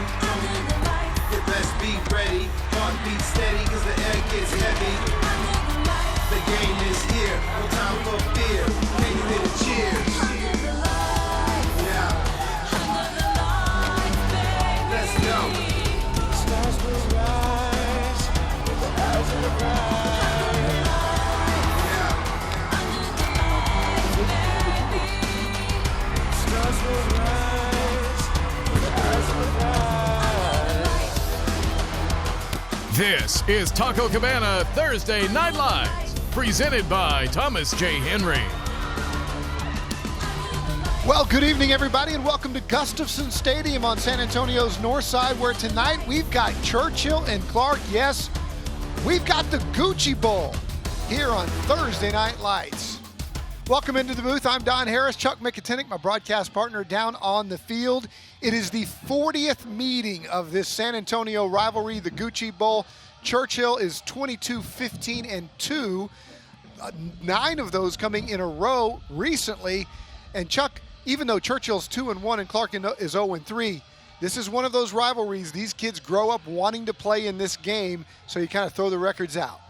You best be ready, heartbeat steady, cause the air gets heavy. The game is here, no time for fear. Can you hear the cheers? Yeah. Let's go. Stars will rise with the eyes of the bride. Yeah. Stars will rise with the eyes of the bride. This is Taco Cabana Thursday Night Lights, presented by Thomas J. Henry. Well, good evening, everybody, and welcome to Gustafson Stadium on San Antonio's north side, where tonight we've got Churchill and Clark. Yes, we've got the Gucci Bowl here on Thursday Night Lights. Welcome into the booth. I'm Don Harris, Chuck Mikatinick, my broadcast partner down on the field. It is the 40th meeting of this San Antonio rivalry, the Gucci Bowl. Churchill is 22-15-2, 9 of those coming in a row recently. And Chuck, even though Churchill's 2-1 and Clark is 0-3, this is one of those rivalries. These kids grow up wanting to play in this game, so you kind of throw the records out.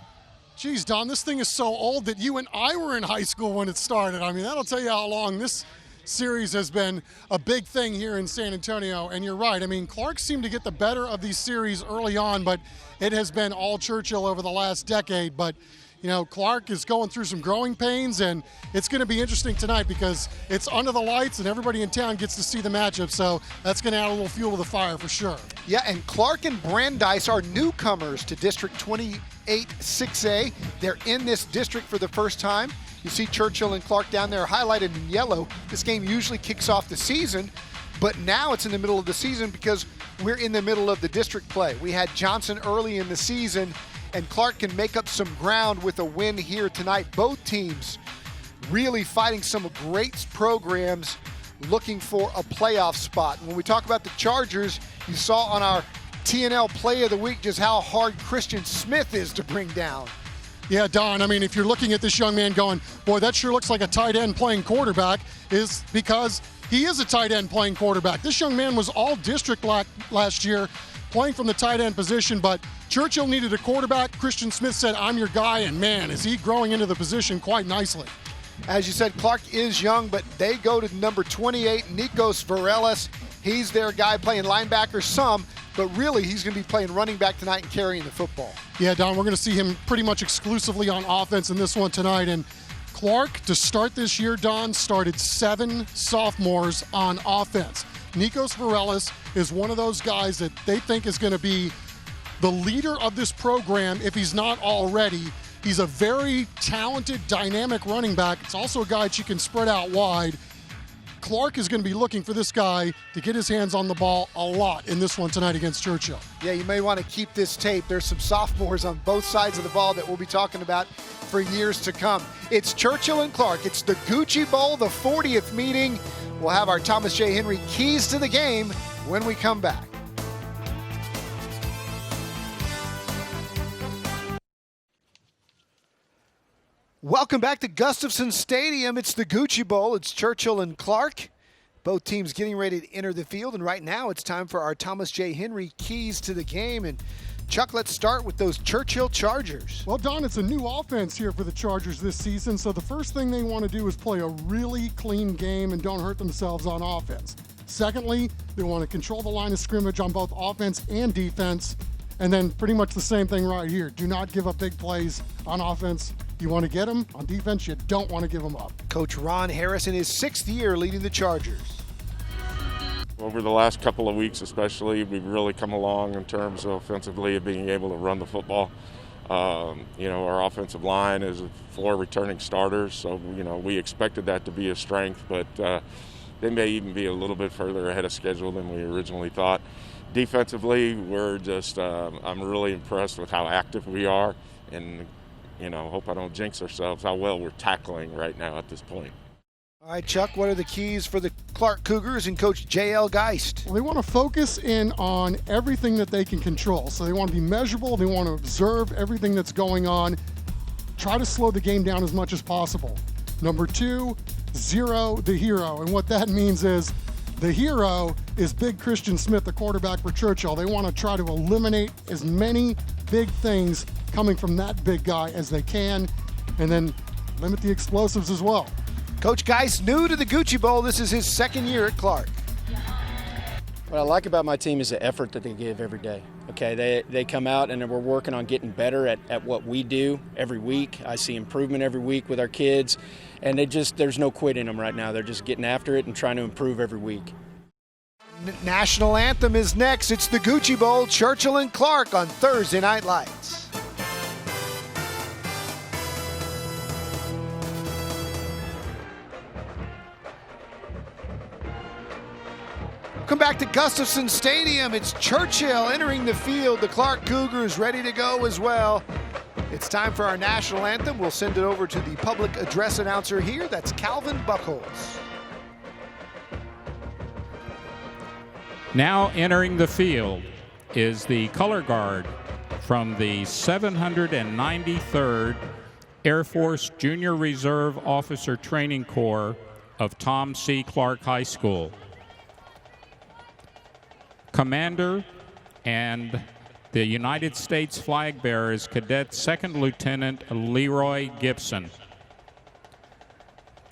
Geez, Don, this thing is so old that you and I were in high school when it started. I mean, that'll tell you how long this series has been a big thing here in San Antonio. And you're right. I mean, Clark seemed to get the better of these series early on, but it has been all Churchill over the last decade. But, you know, Clark is going through some growing pains, and it's going to be interesting tonight because it's under the lights and everybody in town gets to see the matchup. So that's going to add a little fuel to the fire for sure. Yeah, and Clark and Brandeis are newcomers to District 28-6A. They're in this district for the first time. You see Churchill and Clark down there highlighted in yellow. This game usually kicks off the season, but now it's in the middle of the season because we're in the middle of the district play. We had Johnson early in the season, and Clark can make up some ground with a win here tonight. Both teams really fighting some great programs looking for a playoff spot. When we talk about the Chargers, you saw on our TNL Play of the Week just how hard Christian Smith is to bring down. Yeah, Don, I mean, if you're looking at this young man going, boy, that sure looks like a tight end playing quarterback, is because he is a tight end playing quarterback. This young man was all district last year playing from the tight end position, but Churchill needed a quarterback. Christian Smith said, I'm your guy, and man, is he growing into the position quite nicely. As you said, Clark is young, but they go to number 28, Nikos Varelis. He's their guy playing linebacker some, but really he's going to be playing running back tonight and carrying the football. Yeah, Don, we're going to see him pretty much exclusively on offense in this one tonight. And Clark, to start this year, Don, started 7 sophomores on offense. Nikos Varelis is one of those guys that they think is going to be the leader of this program if he's not already. He's a very talented, dynamic running back. It's also a guy that you can spread out wide. Clark is going to be looking for this guy to get his hands on the ball a lot in this one tonight against Churchill. Yeah, you may want to keep this tape. There's some sophomores on both sides of the ball that we'll be talking about for years to come. It's Churchill and Clark. It's the Gucci Bowl, the 40th meeting. We'll have our Thomas J. Henry keys to the game when we come back. Welcome back to Gustafson Stadium. It's the Gucci Bowl. It's Churchill and Clark. Both teams getting ready to enter the field, and right now it's time for our Thomas J. Henry keys to the game. And Chuck, let's start with those Churchill Chargers. Well, Don, it's a new offense here for the Chargers this season, so the first thing they want to do is play a really clean game and don't hurt themselves on offense. Secondly, they want to control the line of scrimmage on both offense and defense, and then pretty much the same thing right here. Do not give up big plays on offense. You want to get them. On defense, you don't want to give them up. Coach Ron Harris in his 6th year leading the Chargers. Over the last couple of weeks especially, we've really come along in terms of offensively of being able to run the football. You know, our offensive line is 4 returning starters, so, you know, we expected that to be a strength, but they may even be a little bit further ahead of schedule than we originally thought. Defensively, we're just, I'm really impressed with how active we are, and, you know, hope I don't jinx ourselves, how well we're tackling right now at this point. All right, Chuck, what are the keys for the Clark Cougars and Coach J.L. Geist? Well, they want to focus in on everything that they can control. So they want to be measurable. They want to observe everything that's going on. Try to slow the game down as much as possible. Number 2, zero the hero. And what that means is The hero is big Christian Smith, the quarterback for Churchill. They want to try to eliminate as many big things coming from that big guy as they can, and then limit the explosives as well. Coach Geis, new to the Gucci Bowl. This is his second year at Clark. What I like about my team is the effort that they give every day. Okay, they come out and we're working on getting better at what we do every week. I see improvement every week with our kids, and there's no quit in them right now. They're just getting after it and trying to improve every week. National anthem is next. It's the Gucci Bowl, Churchill and Clark on Thursday Night Lights. Welcome back to Gustafson Stadium. It's Churchill entering the field. The Clark Cougars ready to go as well. It's time for our national anthem. We'll send it over to the public address announcer here. That's Calvin Buckholz. Now entering the field is the color guard from the 793rd Air Force Junior Reserve Officer Training Corps of Tom C. Clark High School. Commander and the United States flag bearer is Cadet Second Lieutenant Leroy Gibson.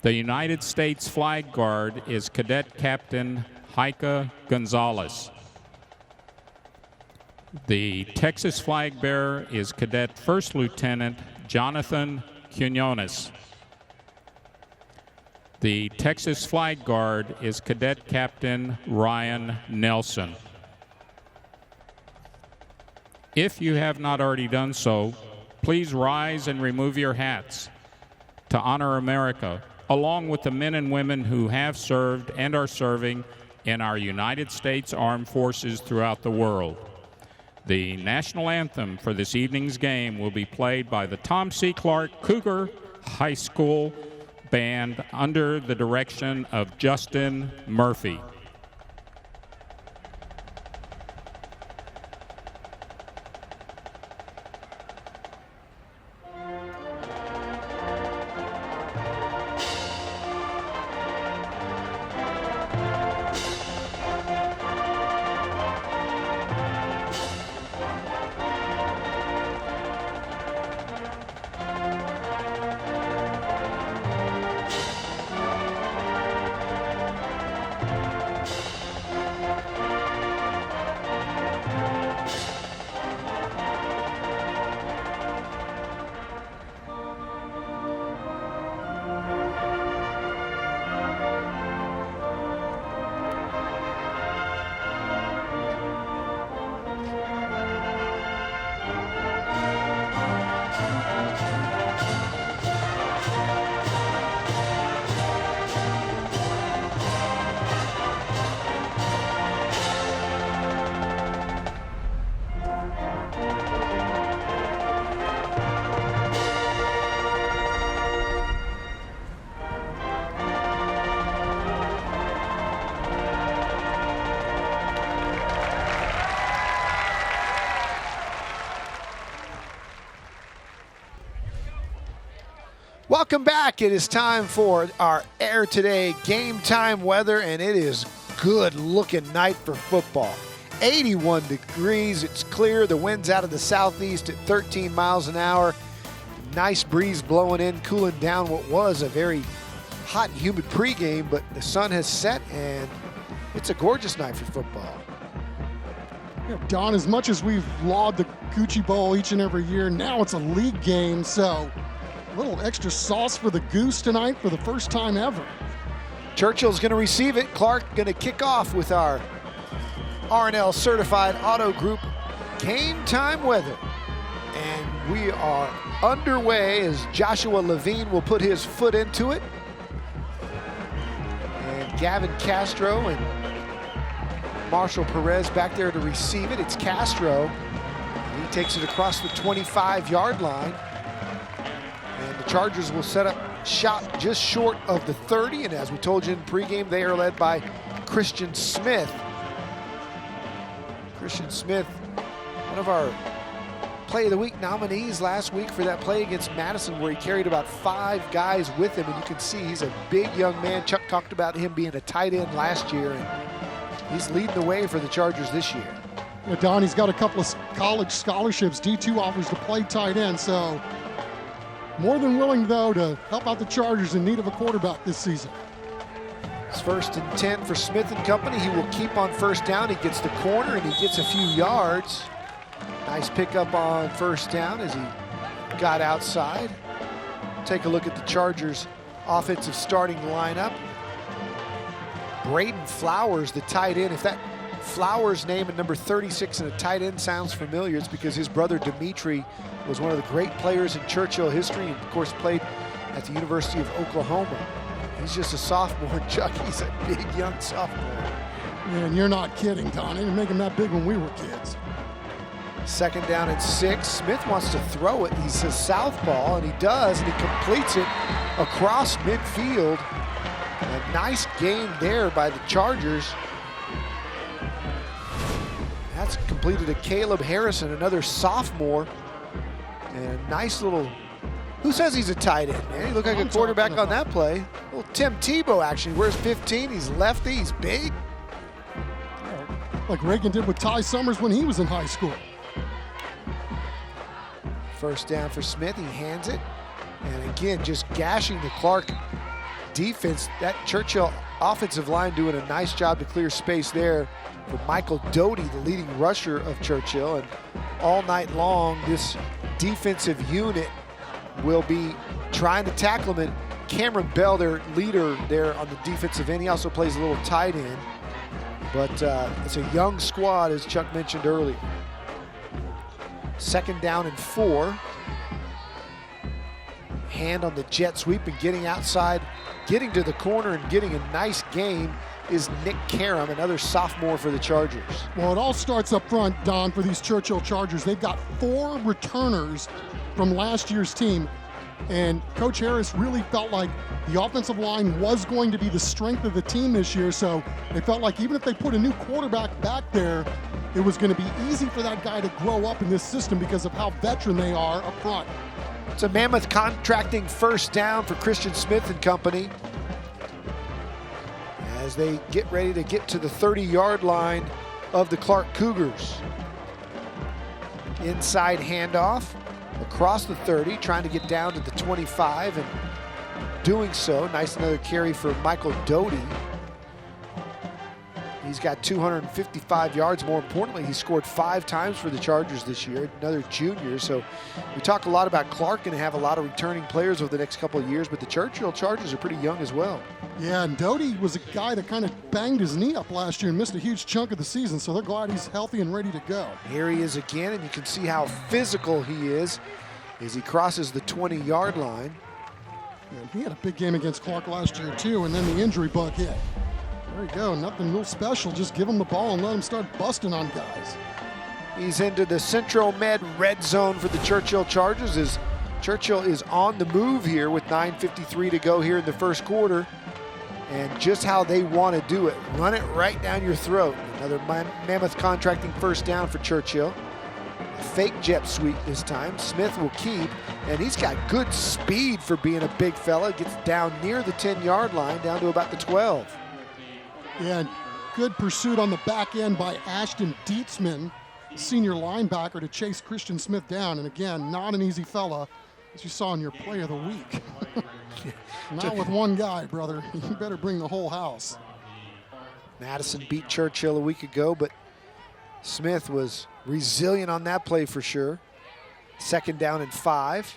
The United States flag guard is Cadet Captain Heike Gonzalez. The Texas flag bearer is Cadet First Lieutenant Jonathan Quinones. The Texas flag guard is Cadet Captain Ryan Nelson. If you have not already done so, please rise and remove your hats to honor America, along with the men and women who have served and are serving in our United States Armed Forces throughout the world. The national anthem for this evening's game will be played by the Tom C. Clark Cougar High School Band under the direction of Justin Murphy. Welcome back. It is time for our Air Today game time weather, and it is good looking night for football. 81 degrees. It's clear. The wind's out of the southeast at 13 miles an hour. Nice breeze blowing in, cooling down what was a very hot and humid pregame, but the sun has set, and it's a gorgeous night for football. Yeah, Don, as much as we've lauded the Gucci Bowl each and every year, now it's a league game, so a little extra sauce for the Goose tonight for the first time ever. Churchill's going to receive it. Clark going to kick off with our R&L Certified Auto Group game time weather. And we are underway as Joshua Levine will put his foot into it. And Gavin Castro and Marshall Perez back there to receive it. It's Castro. He takes it across the 25-yard line. And the Chargers will set up shot just short of the 30. And as we told you in pregame, they are led by Christian Smith. Christian Smith, one of our Play of the Week nominees last week for that play against Madison where he carried about 5 guys with him, and you can see he's a big young man. Chuck talked about him being a tight end last year, and he's leading the way for the Chargers this year. Yeah, Don, he's got a couple of college scholarships, D2 offers to play tight end, so more than willing, though, to help out the Chargers in need of a quarterback this season. It's 1st and 10 for Smith and company. He will keep on first down. He gets the corner, and he gets a few yards. Nice pickup on first down as he got outside. Take a look at the Chargers' offensive starting lineup. Braden Flowers, the tight end. If that Flowers name at number 36 and a tight end sounds familiar, it's because his brother Dimitri was one of the great players in Churchill history, and of course played at the University of Oklahoma. He's just a sophomore, Chuck. He's a big young sophomore. Yeah, and you're not kidding, Don. They didn't make him that big when we were kids. 2nd down and 6. Smith wants to throw it. He says southpaw, and he does, and he completes it across midfield. A nice gain there by the Chargers. That's completed to Caleb Harrison, another sophomore. And a nice little, who says he's a tight end, man? He looked like a quarterback on that play. Little Tim Tebow action. Wears 15, he's lefty, he's big. Like Reagan did with Ty Summers when he was in high school. 1st down for Smith, he hands it. And again, just gashing the Clark defense. That Churchill offensive line doing a nice job to clear space there for Michael Doty, the leading rusher of Churchill. And all night long, this defensive unit will be trying to tackle him. And Cameron Bell, their leader there on the defensive end, he also plays a little tight end. But it's a young squad, as Chuck mentioned earlier. 2nd down and 4. Hand on the jet sweep and getting outside, getting to the corner and getting a nice gain is Nick Karam, another sophomore for the Chargers. Well, it all starts up front, Don, for these Churchill Chargers. They've got 4 returners from last year's team, and Coach Harris really felt like the offensive line was going to be the strength of the team this year, so they felt like even if they put a new quarterback back there, it was going to be easy for that guy to grow up in this system because of how veteran they are up front. It's a Mammoth contracting 1st down for Christian Smith and company as they get ready to get to the 30-yard line of the Clark Cougars. Inside handoff across the 30, trying to get down to the 25, and doing so. Nice another carry for Michael Doty. He's got 255 yards. More importantly, he scored 5 times for the Chargers this year, another junior. So we talk a lot about Clark and have a lot of returning players over the next couple of years, but the Churchill Chargers are pretty young as well. Yeah, and Doty was a guy that kind of banged his knee up last year and missed a huge chunk of the season, so they're glad he's healthy and ready to go. Here he is again, and you can see how physical he is as he crosses the 20-yard line. And he had a big game against Clark last year, too, and then the injury bug hit. There you go, nothing real special. Just give him the ball and let him start busting on guys. He's into the Central Med red zone for the Churchill Chargers as Churchill is on the move here with 9:53 to go here in the 1st quarter. And just how they want to do it. Run it right down your throat. Another Mammoth contracting 1st down for Churchill. Fake jet sweep this time. Smith will keep, and he's got good speed for being a big fella. Gets down near the 10-yard line, down to about the 12. Yeah, and good pursuit on the back end by Ashton Dietzman, senior linebacker, to chase Christian Smith down. And again, not an easy fella, as you saw in your play of the week. Not with one guy, brother. You better bring the whole house. Madison beat Churchill a week ago, but Smith was resilient on that play for sure. 2nd down and 5.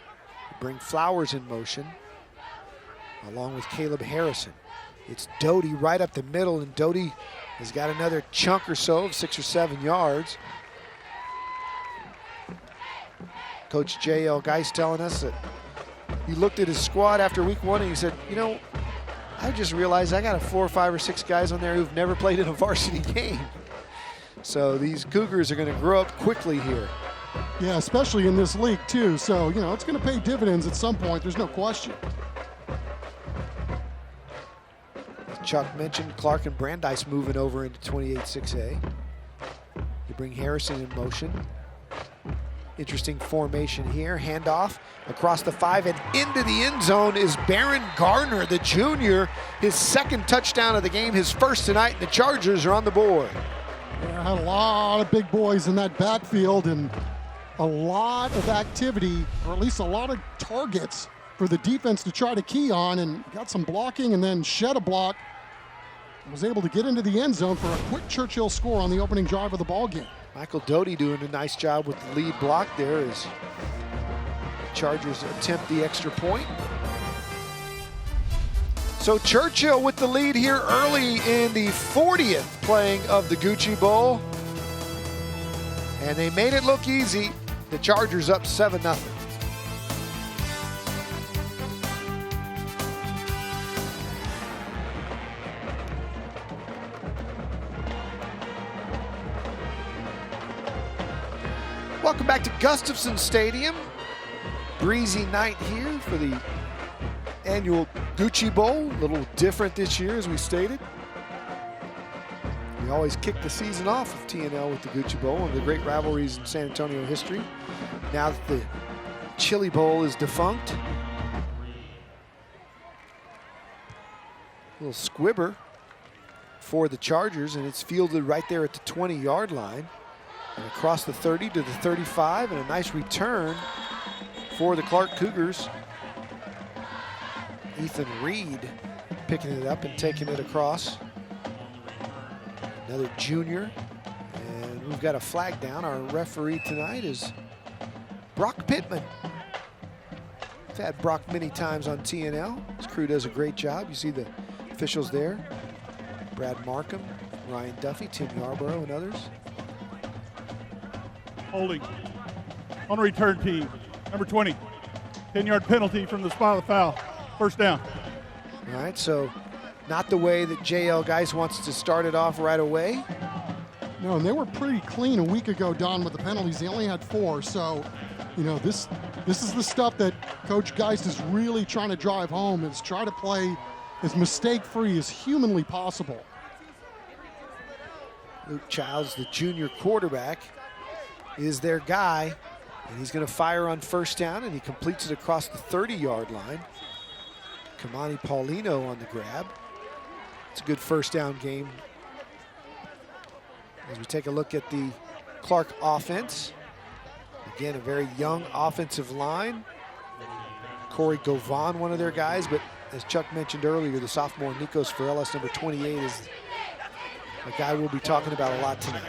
Bring Flowers in motion, along with Caleb Harrison. It's Doty right up the middle, and Doty has got another chunk or so of 6 or 7 yards. Coach J.L. Geist telling us that he looked at his squad after week 1 and he said, you know, I just realized I got 4 or 5 or 6 guys on there who've never played in a varsity game. So these Cougars are going to grow up quickly here. Yeah, especially in this league too. So, you know, it's going to pay dividends at some point. There's no question. Chuck mentioned Clark and Brandeis moving over into 28-6A. You bring Harrison in motion. Interesting formation here. Handoff across the 5 and into the end zone is Baron Gardner, the junior. His second touchdown of the game, his first tonight, and the Chargers are on the board. Yeah, had a lot of big boys in that backfield and a lot of activity, or at least a lot of targets for the defense to try to key on, and got some blocking and then shed a block. Was able to get into the end zone for a quick Churchill score on the opening drive of the ball game. Michael Doty doing a nice job with the lead block there as the Chargers attempt the extra point. So Churchill with the lead here early in the 40th playing of the Gucci Bowl. And they made it look easy. The Chargers up 7-0. Welcome back to Gustafson Stadium. Breezy night here for the annual Gucci Bowl. A little different this year, as we stated. We always kick the season off of TNL with the Gucci Bowl, one of the great rivalries in San Antonio history. Now that the Chili Bowl is defunct. A little squibber for the Chargers, and it's fielded right there at the 20-yard line. And across the 30 to the 35, and a nice return for the Clark Cougars. Ethan Reed picking it up and taking it across. Another junior. And we've got a flag down. Our referee tonight is Brock Pittman. We've had Brock many times on TNL. His crew does a great job. You see the officials there. Brad Markham, Ryan Duffy, Tim Yarborough, and others. Holding on return team, number 20. 10-yard penalty from the spot of the foul. First down. All right, so not the way that JL Geis wants to start it off right away. No, and they were pretty clean a week ago, Don, with the penalties. They only had 4, so, you know, this is the stuff that Coach Geist is really trying to drive home, is try to play as mistake-free as humanly possible. Luke Childs, the junior quarterback, is their guy, and he's going to fire on first down, and he completes it across the 30-yard line. Kamani Paulino on the grab. It's a good first down game. As we take a look at the Clark offense, again, a very young offensive line. Corey Govan, one of their guys, but as Chuck mentioned earlier, the sophomore Nikos Varelis, number 28, is a guy we'll be talking about a lot tonight.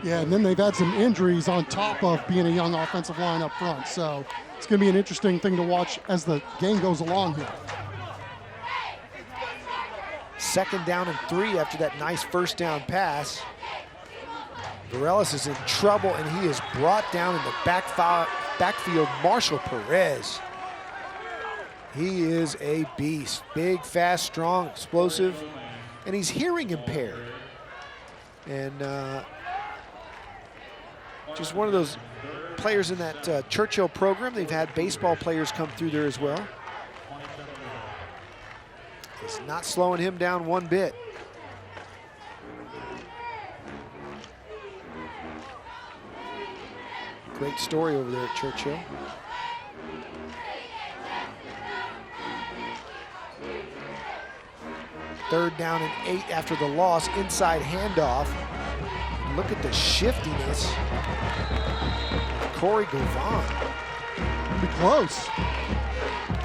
Yeah, and then they've had some injuries on top of being a young offensive line up front. So it's going to be an interesting thing to watch as the game goes along here. Second down and 3 after that nice first down pass. Varelis is in trouble, and he is brought down in the backfield. Marshall Perez. He is a beast. Big, fast, strong, explosive, and he's hearing impaired. And just one of those players in that Churchill program. They've had baseball players come through there as well. It's not slowing him down one bit. Great story over there at Churchill. Third down and 8 after the loss. Inside handoff. Look at the shiftiness. Corey Govan. Be close.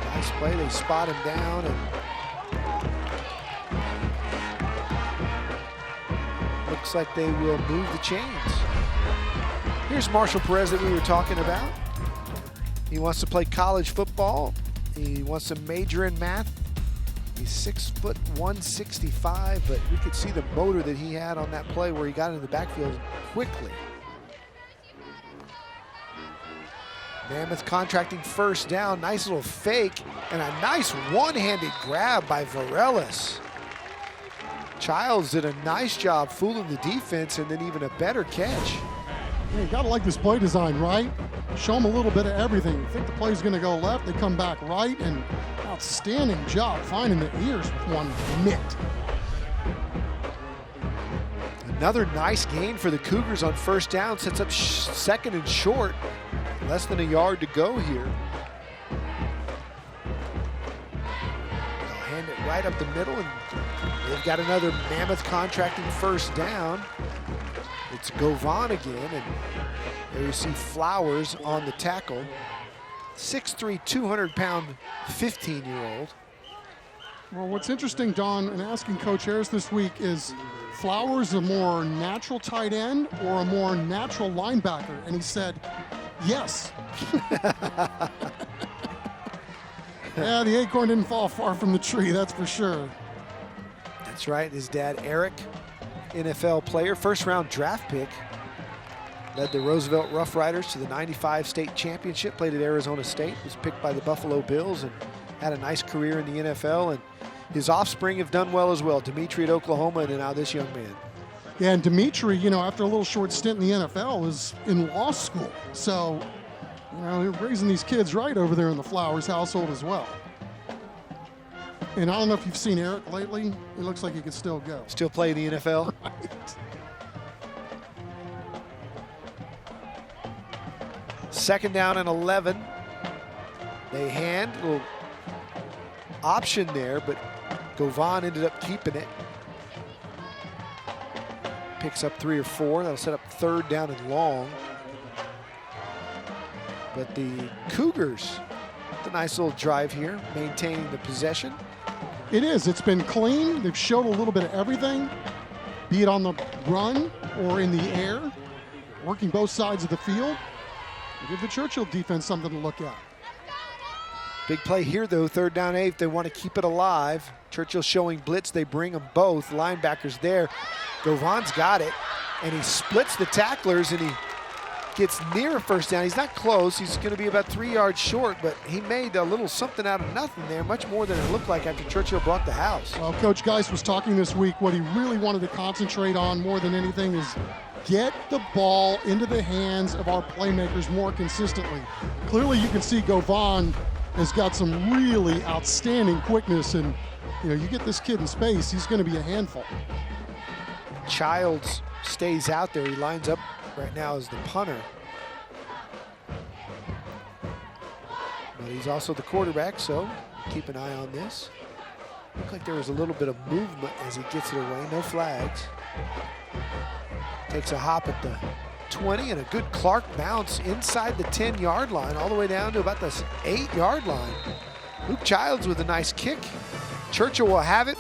Nice play. They spot him down, and looks like they will move the chains. Here's Marshall Perez that we were talking about. He wants to play college football. He wants to major in math. He's 6'1", 165, but we could see the motor that he had on that play where he got into the backfield quickly. Mammoth contracting first down. Nice little fake and a nice one-handed grab by Varelis. Childs did a nice job fooling the defense, and then even a better catch. Yeah, you gotta like this play design, right? Show them a little bit of everything. You think the play's gonna go left, they come back right, and outstanding job finding the ears with one mitt. Another nice gain for the Cougars on first down, sets up second and short. Less than a yard to go here. They'll hand it right up the middle, and they've got another Mammoth contracting first down. It's Govan again, and there you see Flowers on the tackle. 6'3", 200-pound, 15-year-old. Well, what's interesting, Don, in asking Coach Harris this week is Flowers a more natural tight end or a more natural linebacker? And he said, yes. Yeah, the acorn didn't fall far from the tree, that's for sure. That's right, his dad, Eric, NFL player, first-round draft pick. Led the Roosevelt Rough Riders to the '95 state championship, played at Arizona State, was picked by the Buffalo Bills, and had a nice career in the NFL. And his offspring have done well as well. Dimitri at Oklahoma, and now this young man. Yeah, and Dimitri, you know, after a little short stint in the NFL, was in law school. So, you know, they're raising these kids right over there in the Flowers household as well. And I don't know if you've seen Eric lately. He looks like he could still go. Still play in the NFL? Right. Second down and 11. They hand, a little option there, but Govan ended up keeping it. Picks up 3 or 4. That'll set up third down and long. But the Cougars, a nice little drive here, maintaining the possession. It is. It's been clean. They've showed a little bit of everything, be it on the run or in the air, working both sides of the field. Give the Churchill defense something to look at. Big play here, though. Third down, 8. They want to keep it alive. Churchill showing blitz. They bring them both. Linebackers there. Govan's got it, and he splits the tacklers, and he gets near a first down. He's not close. He's going to be about 3 yards short, but he made a little something out of nothing there, much more than it looked like after Churchill brought the house. Well, Coach Geist was talking this week. What he really wanted to concentrate on more than anything is get the ball into the hands of our playmakers more consistently. Clearly, you can see Govan has got some really outstanding quickness, and you know, you get this kid in space, he's going to be a handful. Childs stays out there. He lines up right now as the punter. But he's also the quarterback, so keep an eye on this. Looked like there was a little bit of movement as he gets it away. No flags. Takes a hop at the 20, and a good Clark bounce inside the 10-yard line, all the way down to about the 8-yard line. Luke Childs with a nice kick. Churchill will have it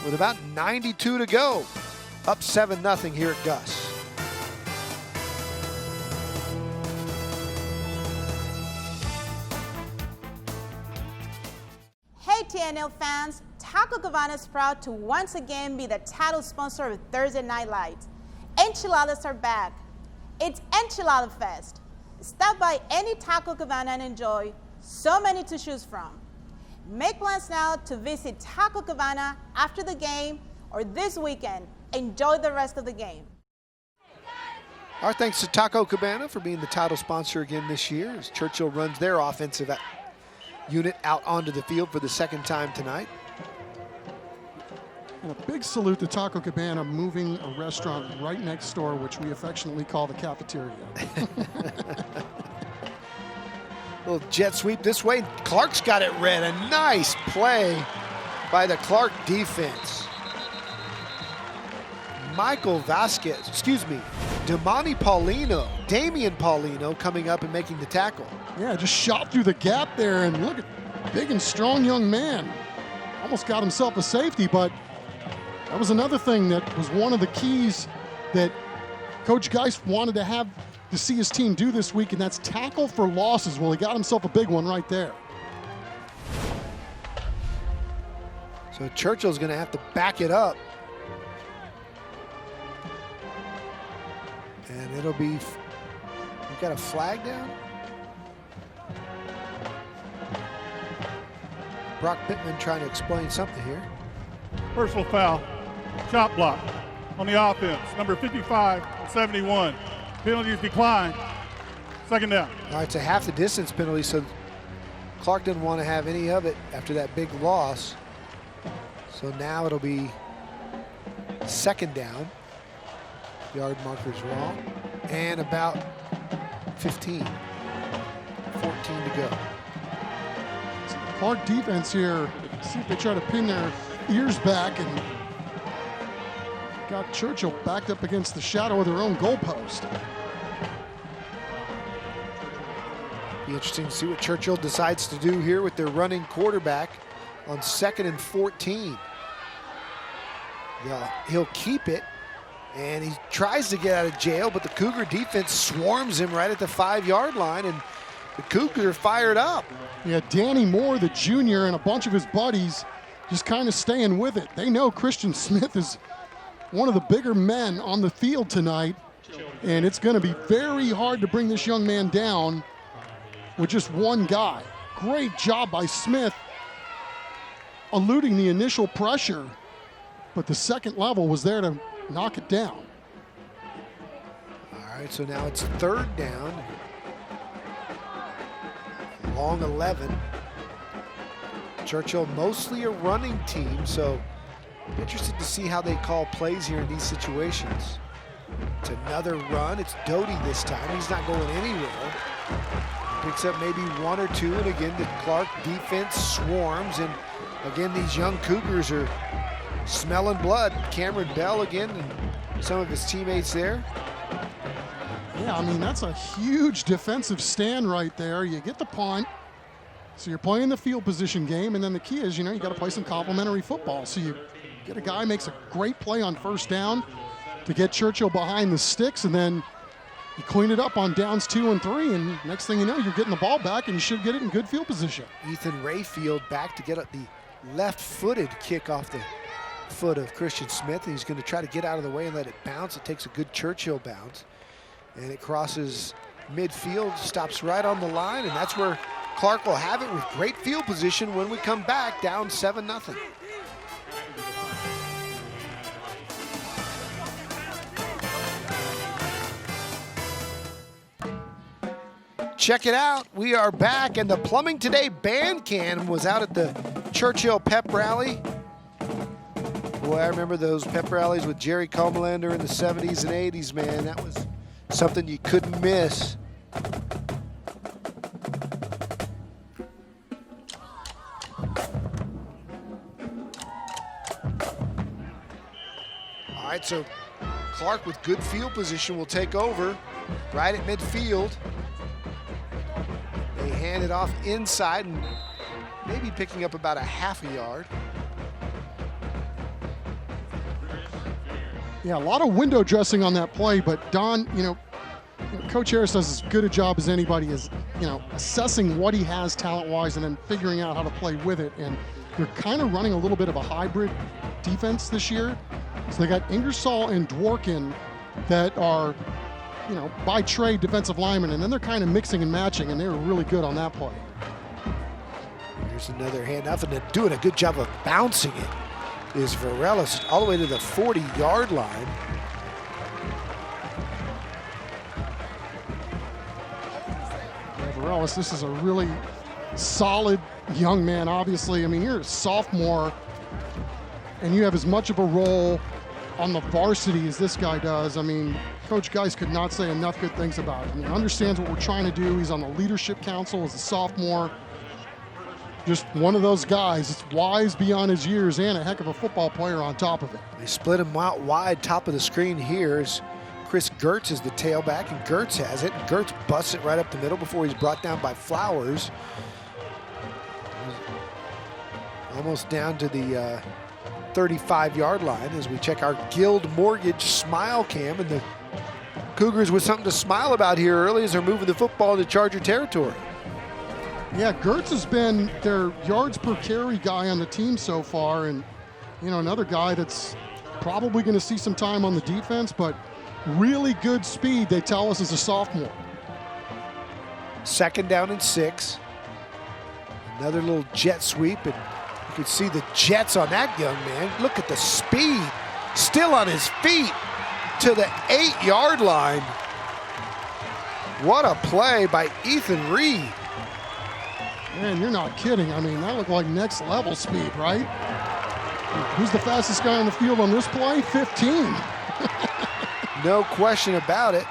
with about 92 to go. Up 7-0 here at Gus. Hey TNL fans, Taco Cabana is proud to once again be the title sponsor of Thursday Night Lights. Enchiladas are back. It's Enchilada Fest. Stop by any Taco Cabana and enjoy so many to choose from. Make plans now to visit Taco Cabana after the game or this weekend. Enjoy the rest of the game. Our thanks to Taco Cabana for being the title sponsor again this year as Churchill runs their offensive unit out onto the field for the second time tonight. And a big salute to Taco Cabana moving a restaurant right next door, which we affectionately call the cafeteria. Little jet sweep this way. Clark's got it red. A nice play by the Clark defense. Michael Vasquez, Damian Paulino coming up and making the tackle. Yeah, just shot through the gap there, and look at big and strong young man. Almost got himself a safety, but that was another thing that was one of the keys that Coach Geist wanted to see his team do this week, and that's tackle for losses. Well, he got himself a big one right there. So Churchill's going to have to back it up. And it'll be, we've got a flag down. Brock Pittman trying to explain something here. Personal foul, chop block on the offense, number 55 and 71. Penalties decline. Second down. All right, it's a half the distance penalty, so Clark didn't want to have any of it after that big loss. So now it'll be second down. Yard marker's wrong. And about 15. 2:14 to go. Clark defense here. See if they try to pin their ears back and got Churchill backed up against the shadow of their own goalpost. Be interesting to see what Churchill decides to do here with their running quarterback on 2nd and 14. He'll keep it, and he tries to get out of jail, but the Cougar defense swarms him right at the 5-yard line, and the Cougars are fired up. Yeah, Danny Moore, the junior, and a bunch of his buddies just kind of staying with it. They know Christian Smith is one of the bigger men on the field tonight, and it's going to be very hard to bring this young man down with just one guy. Great job by Smith eluding the initial pressure, but the second level was there to knock it down. All right, so now it's 3rd down. Long 11. Churchill mostly a running team, so interested to see how they call plays here in these situations. It's another run. It's Doty this time. He's not going anywhere. Picks up maybe 1 or 2, and again the Clark defense swarms, and again these young Cougars are smelling blood. Cameron Bell again and some of his teammates there. Yeah, I mean, that's a huge defensive stand right there. You get the punt, so you're playing the field position game, and then the key is, you got to play some complementary football. So you get a guy makes a great play on 1st down to get Churchill behind the sticks, and then you clean it up on downs 2 and 3, and next thing you know, you're getting the ball back, and you should get it in good field position. Ethan Rayfield back to get the left-footed kick off the foot of Christian Smith, and he's going to try to get out of the way and let it bounce. It takes a good Churchill bounce, and it crosses midfield, stops right on the line, and that's where Clark will have it with great field position when we come back down 7-0. Check it out, we are back, and the Plumbing Today band can was out at the Churchill pep rally. Boy, I remember those pep rallies with Jerry Comalander in the 70s and 80s, man. That was something you couldn't miss. All right, so Clark with good field position will take over right at midfield. They hand it off inside and maybe picking up about a half a yard. Yeah, a lot of window dressing on that play, but Don, Coach Harris does as good a job as anybody is, assessing what he has talent-wise and then figuring out how to play with it. And they're kind of running a little bit of a hybrid defense this year. So they got Ingersoll and Dworkin that are, by trade defensive linemen, and then they're kind of mixing and matching, and they were really good on that play. Here's another handoff, and they're doing a good job of bouncing it. Is Varellis all the way to the 40-yard line. Yeah, Varellis, this is a really solid young man, obviously. I mean, you're a sophomore, and you have as much of a role on the varsity as this guy does. I mean, Coach Geis could not say enough good things about him. He understands what we're trying to do. He's on the leadership council as a sophomore. Just one of those guys that's wise beyond his years and a heck of a football player on top of it. They split him out wide. Top of the screen here is Chris Gertz is the tailback, and Gertz has it. Gertz busts it right up the middle before he's brought down by Flowers. Almost down to the 35-yard line as we check our Guild Mortgage smile cam, and the Cougars with something to smile about here early as they're moving the football into Charger territory. Yeah, Gertz has been their yards per carry guy on the team so far, and another guy that's probably going to see some time on the defense, but really good speed, they tell us, as a sophomore. 2nd down and 6. Another little jet sweep, and you can see the jets on that young man. Look at the speed, still on his feet to the 8-yard line. What a play by Ethan Reed. Man, you're not kidding. I mean, that looked like next level speed, right? Who's the fastest guy on the field on this play? 15. No question about it.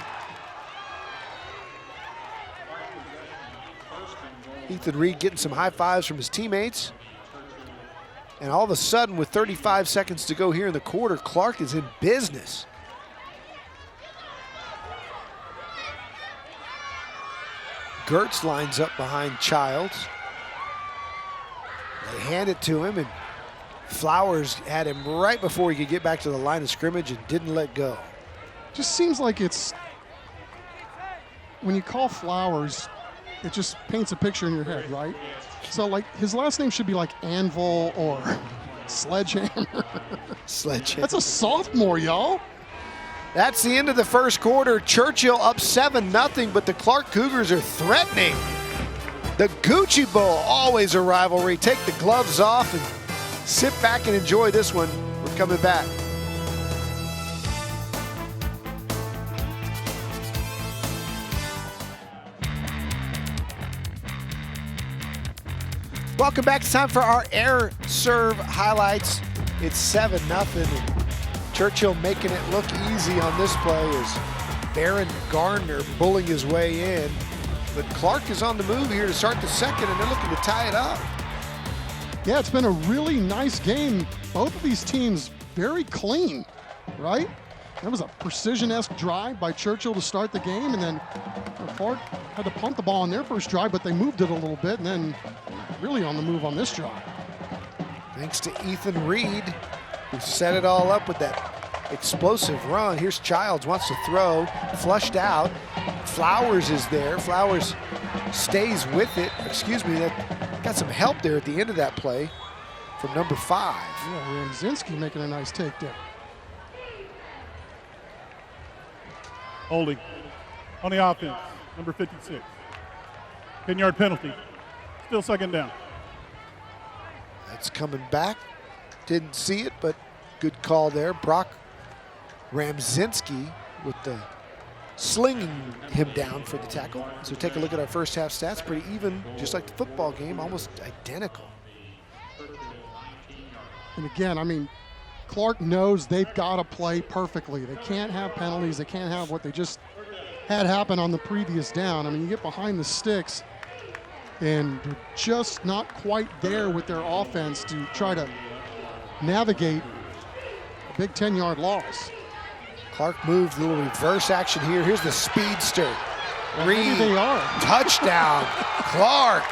Ethan Reed getting some high fives from his teammates. And all of a sudden, with 35 seconds to go here in the quarter, Clark is in business. Gertz lines up behind Childs. They hand it to him, and Flowers had him right before he could get back to the line of scrimmage and didn't let go. Just seems like it's, when you call Flowers, it just paints a picture in your head, right? So, like, his last name should be like Anvil or Sledgehammer. Sledgehammer. That's a sophomore, y'all. That's the end of the first quarter. Churchill up 7-0, but the Clark Cougars are threatening. The Gucci Bowl, always a rivalry. Take the gloves off and sit back and enjoy this one. We're coming back. Welcome back. It's time for our air serve highlights. It's 7-0. Churchill making it look easy on this play as Baron Gardner bullying his way in. But Clark is on the move here to start the second, and they're looking to tie it up. Yeah, it's been a really nice game. Both of these teams very clean, right? That was a precision-esque drive by Churchill to start the game, and then Clark had to punt the ball on their first drive, but they moved it a little bit, and then really on the move on this drive. Thanks to Ethan Reed, who set it all up with that explosive run. Here's Childs, wants to throw, flushed out. Flowers is there. Flowers stays with it. Excuse me, that got some help there at the end of that play from number 5. Yeah, Ramzinski making a nice takedown. Holding on the offense, number 56. 10-yard penalty. Still second down. That's coming back. Didn't see it, but good call there. Brock Ramzinski with the slinging him down for the tackle. So take a look at our first half stats. Pretty even, just like the football game, almost identical. And again, I mean, Clark knows they've got to play perfectly. They can't have penalties. They can't have what they just had happen on the previous down. I mean, you get behind the sticks, and they're just not quite there with their offense to try to navigate a big 10-yard loss. Clark moved a little reverse action here. Here's the speedster. Reed, they are. Touchdown. Clark,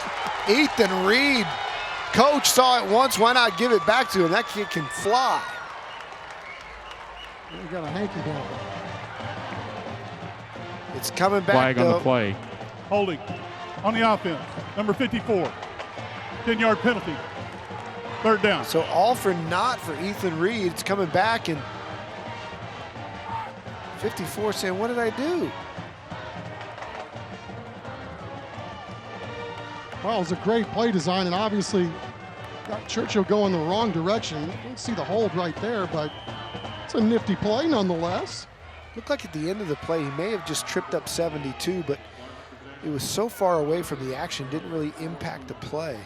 Ethan Reed. Coach saw it once, why not give it back to him? That kid can fly. We got a hanky down. It's coming back, Flag though. on the play. Holding on the offense, number 54. 10-yard penalty. Third down. So all for naught for Ethan Reed. It's coming back, and 54 saying, what did I do? Well, it was a great play design, and obviously got Churchill going the wrong direction. You can see the hold right there, but it's a nifty play nonetheless. Looked like at the end of the play, he may have just tripped up 72, but it was so far away from the action, didn't really impact the play.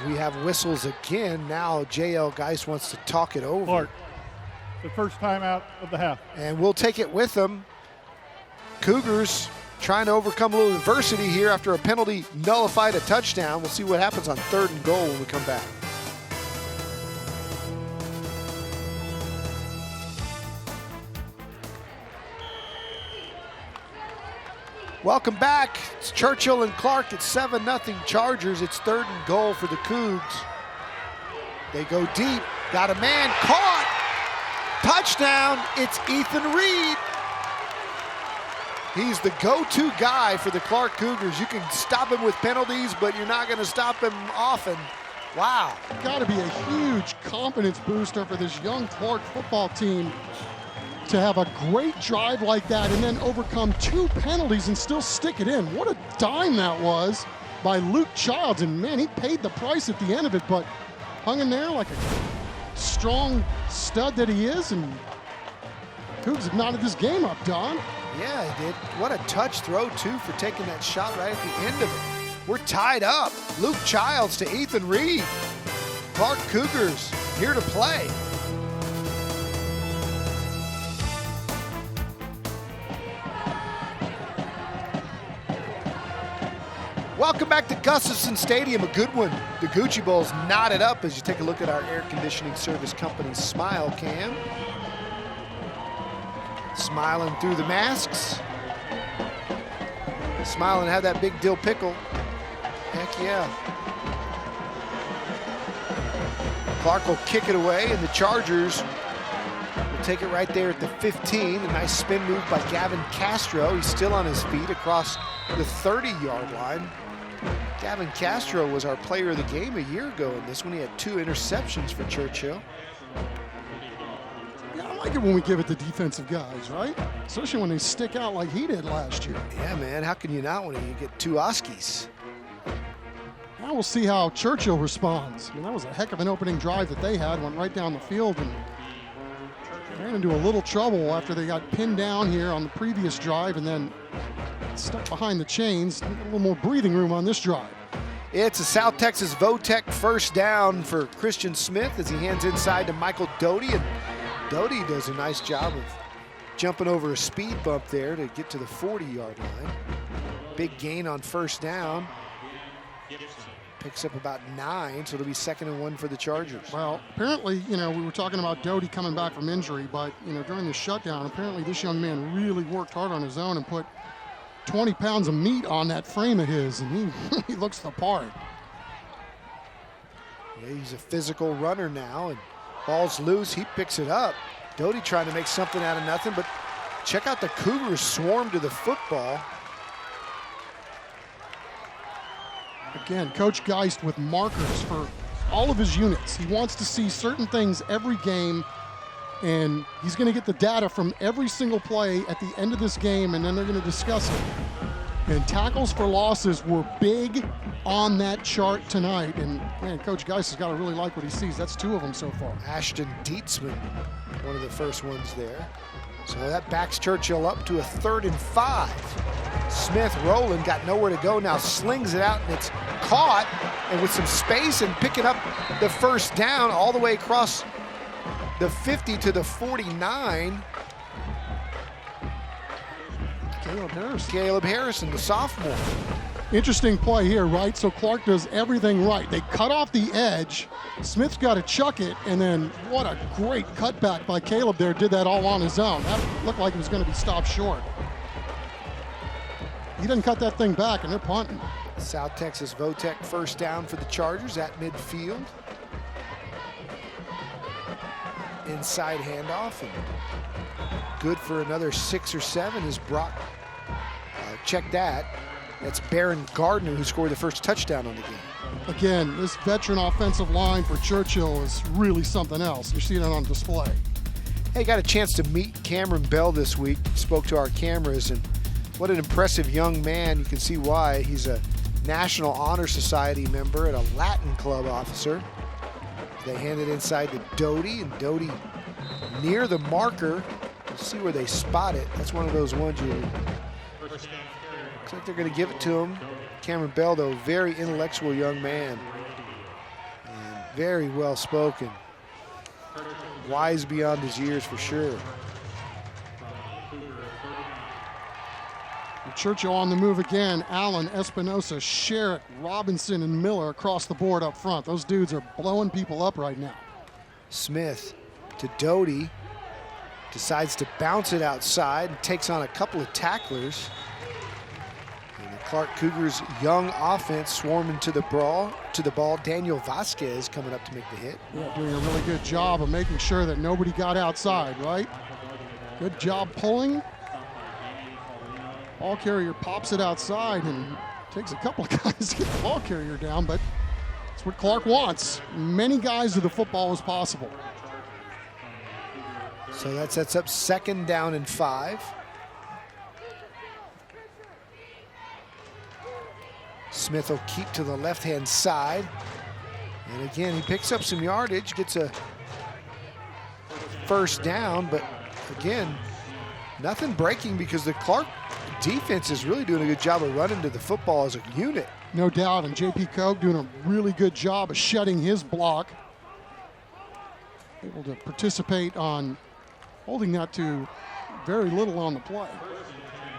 We have whistles again. Now J.L. Geis wants to talk it over. Clark, the first time out of the half. And we'll take it with them. Cougars trying to overcome a little adversity here after a penalty nullified a touchdown. We'll see what happens on 3rd and goal when we come back. Welcome back. It's Churchill and Clark. It's 7-0 Chargers. It's 3rd and goal for the Cougs. They go deep. Got a man caught. Touchdown. It's Ethan Reed. He's the go-to guy for the Clark Cougars. You can stop him with penalties, but you're not going to stop him often. Wow. Got to be a huge confidence booster for this young Clark football team to have a great drive like that and then overcome 2 penalties and still stick it in. What a dime that was by Luke Childs. And man, he paid the price at the end of it, but hung in there like a strong stud that he is. And Cougs have knotted this game up, Don. Yeah, he did. What a touch throw, too, for taking that shot right at the end of it. We're tied up. Luke Childs to Ethan Reed. Clark Cougars here to play. Welcome back to Gustafson Stadium, a good one. The Gucci Bowl's knotted up as you take a look at our air conditioning service company's Smile Cam. Smiling through the masks. Smiling, have that big dill pickle. Heck yeah. Clark will kick it away, and the Chargers will take it right there at the 15. A nice spin move by Gavin Castro. He's still on his feet across the 30-yard line. Gavin Castro was our player of the game a year ago in this one. He had 2 interceptions for Churchill. Yeah, I like it when we give it to defensive guys, right? Especially when they stick out like he did last year. Yeah, man, how can you not when you get 2 Oskies? Now we'll see how Churchill responds. I mean, that was a heck of an opening drive that they had, went right down the field and ran into a little trouble after they got pinned down here on the previous drive and then stuck behind the chains. A little more breathing room on this drive. It's a South Texas Votech first down for Christian Smith as he hands inside to Michael Doty, and Doty does a nice job of jumping over a speed bump there to get to the 40-yard line. Big gain on first down. Picks up about 9, so it'll be 2nd and 1 for the Chargers. Well, apparently, we were talking about Doty coming back from injury, but, during the shutdown, apparently this young man really worked hard on his own and put 20 pounds of meat on that frame of his, and he looks the part. Yeah, he's a physical runner now, and ball's loose. He picks it up. Doty trying to make something out of nothing, but check out the Cougars swarm to the football. Again, Coach Geist with markers for all of his units. He wants to see certain things every game, and he's going to get the data from every single play at the end of this game, and then they're going to discuss it. And tackles for losses were big on that chart tonight, and man, Coach Geist has got to really like what he sees. That's 2 of them so far. Ashton Dietzman, one of the first ones there. So that backs Churchill up to a 3rd and 5. Smith rolling, got nowhere to go, now slings it out, and it's caught, and with some space and picking up the first down all the way across the 50 to the 49. Caleb Harrison, the sophomore. Interesting play here, right? So Clark does everything right. They cut off the edge. Smith's got to chuck it, and then what a great cutback by Caleb there. Did that all on his own. That looked like it was going to be stopped short. He didn't cut that thing back, and they're punting. South Texas Votech first down for the Chargers at midfield. Inside handoff, and good for another 6 or 7 is Brock. Check that. That's Baron Gardner who scored the first touchdown on the game. Again, this veteran offensive line for Churchill is really something else. You're seeing it on display. Hey, got a chance to meet Cameron Bell this week. Spoke to our cameras, and what an impressive young man. You can see why. He's a National Honor Society member and a Latin Club officer. They hand it inside to Doty, and Doty near the marker. Let's see where they spot it. That's one of those ones you... Looks like they're going to give it to him. Cameron Bell, though, very intellectual young man. And very well spoken. Wise beyond his years for sure. Churchill on the move again. Allen, Espinosa, Sherritt, Robinson, and Miller across the board up front. Those dudes are blowing people up right now. Smith to Doty. Decides to bounce it outside and takes on a couple of tacklers. And the Clark Cougars' young offense swarming to the ball. Daniel Vasquez coming up to make the hit. Yeah, doing a really good job of making sure that nobody got outside, right? Good job pulling. Ball carrier pops it outside and takes a couple of guys to get the ball carrier down, but that's what Clark wants. Many guys to the football as possible. So that sets up 2nd down and 5. Smith will keep to the left-hand side. And again, he picks up some yardage, gets a first down, but again, Nothing breaking because the Clark defense is really doing a good job of running to the football as a unit. No doubt, and J.P. Koch doing a really good job of shutting his block. Able to participate on holding that to very little on the play.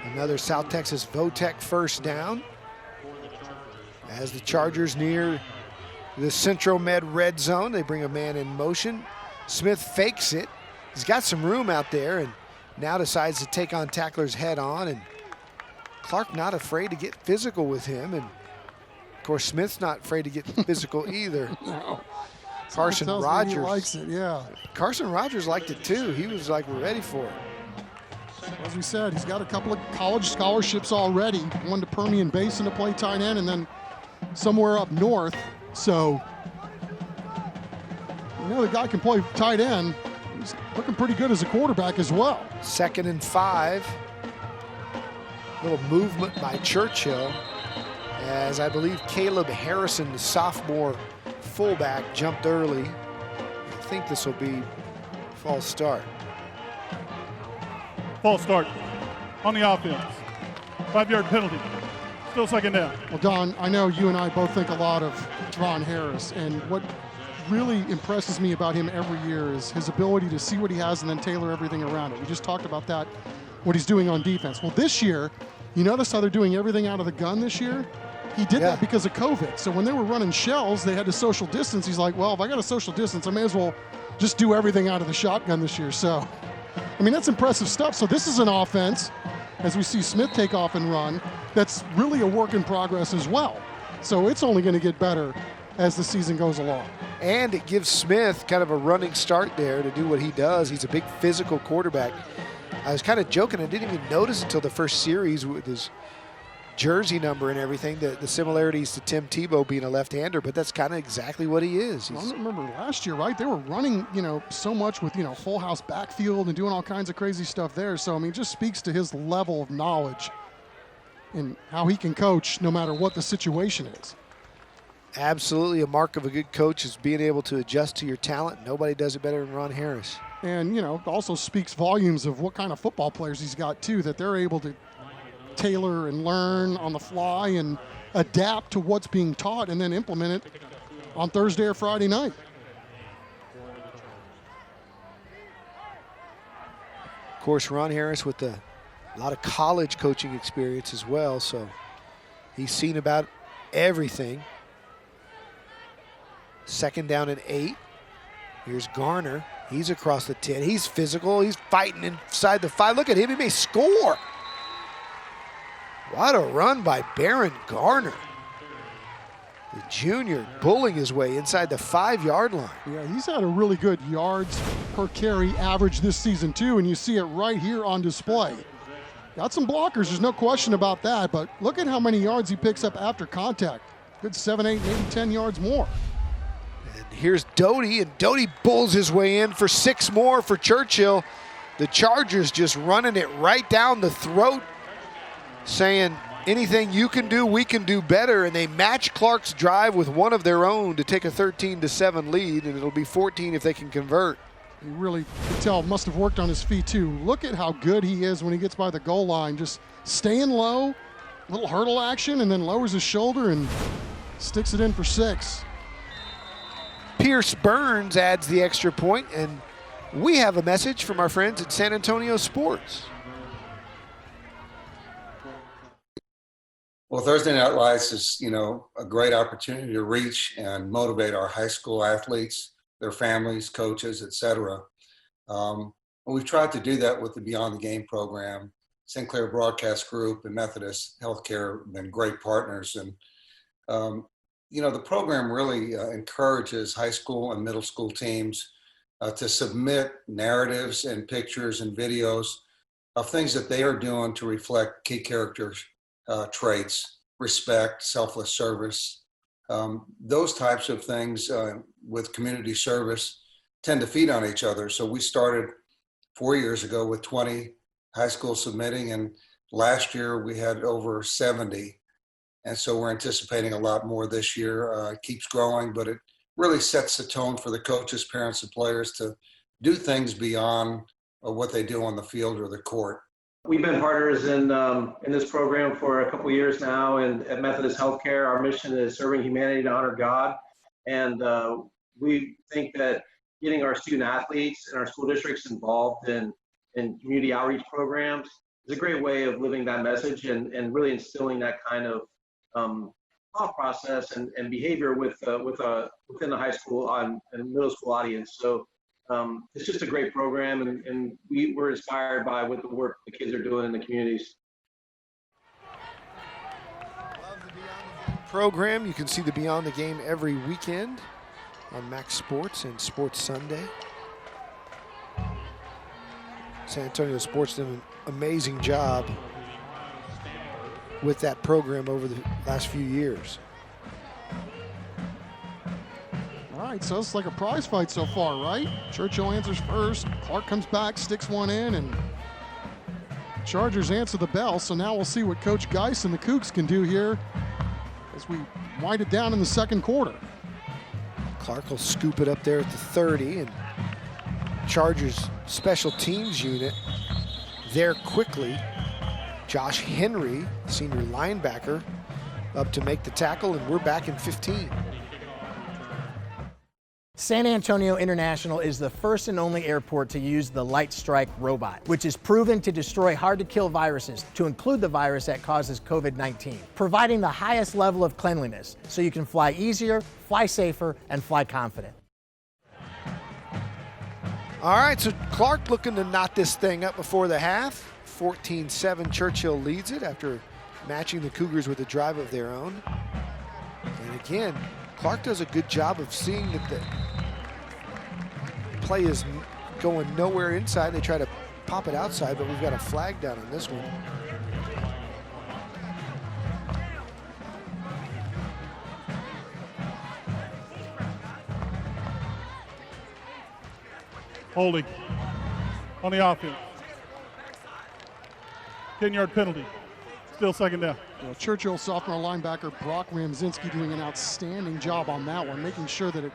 Another South Texas Votech first down. As the Chargers near the Central Med red zone, they bring a man in motion. Smith fakes it. He's got some room out there and now decides to take on tacklers head on, and Clark not afraid to get physical with him, and of course Smith's not afraid to get physical either. No. Carson Tells me Rogers he likes it, yeah. Carson Rogers liked it too. He was like, we're ready for it. As we said, he's got a couple of college scholarships already. One to Permian Basin to play tight end, and then somewhere up north. So, the guy can play tight end. He's looking pretty good as a quarterback as well. 2nd and 5. Little movement by Churchill, as I believe Caleb Harrison, the sophomore fullback, jumped early. I think this will be false start. False start on the offense. 5-yard penalty. Still 2nd down. Well, Don, I know you and I both think a lot of Ron Harris, and what really impresses me about him every year is his ability to see what he has and then tailor everything around it. We just talked about that, what he's doing on defense. Well, this year, you notice how they're doing everything out of the gun this year? He did that because of COVID. So when they were running shells, they had to social distance. He's like, well, if I got to social distance, I may as well just do everything out of the shotgun this year. So, I mean, that's impressive stuff. So this is an offense, as we see Smith take off and run, that's really a work in progress as well. So it's only going to get better as the season goes along. And it gives Smith kind of a running start there to do what he does. He's a big physical quarterback. I was kind of joking. I didn't even notice until the first series with his jersey number and everything, the similarities to Tim Tebow being a left-hander, but that's kind of exactly what he is. I remember last year, right? They were running, so much with, full house backfield and doing all kinds of crazy stuff there. So, I mean, it just speaks to his level of knowledge and how he can coach no matter what the situation is. Absolutely. A mark of a good coach is being able to adjust to your talent. Nobody does it better than Ron Harris. And, also speaks volumes of what kind of football players he's got, too, that they're able to tailor and learn on the fly and adapt to what's being taught and then implement it on Thursday or Friday night. Of course, Ron Harris with a lot of college coaching experience as well, so he's seen about everything. 2nd down and 8. Here's Garner. He's across the 10. He's physical. He's fighting inside the 5. Look at him. He may score. What a run by Baron Garner. The junior bullying his way inside the 5-yard line. Yeah, he's had a really good yards per carry average this season too, and you see it right here on display. Got some blockers, there's no question about that, but look at how many yards he picks up after contact. Good 7, 8, maybe 10 yards more. And here's Doty, and Doty bulls his way in for 6 more for Churchill. The Chargers just running it right down the throat, saying anything you can do, we can do better, and they match Clark's drive with one of their own to take a 13-7 lead, and it'll be 14 if they can convert. You really could tell must have worked on his feet too. Look at how good he is when he gets by the goal line, just staying low, little hurdle action, and then lowers his shoulder and sticks it in for 6. Pierce Burns adds the extra point, and we have a message from our friends at San Antonio Sports. Well, Thursday Night Lights is, a great opportunity to reach and motivate our high school athletes, their families, coaches, etc. We've tried to do that with the Beyond the Game program. Sinclair Broadcast Group and Methodist Healthcare have been great partners. And, the program really encourages high school and middle school teams to submit narratives and pictures and videos of things that they are doing to reflect key characters. Traits, respect, selfless service. Those types of things with community service tend to feed on each other. So we started 4 years ago with 20 high schools submitting, and last year we had over 70. And so we're anticipating a lot more this year. It keeps growing, but it really sets the tone for the coaches, parents, and players to do things beyond what they do on the field or the court. We've been partners in this program for a couple years now, and at Methodist Healthcare, our mission is serving humanity to honor God. And we think that getting our student athletes and our school districts involved in community outreach programs is a great way of living that message and really instilling that kind of thought process and behavior within the high school and middle school audience. So it's just a great program, and we're inspired by what the work the kids are doing in the communities. Program. You can see the Beyond the Game every weekend on Max Sports and Sports Sunday. San Antonio Sports did an amazing job with that program over the last few years. All right, so it's like a prize fight so far, right? Churchill answers first, Clark comes back, sticks one in, and Chargers answer the bell. So now we'll see what Coach Geis and the Cougs can do here as we wind it down in the second quarter. Clark will scoop it up there at the 30, and Chargers special teams unit there quickly. Josh Henry, senior linebacker, up to make the tackle, and we're back in 15. San Antonio International is the first and only airport to use the Light Strike robot, which is proven to destroy hard-to-kill viruses, to include the virus that causes COVID-19, providing the highest level of cleanliness so you can fly easier, fly safer, and fly confident. All right, so Clark looking to knot this thing up before the half. 14-7, Churchill leads it after matching the Cougars with a drive of their own. And again, Clark does a good job of seeing that the play is going nowhere inside. They try to pop it outside, but we've got a flag down on this one. Holding on the offense. 10-yard penalty. Still second down. Well, Churchill sophomore linebacker Brock Ramzinski doing an outstanding job on that one, making sure that it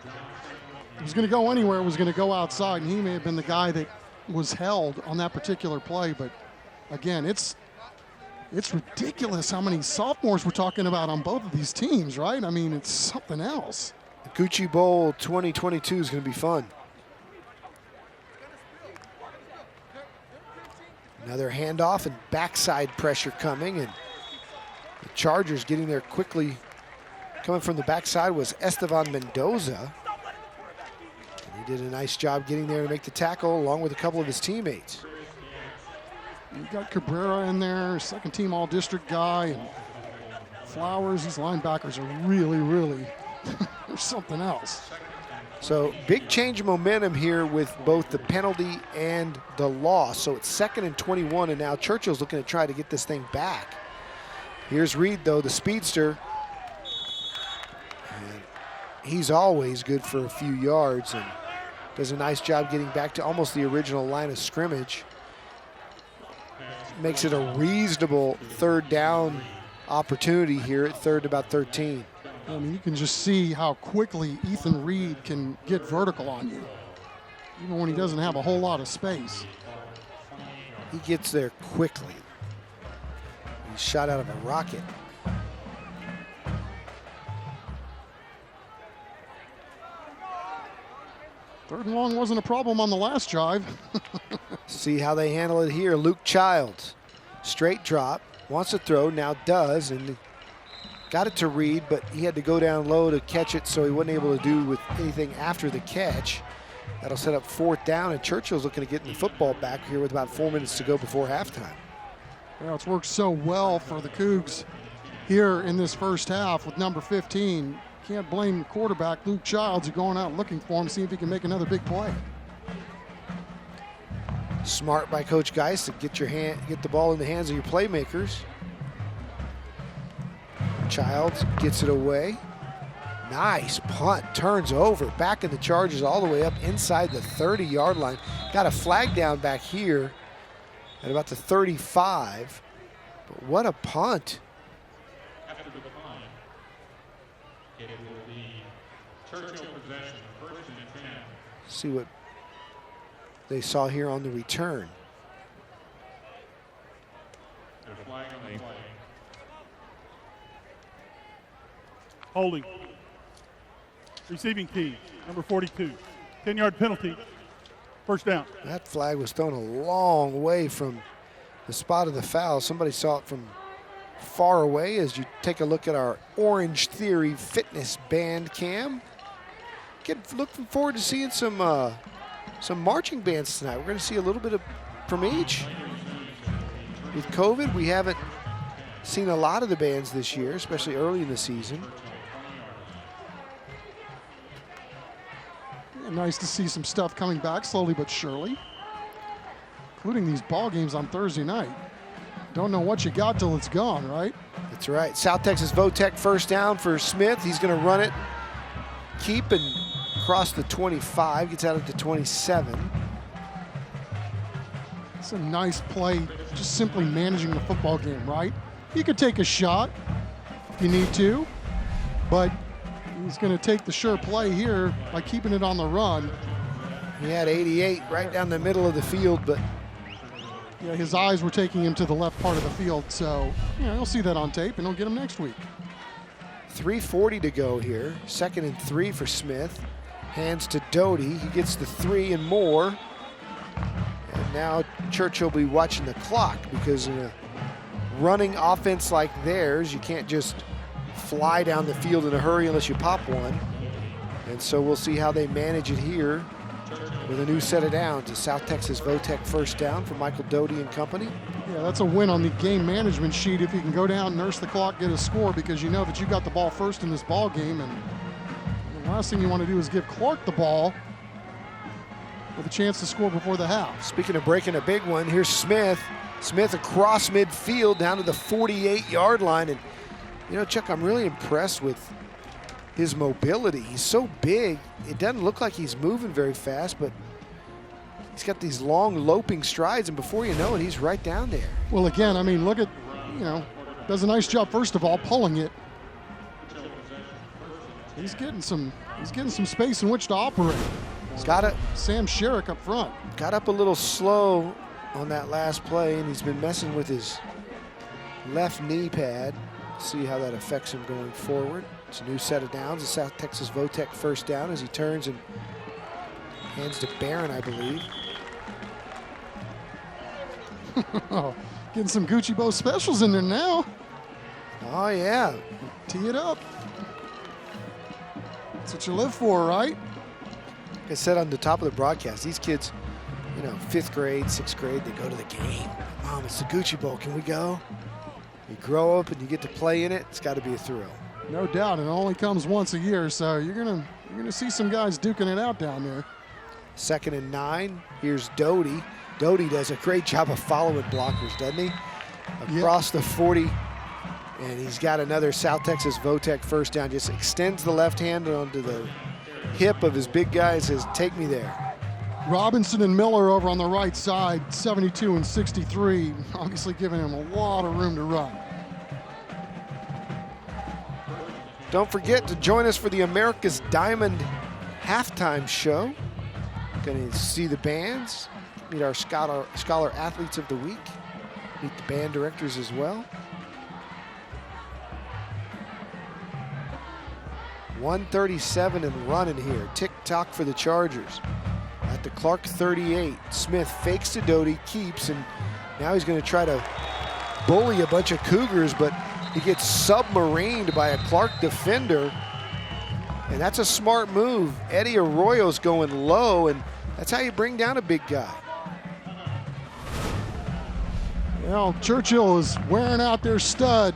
was going to go anywhere, it was going to go outside, and he may have been the guy that was held on that particular play. But again, it's ridiculous how many sophomores we're talking about on both of these teams, right? I mean, it's something else. The Gucci Bowl 2022 is going to be fun. Another handoff and backside pressure coming, and the Chargers getting there quickly. Coming from the backside was Estevan Mendoza. And he did a nice job getting there to make the tackle along with a couple of his teammates. You got Cabrera in there, second team all-district guy, and Flowers. These linebackers are really, they're something else. So big change of momentum here with both the penalty and the loss. So it's 2nd and 21, and now Churchill's looking to try to get this thing back. Here's Reed, though, the speedster. And he's always good for a few yards and does a nice job getting back to almost the original line of scrimmage. Makes it a reasonable third down opportunity here at 3rd and about 13. I mean, you can just see how quickly Ethan Reed can get vertical on you, even when he doesn't have a whole lot of space. He gets there quickly. He's shot out of a rocket. Third and long wasn't a problem on the last drive. See how they handle it here. Luke Childs, straight drop, wants to throw, now does, and got it to Reed, but he had to go down low to catch it, so he wasn't able to do with anything after the catch. That'll set up 4th down, and Churchill's looking to get the football back here with about 4 minutes to go before halftime. Well, it's worked so well for the Cougs here in this first half with number 15. Can't blame the quarterback, Luke Childs, going out looking for him, see if he can make another big play. Smart by Coach Geis to get the ball in the hands of your playmakers. Childs gets it away. Nice punt, turns over, back in the Chargers all the way up inside the 30-yard line. Got a flag down back here at about the 35. But what a punt. After the punt, it will be Churchill possession, 1st and 10. See what they saw here on the return. Holding. Receiving team, number 42. 10-yard penalty. First down. That flag was thrown a long way from the spot of the foul. Somebody saw it from far away as you take a look at our Orange Theory fitness band cam. Looking forward to seeing some marching bands tonight. We're going to see a little bit from each. With COVID, we haven't seen a lot of the bands this year, especially early in the season. Yeah, nice to see some stuff coming back slowly but surely, including these ball games on Thursday night. Don't know what you got till it's gone, right? That's right. South Texas Votech first down for Smith. He's going to run it, keep, and cross the 25, gets out at the 27. It's a nice play, just simply managing the football game, right? You could take a shot if you need to, but he's going to take the sure play here by keeping it on the run. He had 88 right down the middle of the field, but yeah, his eyes were taking him to the left part of the field, so you'll see that on tape, and he'll get him next week. 3:40 to go here. 2nd and 3 for Smith. Hands to Doty. He gets the 3 and more. And now Churchill will be watching the clock, because in a running offense like theirs, you can't just fly down the field in a hurry unless you pop one. And so we'll see how they manage it here with a new set of downs. A South Texas Votech first down for Michael Doty and company. Yeah, that's a win on the game management sheet if you can go down, nurse the clock, get a score, because you know that you got the ball first in this ball game, and the last thing you want to do is give Clark the ball with a chance to score before the half. Speaking of breaking a big one, here's Smith. Smith across midfield down to the 48-yard line. And, Chuck, I'm really impressed with his mobility. He's so big, it doesn't look like he's moving very fast, but he's got these long loping strides, and before you know it, he's right down there. Well, again, I mean, look at, does a nice job, first of all, pulling it. He's getting some space in which to operate. Sam Sherrick up front. Got up a little slow on that last play, and he's been messing with his left knee pad. See how that affects him going forward. It's a new set of downs. A South Texas Votech first down as he turns and hands to Barron, I believe. Getting some Gucci Bo specials in there now. Oh, yeah. Tee it up. That's what you live for, right? Like I said on the top of the broadcast, these kids, 5th grade, 6th grade, they go to the game. Mom, it's the Gucci Bowl. Can we go? You grow up and you get to play in it. It's got to be a thrill. No doubt. It only comes once a year, so you're gonna see some guys duking it out down there. 2nd and 9. Here's Doty. Doty does a great job of following blockers, doesn't he? Across the 40, and he's got another South Texas Votech first down. Just extends the left hand onto the hip of his big guy and says, "Take me there." Robinson and Miller over on the right side, 72 and 63, obviously giving him a lot of room to run. Don't forget to join us for the America's Diamond halftime show. Going to see the bands, meet our Scholar Athletes of the Week, meet the band directors as well. 137 and running here. Tick-tock for the Chargers. At the Clark 38, Smith fakes to Doty, keeps, and now he's going to try to bully a bunch of Cougars, but he gets submarined by a Clark defender, and that's a smart move. Eddie Arroyo's going low, and that's how you bring down a big guy. Well, Churchill is wearing out their stud,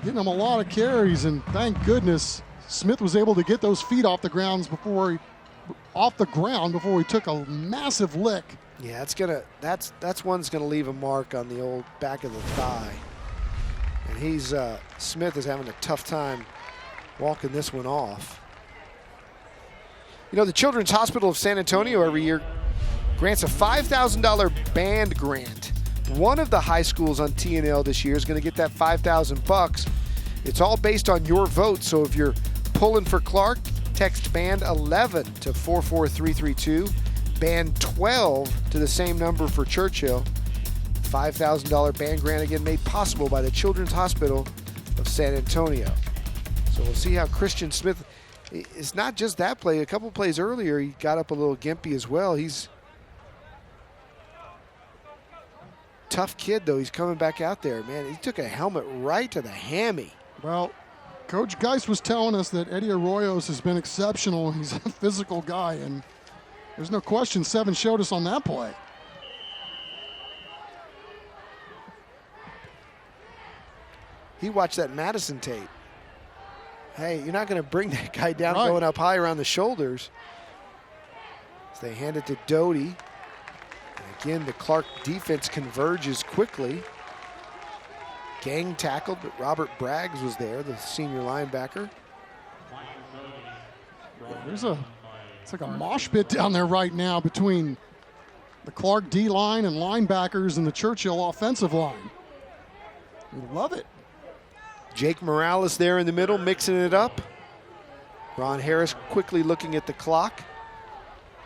getting him a lot of carries, and thank goodness Smith was able to get those feet off the ground before he took a massive lick. Yeah, that's one's gonna leave a mark on the old back of the thigh. And Smith is having a tough time walking this one off. The Children's Hospital of San Antonio every year grants a $5,000 band grant. One of the high schools on TNL this year is going to get that $5,000. It's all based on your vote, so if you're pulling for Clark, text band 11 to 44332, band 12 to the same number for Churchill. $5,000 band grant again made possible by the Children's Hospital of San Antonio. So we'll see how Christian Smith, it's not just that play. A couple plays earlier, he got up a little gimpy as well. He's tough kid, though. He's coming back out there, man. He took a helmet right to the hammy. Well, Coach Geist was telling us that Eddie Arroyos has been exceptional. He's a physical guy, and there's no question 7 showed us on that play. He watched that Madison tape. Hey, you're not going to bring that guy down going up high around the shoulders. So they hand it to Doty. And again, the Clark defense converges quickly. Gang tackled, but Robert Braggs was there, the senior linebacker. It's like a mosh pit down there right now between the Clark D-line and linebackers and the Churchill offensive line. We love it. Jake Morales there in the middle, mixing it up. Ron Harris quickly looking at the clock.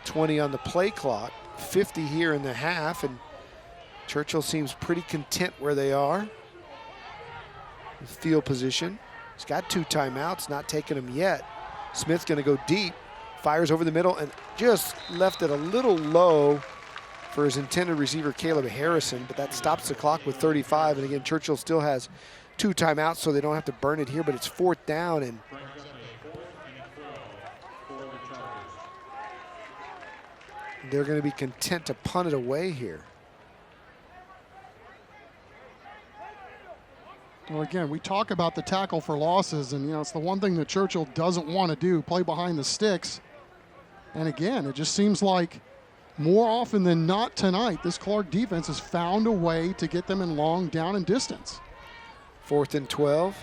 20 on the play clock, 50 here in the half, and Churchill seems pretty content where they are. Field position. He's got 2 timeouts, not taking them yet. Smith's gonna go deep, fires over the middle, and just left it a little low for his intended receiver, Caleb Harrison, but that stops the clock with 35, and again, Churchill still has 2 timeouts, so they don't have to burn it here, but it's 4th down, and they're gonna be content to punt it away here. Well, again, we talk about the tackle for losses, and, it's the one thing that Churchill doesn't want to do, play behind the sticks. And again, it just seems like more often than not tonight, this Clark defense has found a way to get them in long down and distance. 4th and 12.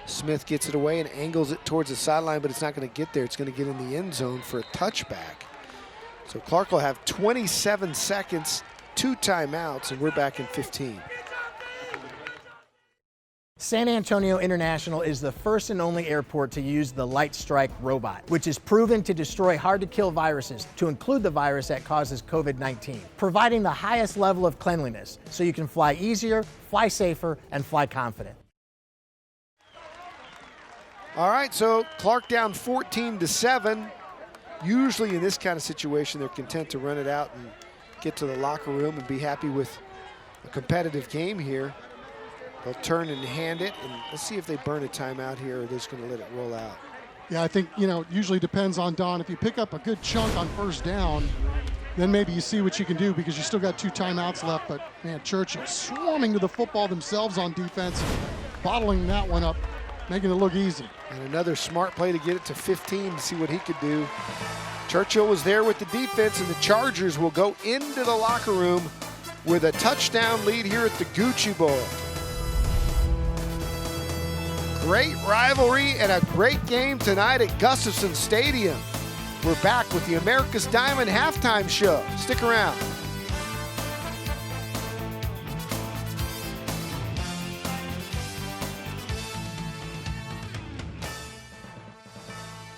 Smith gets it away and angles it towards the sideline, but it's not going to get there. It's going to get in the end zone for a touchback. So Clark will have 27 seconds, 2 timeouts, and we're back in 15. San Antonio International is the first and only airport to use the Light Strike robot, which is proven to destroy hard-to-kill viruses, to include the virus that causes COVID-19, providing the highest level of cleanliness so you can fly easier, fly safer, and fly confident. All right, so Clark down 14-7. Usually in this kind of situation, they're content to run it out and get to the locker room and be happy with a competitive game here. They'll turn and hand it, and let's see if they burn a timeout here or they're just going to let it roll out. Yeah, I think, it usually depends on Don. If you pick up a good chunk on 1st down, then maybe you see what you can do because you still got 2 timeouts left. But, man, Churchill swarming to the football themselves on defense, bottling that one up, making it look easy. And another smart play to get it to 15 to see what he could do. Churchill was there with the defense, and the Chargers will go into the locker room with a touchdown lead here at the Gucci Bowl. Great rivalry and a great game tonight at Gustafson Stadium. We're back with the America's Diamond halftime show. Stick around.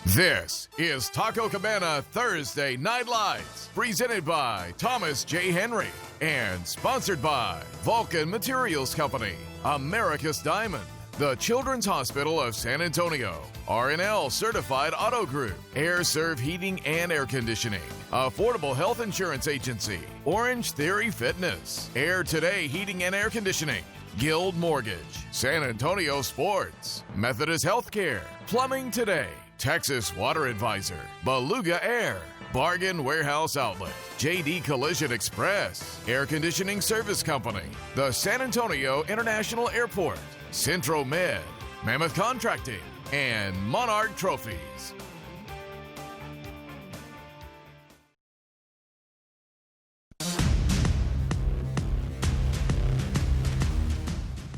This is Taco Cabana Thursday Night Lights, presented by Thomas J. Henry and sponsored by Vulcan Materials Company, America's Diamond, the Children's Hospital of San Antonio, R&L Certified Auto Group, Air Serve Heating and Air Conditioning, Affordable Health Insurance Agency, Orange Theory Fitness, Air Today Heating and Air Conditioning, Guild Mortgage, San Antonio Sports, Methodist Healthcare, Plumbing Today, Texas Water Advisor, Beluga Air, Bargain Warehouse Outlet, JD Collision Express, Air Conditioning Service Company, the San Antonio International Airport, Centro Med, Mammoth Contracting, and Monarch Trophies.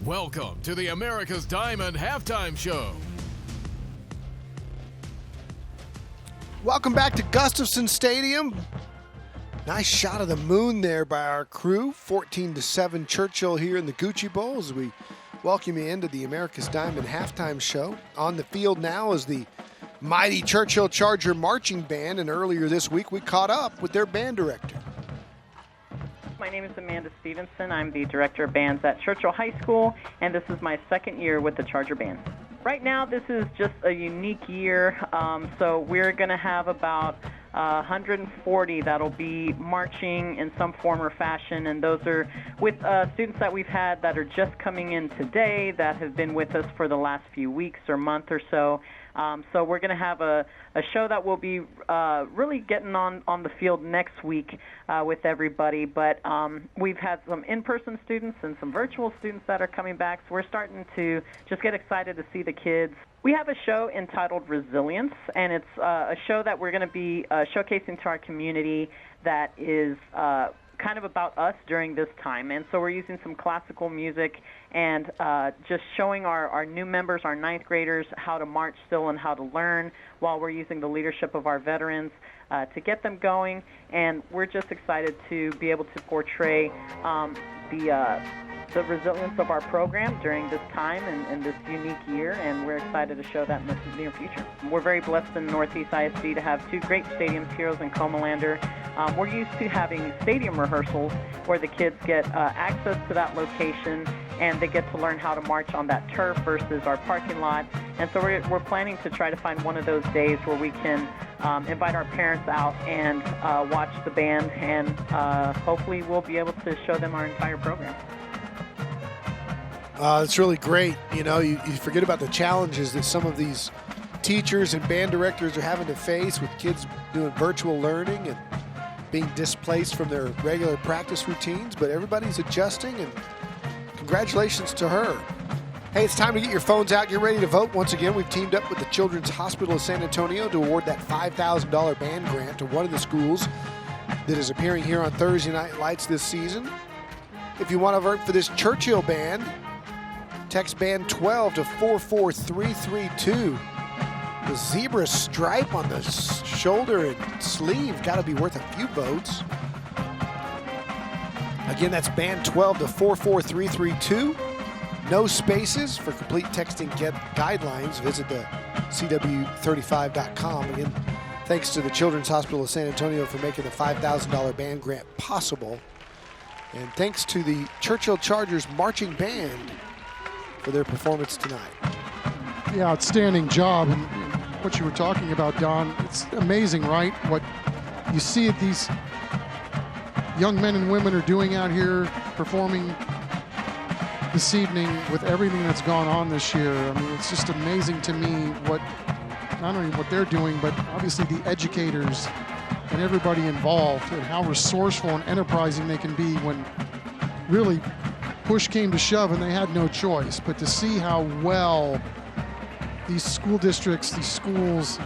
Welcome to the America's Diamond Halftime Show. Welcome back to Gustafson Stadium. Nice shot of the moon there by our crew. 14-7 Churchill here in the Gucci Bowl as we welcome you into the America's Diamond halftime show. On the field now is the mighty Churchill Charger Marching Band, and earlier this week we caught up with their band director. My name is Amanda Stevenson. I'm the Director of Bands at Churchill High School, and this is my second year with the Charger Band. Right now, this is just a unique year, so we're going to have about 140 that'll be marching in some form or fashion, and those are with students that we've had that are just coming in today that have been with us for the last few weeks or month or so. So we're going to have a show that will be really getting on the field next week with everybody. But we've had some in-person students and some virtual students that are coming back, so we're starting to just get excited to see the kids. We have a show entitled Resilience, and it's a show that we're going to be showcasing to our community that is kind of about us during this time. And so we're using some classical music and just showing our new members, our ninth graders, how to march still and how to learn while we're using the leadership of our veterans to get them going. And we're just excited to be able to portray the resilience of our program during this time and this unique year, and we're excited to show that in the near future. We're very blessed in Northeast ISD to have two great stadiums, Heroes and Comalander. We're used to having stadium rehearsals where the kids get access to that location and they get to learn how to march on that turf versus our parking lot. And so we're planning to try to find one of those days where we can invite our parents out and watch the band, and hopefully we'll be able to show them our entire program. It's really great. You know, you forget about the challenges that some of these teachers and band directors are having to face with kids doing virtual learning and being displaced from their regular practice routines, but everybody's adjusting, and congratulations to her. Hey, it's time to get your phones out. Get ready to vote. Once again, we've teamed up with the Children's Hospital of San Antonio to award that $5,000 band grant to one of the schools that is appearing here on Thursday Night Lights this season. If you want to vote for this Churchill band, text band 12 to 44332. The zebra stripe on the shoulder and sleeve got to be worth a few votes. Again, that's band 12 to 44332. No spaces. For complete texting guidelines, visit the CW35.com. Again, thanks to the Children's Hospital of San Antonio for making the $5,000 band grant possible. And thanks to the Churchill Chargers Marching Band for their performance tonight. Yeah, outstanding job. And what you were talking about, Don, it's amazing, right? What you see at these young men and women are doing out here performing this evening with everything that's gone on this year. I mean, it's just amazing to me what, not only what they're doing, but obviously the educators and everybody involved, and how resourceful and enterprising they can be when really push came to shove and they had no choice. But to see how well these school districts, these schools,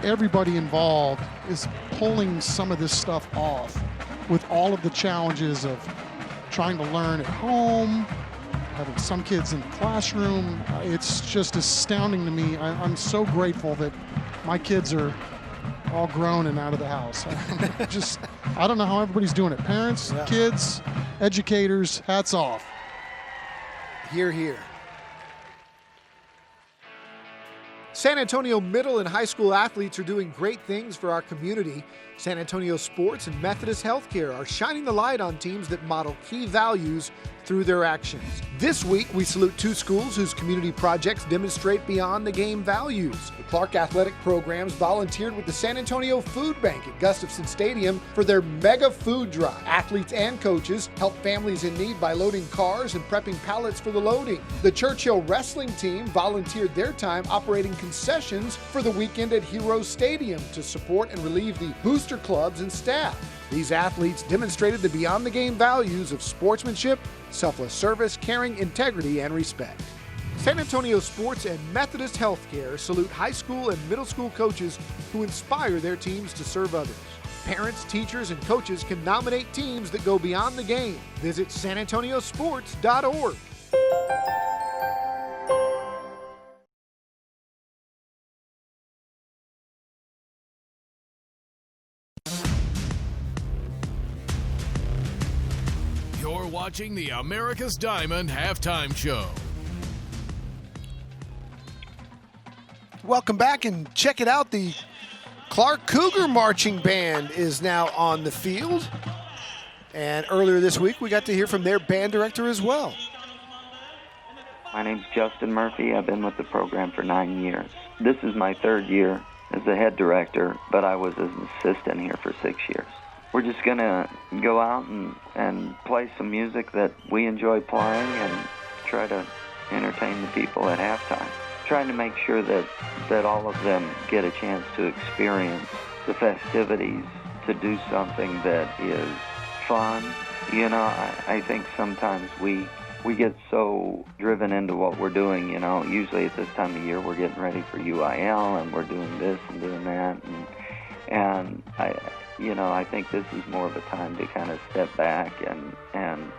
everybody involved is pulling some of this stuff off with all of the challenges of trying to learn at home, having some kids in the classroom. It's just astounding to me. I'm so grateful that my kids are all grown and out of the house. I don't know how everybody's doing it. Parents, kids, educators, hats off. Hear, hear. San Antonio middle and high school athletes are doing great things for our community. San Antonio Sports and Methodist Healthcare are shining the light on teams that model key values through their actions. This week, we salute two schools whose community projects demonstrate beyond the game values. The Clark Athletic Programs volunteered with the San Antonio Food Bank at Gustafson Stadium for their mega food drive. Athletes and coaches help families in need by loading cars and prepping pallets for the loading. The Churchill wrestling team volunteered their time operating concessions for the weekend at Heroes Stadium to support and relieve the booster clubs and staff. These athletes demonstrated the beyond the game values of sportsmanship, selfless service, caring, integrity, and respect. San Antonio Sports and Methodist Healthcare salute high school and middle school coaches who inspire their teams to serve others. Parents, teachers, and coaches can nominate teams that go beyond the game. Visit sanantoniosports.org. You're watching the America's Diamond Halftime Show. Welcome back, and check it out. The Clark Cougar Marching Band is now on the field. And earlier this week, we got to hear from their band director as well. My name's Justin Murphy. I've been with the program for 9 years. This is my 3rd year as the head director, but I was an assistant here for 6 years. We're just going to go out and play some music that we enjoy playing and try to entertain the people at halftime. Trying to make sure that all of them get a chance to experience the festivities, to do something that is fun. You know, I think sometimes we get so driven into what we're doing, you know. Usually at this time of year we're getting ready for UIL and we're doing this and doing that. And I think this is more of a time to kind of step back and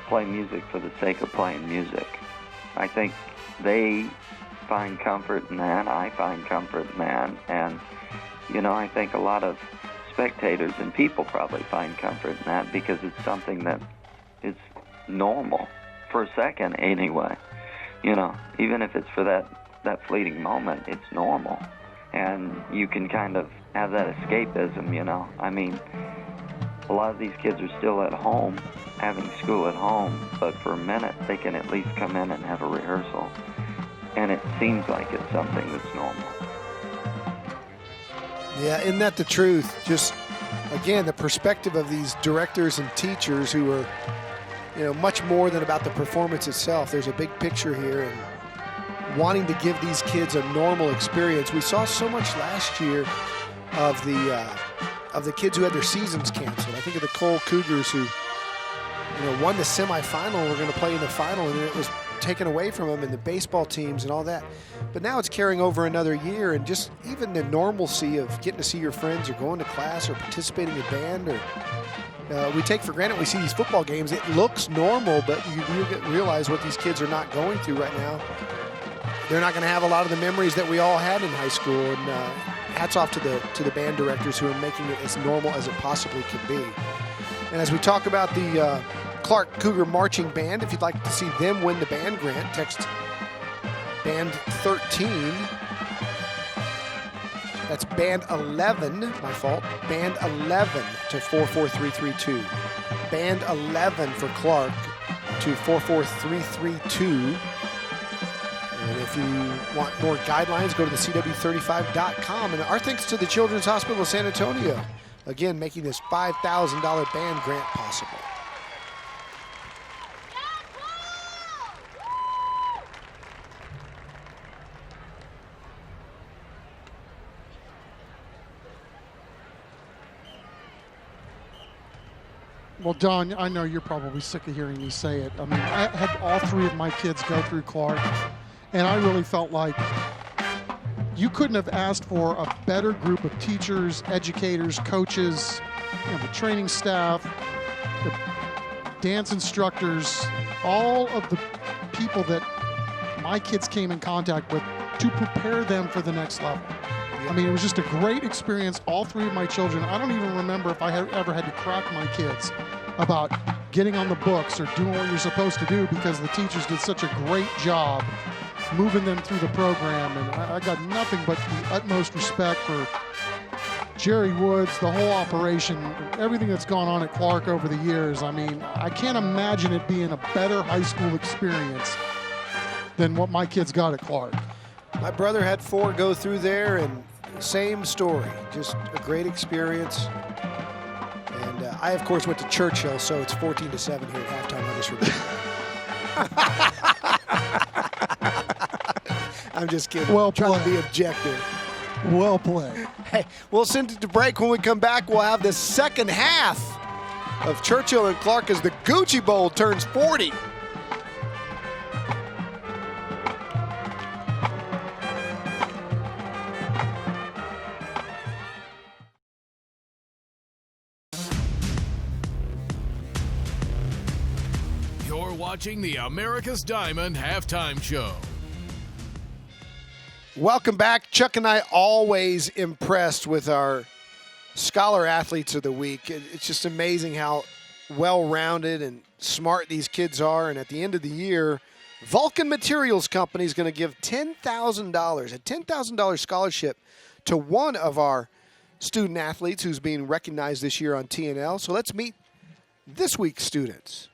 play music for the sake of playing music. I think they find comfort in that. I find comfort in that. And, you know, I think a lot of spectators and people probably find comfort in that because it's something that is normal for a second anyway. You know, even if it's for that fleeting moment, it's normal. And you can kind of have that escapism, you know. I mean, a lot of these kids are still at home, having school at home, but for a minute they can at least come in and have a rehearsal. And it seems like it's something that's normal. Yeah, isn't that the truth? Just, again, the perspective of these directors and teachers who are, you know, much more than about the performance itself. There's a big picture here and wanting to give these kids a normal experience. We saw so much last year of the kids who had their seasons canceled. I think of the Cole Cougars who, you know, won the semifinal, were going to play in the final, and it was taken away from them, and the baseball teams and all that. But now it's carrying over another year, and just even the normalcy of getting to see your friends or going to class or participating in band, or we take for granted we see these football games. It looks normal, but you realize what these kids are not going through right now. They're not going to have a lot of the memories that we all had in high school, and hats off to the band directors who are making it as normal as it possibly could be. And as we talk about the Clark Cougar Marching Band, if you'd like to see them win the band grant, text band 13. That's band 11, my fault, band 11 to 44332. Band 11 for Clark to 44332. And if you want more guidelines, go to the CW35.com. And our thanks to the Children's Hospital of San Antonio, again, making this $5,000 band grant possible. Well, Don, I know you're probably sick of hearing me say it. I mean, I had all 3 of my kids go through Clark, and I really felt like you couldn't have asked for a better group of teachers, educators, coaches, you know, the training staff, the dance instructors, all of the people that my kids came in contact with to prepare them for the next level. I mean, it was just a great experience. All 3 of my children, I don't even remember if I ever had to crack my kids about getting on the books or doing what you're supposed to do, because the teachers did such a great job moving them through the program. And I got nothing but the utmost respect for Jerry Woods, the whole operation, everything that's gone on at Clark over the years. I mean, I can't imagine it being a better high school experience than what my kids got at Clark. My brother had 4 go through there, and same story, just a great experience. And I, of course, went to Churchill, so it's 14-7 here at halftime. I just remember. I'm just kidding. Well trying played. to be objective. Well played. Hey, we'll send it to break. When we come back, we'll have the second half of Churchill and Clark as the Gucci Bowl turns 40. You're watching the America's Diamond Halftime Show. Welcome back. Chuck and I always impressed with our Scholar Athletes of the Week. It's just amazing how well-rounded and smart these kids are. And at the end of the year, Vulcan Materials Company is going to give $10,000, a $10,000 scholarship to one of our student athletes who's being recognized this year on TNL. So let's meet this week's students.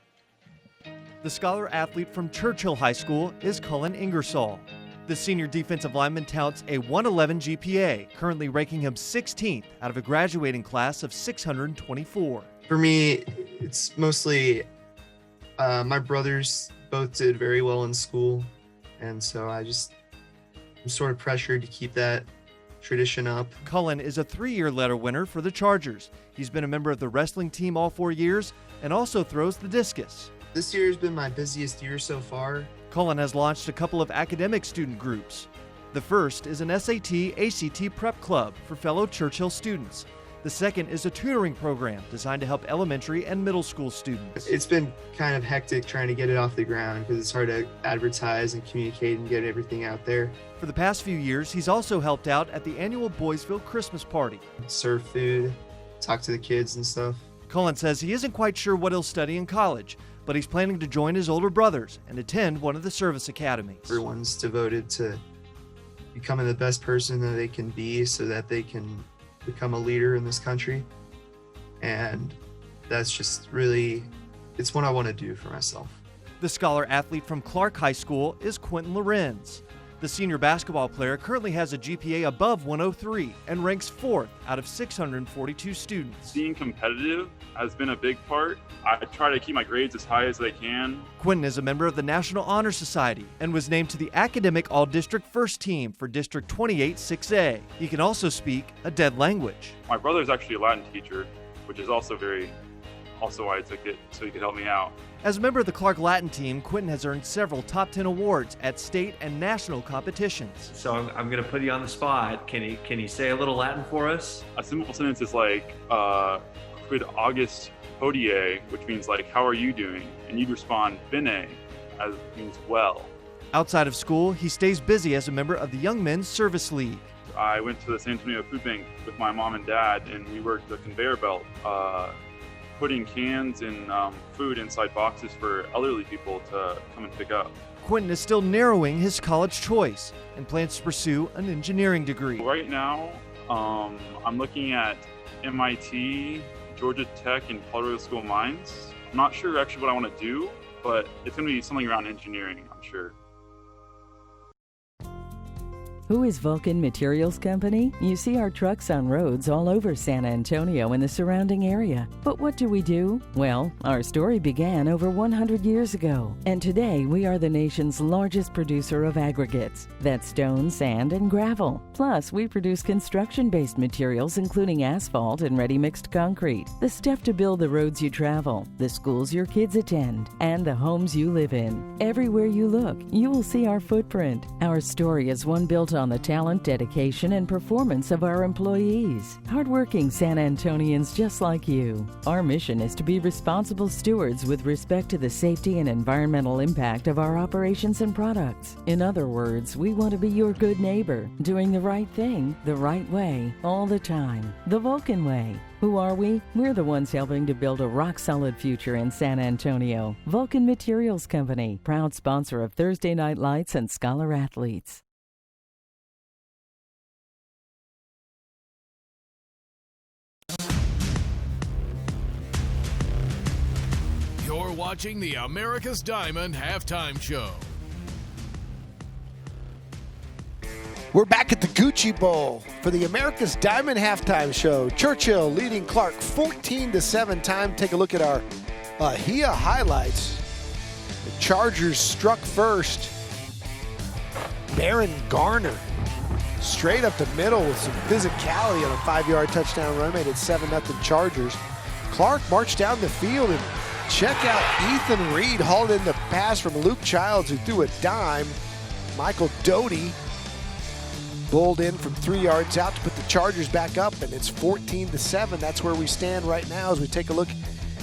The scholar athlete from Churchill High School is Cullen Ingersoll. The senior defensive lineman touts a 111 GPA, currently ranking him 16th out of a graduating class of 624. For me, it's mostly my brothers both did very well in school, and so I'm sort of pressured to keep that tradition up. Cullen is a 3-year letter winner for the Chargers. He's been a member of the wrestling team all 4 years and also throws the discus. This year has been my busiest year so far. Cullen has launched a couple of academic student groups. The first is an SAT/ACT prep club for fellow Churchill students. The second is a tutoring program designed to help elementary and middle school students. It's been kind of hectic trying to get it off the ground because it's hard to advertise and communicate and get everything out there. For the past few years, he's also helped out at the annual Boysville Christmas party. Serve food, talk to the kids and stuff. Cullen says he isn't quite sure what he'll study in college, but he's planning to join his older brothers and attend one of the service academies. Everyone's devoted to becoming the best person that they can be so that they can become a leader in this country, and that's just really, it's what I want to do for myself. The scholar athlete from Clark High School is Quentin Lorenz. The senior basketball player currently has a GPA above 103 and ranks 4th out of 642 students. Being competitive has been a big part. I try to keep my grades as high as I can. Quentin is a member of the National Honor Society and was named to the Academic All-District First Team for District 28 6A. He can also speak a dead language. My brother is actually a Latin teacher, which is also why I took it, so he could help me out. As a member of the Clark Latin team, Quentin has earned several top 10 awards at state and national competitions. So I'm going to put you on the spot. Can you say a little Latin for us? A simple sentence is like, quid august hodie, which means like, how are you doing? And you'd respond, bene, as means well. Outside of school, he stays busy as a member of the Young Men's Service League. I went to the San Antonio Food Bank with my mom and dad, and we worked the conveyor belt, putting cans and food inside boxes for elderly people to come and pick up. Quentin is still narrowing his college choice and plans to pursue an engineering degree. Right now, I'm looking at MIT, Georgia Tech, and Colorado School of Mines. I'm not sure actually what I want to do, but it's going to be something around engineering, I'm sure. Who is Vulcan Materials Company? You see our trucks on roads all over San Antonio and the surrounding area. But what do we do? Well, our story began over 100 years ago, and today we are the nation's largest producer of aggregates. That's stone, sand, and gravel. Plus, we produce construction-based materials including asphalt and ready-mixed concrete, the stuff to build the roads you travel, the schools your kids attend, and the homes you live in. Everywhere you look, you will see our footprint. Our story is one built on the talent, dedication, and performance of our employees. Hardworking San Antonians just like you. Our mission is to be responsible stewards with respect to the safety and environmental impact of our operations and products. In other words, we want to be your good neighbor, doing the right thing, the right way, all the time. The Vulcan way. Who are we? We're the ones helping to build a rock-solid future in San Antonio. Vulcan Materials Company, proud sponsor of Thursday Night Lights and Scholar Athletes. You're watching the America's Diamond Halftime Show. We're back at the Gucci Bowl for the America's Diamond Halftime Show. Churchill leading Clark 14-7. Time to take a look at our HIA highlights. The Chargers struck first. Baron Garner straight up the middle with some physicality on a 5-yard touchdown run, made it 7-0 Chargers. Clark marched down the field, and check out Ethan Reed hauled in the pass from Luke Childs, who threw a dime. Michael Doty bowled in from 3 yards out to put the Chargers back up, and it's 14-7. That's where we stand right now as we take a look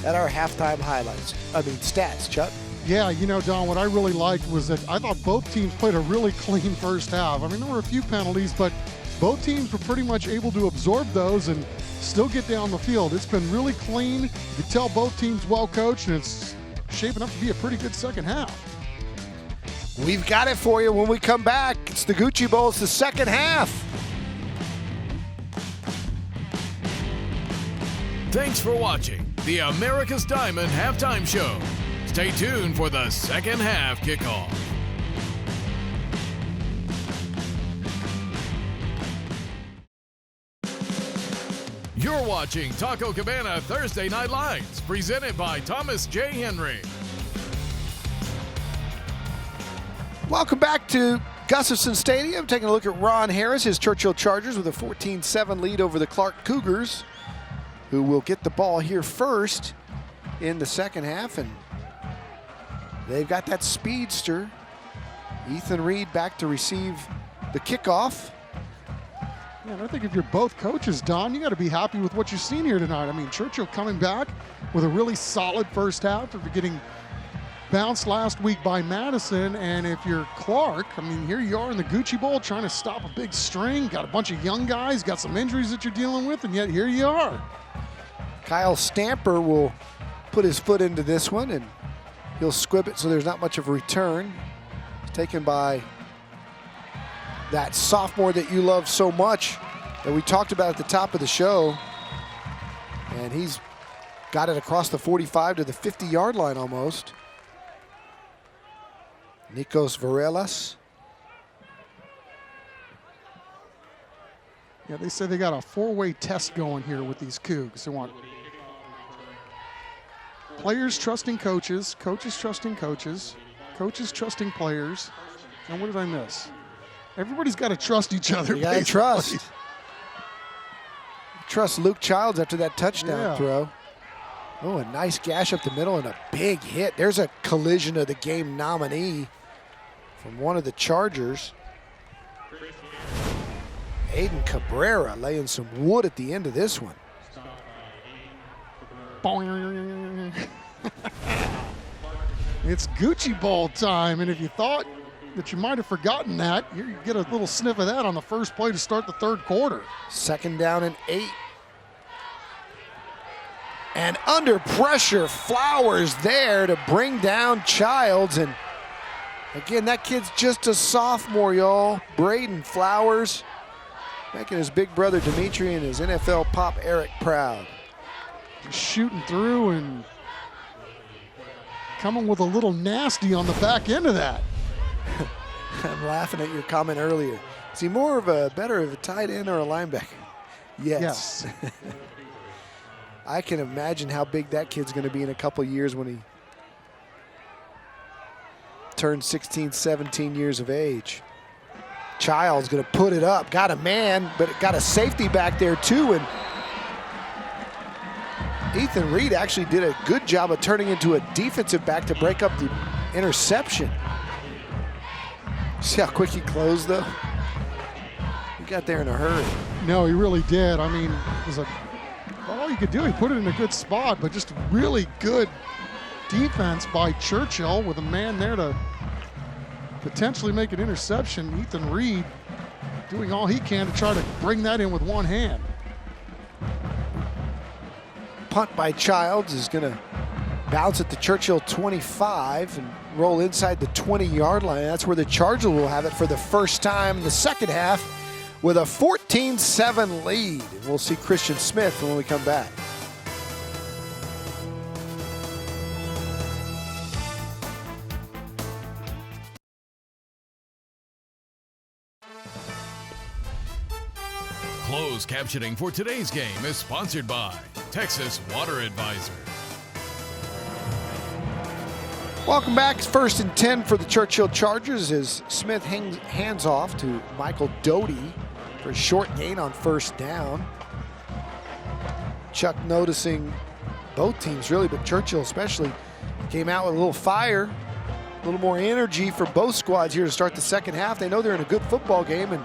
at our halftime stats. Chuck? Yeah, you know, Don, what I really liked was that I thought both teams played a really clean first half. I mean, there were a few penalties, but both teams were pretty much able to absorb those and still get down the field. It's been really clean. You can tell both teams well coached, and it's shaping up to be a pretty good second half. We've got it for you when we come back. It's the Gucci Bowl. It's the second half. Thanks for watching. the America's Diamond halftime show. Stay tuned for the second half kickoff. You're watching Taco Cabana Thursday Night Lights, presented by Thomas J. Henry. Welcome back to Gustafson Stadium. Taking a look at Ron Harris, his Churchill Chargers with a 14-7 lead over the Clark Cougars, who will get the ball here first in the second half. And they've got that speedster, Ethan Reed, back to receive the kickoff. Yeah, and I think if you're both coaches, Don, you got to be happy with what you've seen here tonight. I mean, Churchill coming back with a really solid first half after getting bounced last week by Madison. And if you're Clark, I mean, here you are in the Gucci Bowl trying to stop a big string. Got a bunch of young guys, got some injuries that you're dealing with, and yet here you are. Kyle Stamper will put his foot into this one, and he'll squib it so there's not much of a return. It's taken by that sophomore that you love so much that we talked about at the top of the show. And he's got it across the 45 to the 50-yard line almost. Nikos Varelas. Yeah, they say they got a four-way test going here with these Cougs. They want players trusting coaches, coaches trusting coaches, coaches trusting players. And what did I miss? Everybody's got to trust each other. You got to trust. Trust Luke Childs after that touchdown throw. Oh, a nice gash up the middle and a big hit. There's a collision of the game nominee from one of the Chargers. Aiden Cabrera laying some wood at the end of this one. It's Gucci Bowl time, and if you thought that you might have forgotten that, you get a little sniff of that on the first play to start the third quarter. Second down and 8. And under pressure, Flowers there to bring down Childs. And again, that kid's just a sophomore, y'all. Braden Flowers making his big brother Dimitri and his NFL pop Eric proud. Just shooting through and coming with a little nasty on the back end of that. I'm laughing at your comment earlier. Is he better of a tight end or a linebacker? Yes. I can imagine how big that kid's going to be in a couple years when he turns 16, 17 years of age. Child's going to put it up. Got a man, but it got a safety back there too. And Ethan Reed actually did a good job of turning into a defensive back to break up the interception. See how quick he closed, though? He got there in a hurry. No, he really did. I mean, it was all you could do. He put it in a good spot, but just really good defense by Churchill with a man there to potentially make an interception. Ethan Reed doing all he can to try to bring that in with one hand. Punt by Childs is going to bounce at the Churchill 25 and roll inside the 20-yard line. That's where the Chargers will have it for the first time in the second half with a 14-7 lead. And we'll see Christian Smith when we come back. Closed captioning for today's game is sponsored by Texas Water Advisor. Welcome back. It's 1st and 10 for the Churchill Chargers as Smith hands off to Michael Doty for a short gain on first down. Chuck noticing both teams really, but Churchill especially, came out with a little fire, a little more energy for both squads here to start the second half. They know they're in a good football game and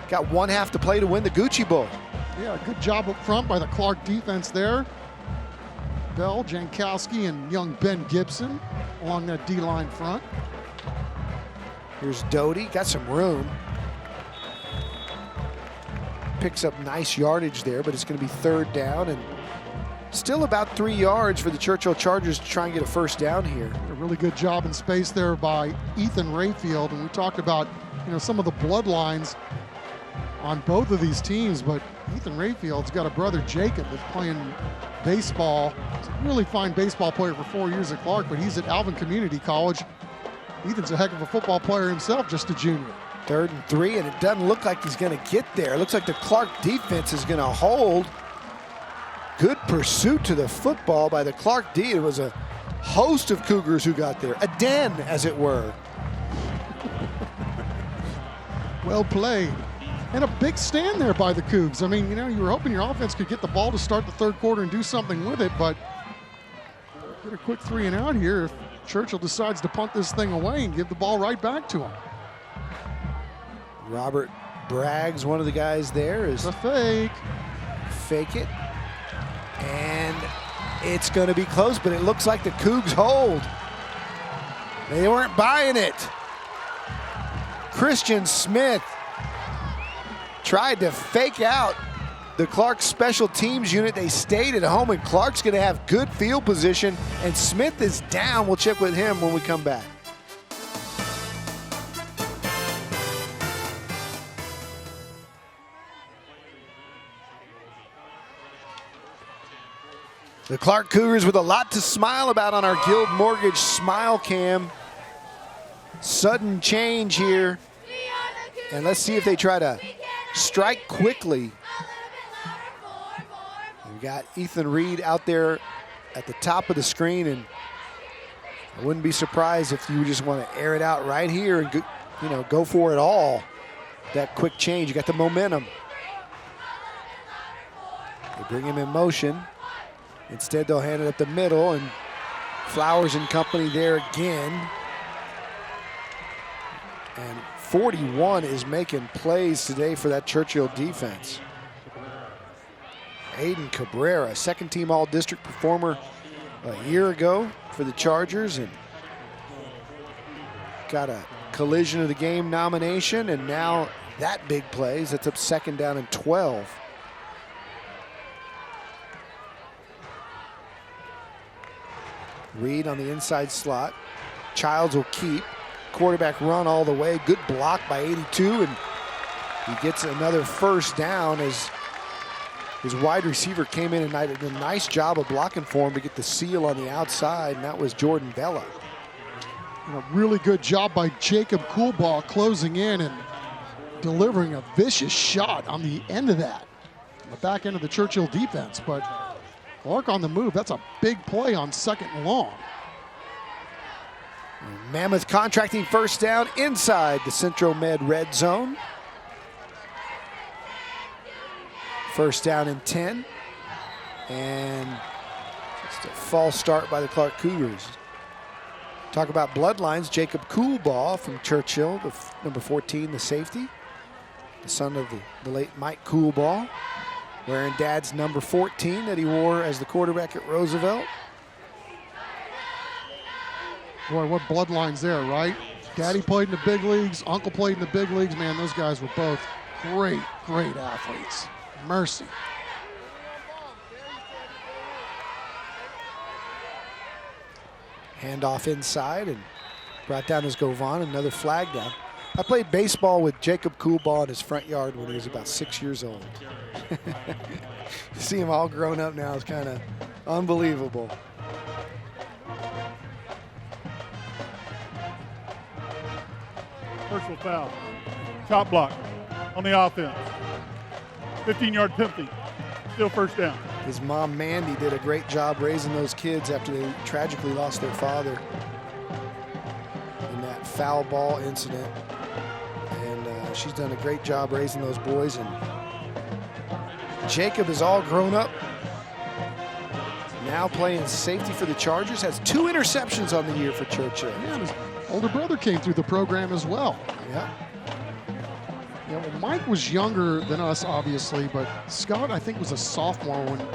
got one half to play to win the Gucci Bowl. Yeah, good job up front by the Clark defense there. Bell, Jankowski, and young Ben Gibson along that D-line front. Here's Doty, got some room. Picks up nice yardage there, but it's going to be third down and still about 3 yards for the Churchill Chargers to try and get a first down here. A really good job in space there by Ethan Rayfield, and we talked about some of the bloodlines on both of these teams, but Ethan Rayfield's got a brother, Jacob, that's playing baseball. He's a really fine baseball player for 4 years at Clark, but he's at Alvin Community College. Ethan's a heck of a football player himself, just a junior. 3rd and 3, and it doesn't look like he's going to get there. It looks like the Clark defense is going to hold. Good pursuit to the football by the Clark D. It was a host of Cougars who got there, a den, as it were. Well played. And a big stand there by the Cougs. I mean, you were hoping your offense could get the ball to start the 3rd quarter and do something with it, but get a quick 3 and out here if Churchill decides to punt this thing away and give the ball right back to him. Robert Braggs, one of the guys there, is a fake. Fake it. And it's going to be close, but it looks like the Cougs hold. They weren't buying it. Christian Smith tried to fake out the Clark special teams unit. They stayed at home, and Clark's going to have good field position, and Smith is down. We'll check with him when we come back. The Clark Cougars with a lot to smile about on our Guild Mortgage Smile Cam. Sudden change here. And let's see if they try to strike quickly. We've got Ethan Reed out there at the top of the screen, and I wouldn't be surprised if you just want to air it out right here and go for it all. That quick change, you got the momentum. They bring him in motion. Instead, they'll hand it up the middle, and Flowers and company there again. And 41 is making plays today for that Churchill defense. Aiden Cabrera, 2nd-team All-District performer a year ago for the Chargers, and got a collision of the game nomination, and now that big plays. That's up 2nd down and 12. Reed on the inside slot. Childs will keep. Quarterback run all the way. Good block by 82, and he gets another 1st down as his wide receiver came in and did a nice job of blocking for him to get the seal on the outside, and that was Jordan Bella. And a really good job by Jacob Coolbaugh closing in and delivering a vicious shot on the end of that, on the back end of the Churchill defense. But Clark on the move. That's a big play on 2nd and long. Mammoth contracting 1st down inside the Centro Med red zone. 1st down and 10. And just a false start by the Clark Cougars. Talk about bloodlines. Jacob Coolbaugh from Churchill, number 14, the safety. The son of the late Mike Coolbaugh, wearing Dad's number 14 that he wore as the quarterback at Roosevelt. Boy, what bloodlines there, right? Daddy played in the big leagues, Uncle played in the big leagues. Man, those guys were both great, great athletes. Mercy. Handoff inside and brought down as Govan, another flag down. I played baseball with Jacob Coolbaugh in his front yard when he was about 6 years old. To see him all grown up now is kind of unbelievable. Personal foul. Chop block on the offense. 15-yard penalty. Still 1st down. His mom, Mandy, did a great job raising those kids after they tragically lost their father in that foul ball incident. And she's done a great job raising those boys. And Jacob is all grown up. Now playing safety for the Chargers. Has 2 interceptions on the year for Churchill. Yeah, his older brother came through the program as well. Yeah. Yeah, well, Mike was younger than us, obviously, but Scott, I think, was a sophomore when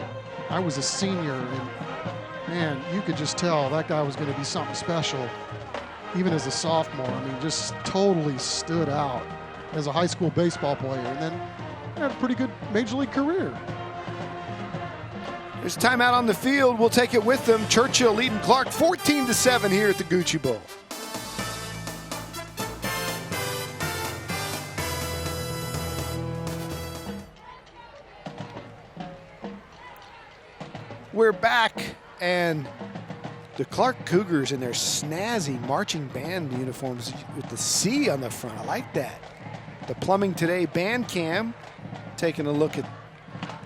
I was a senior. And, man, you could just tell that guy was going to be something special, even as a sophomore. I mean, just totally stood out as a high school baseball player, and then had a pretty good major league career. There's timeout on the field. We'll take it with them. Churchill leading Clark 14-7 here at the Gucci Bowl. We're back, and the Clark Cougars in their snazzy marching band uniforms with the C on the front. I like that. The Plumbing Today band cam taking a look at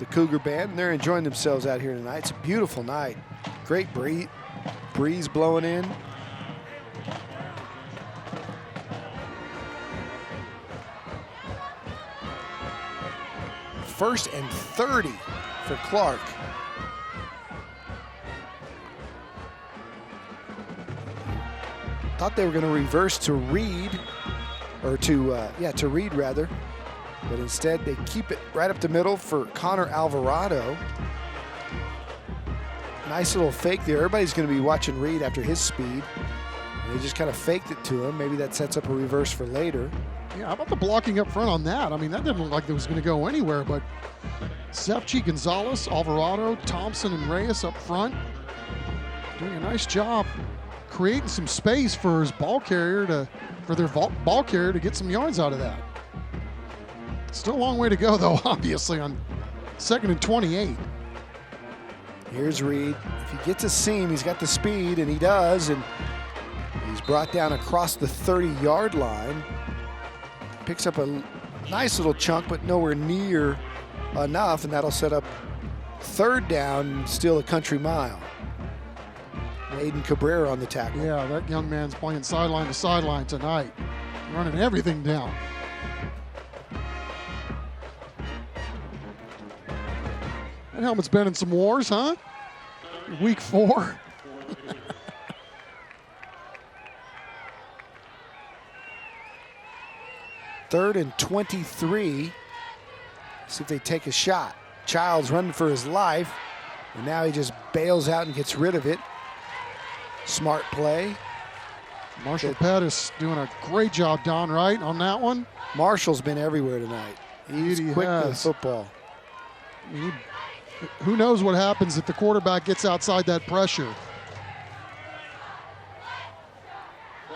the Cougar band, and they're enjoying themselves out here tonight. It's a beautiful night. Great breeze blowing in. First and 30 for Clark. Thought they were going to reverse to Reed, or to Reed rather, but instead they keep it right up the middle for Connor Alvarado. Nice little fake there. Everybody's going to be watching Reed after his speed. And they just kind of faked it to him. Maybe that sets up a reverse for later. Yeah, how about the blocking up front on that? I mean, that didn't look like it was going to go anywhere, but Sepchi, Gonzalez, Alvarado, Thompson, and Reyes up front doing a nice job creating some space for his ball carrier to get some yards out of that. Still a long way to go, though, obviously, on 2nd and 28. Here's Reed. If he gets a seam, he's got the speed, and he does, and he's brought down across the 30-yard line. Picks up a nice little chunk, but nowhere near enough, and that'll set up 3rd down and still a country mile. Aiden Cabrera on the tackle. Yeah, that young man's playing sideline to sideline tonight, running everything down. That helmet's been in some wars, huh? Week 4. Third and 23. See if they take a shot. Childs running for his life, and now he just bails out and gets rid of it. Smart play. Marshall Pettis doing a great job down right on that one. Marshall's been everywhere tonight. He's quick with the football. Who knows what happens if the quarterback gets outside that pressure.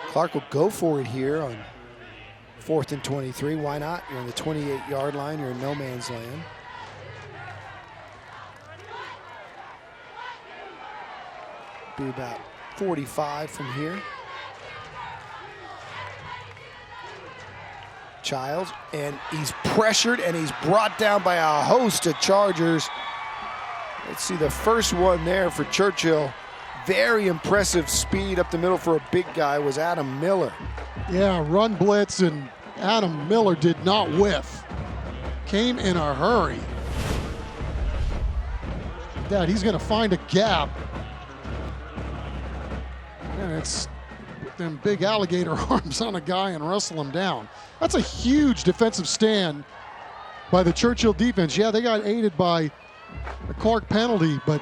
Clark will go for it here on 4th and 23. Why not? You're on the 28-yard line. You're in no man's land. Be about 45 from here. Childs, and he's pressured, and he's brought down by a host of Chargers. Let's see the first one there for Churchill. Very impressive speed up the middle for a big guy was Adam Miller. Yeah, run blitz, and Adam Miller did not whiff. Came in a hurry. That he's going to find a gap. And it's put them big alligator arms on a guy and wrestle him down. That's a huge defensive stand by the Churchill defense. Yeah, they got aided by a Clark penalty, but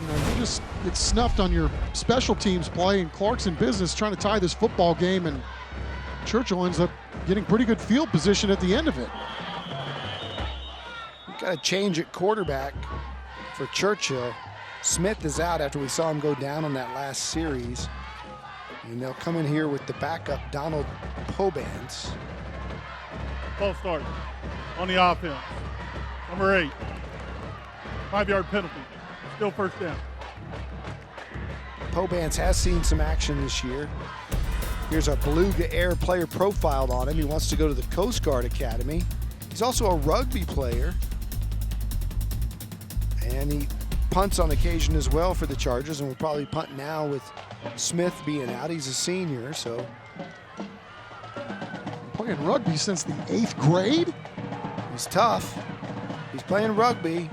you just get snuffed on your special teams play, and Clark's in business trying to tie this football game, and Churchill ends up getting pretty good field position at the end of it. Got a change at quarterback for Churchill. Smith is out after we saw him go down on that last series. And they'll come in here with the backup, Donald Pobans. False start on the offense. Number 8. 5-yard penalty. Still 1st down. Pobans has seen some action this year. Here's a Beluga Air player profiled on him. He wants to go to the Coast Guard Academy. He's also a rugby player. And he punts on occasion as well for the Chargers, and will probably punt now with Smith being out. He's a senior, so. Playing rugby since the 8th grade? He's tough. He's playing rugby.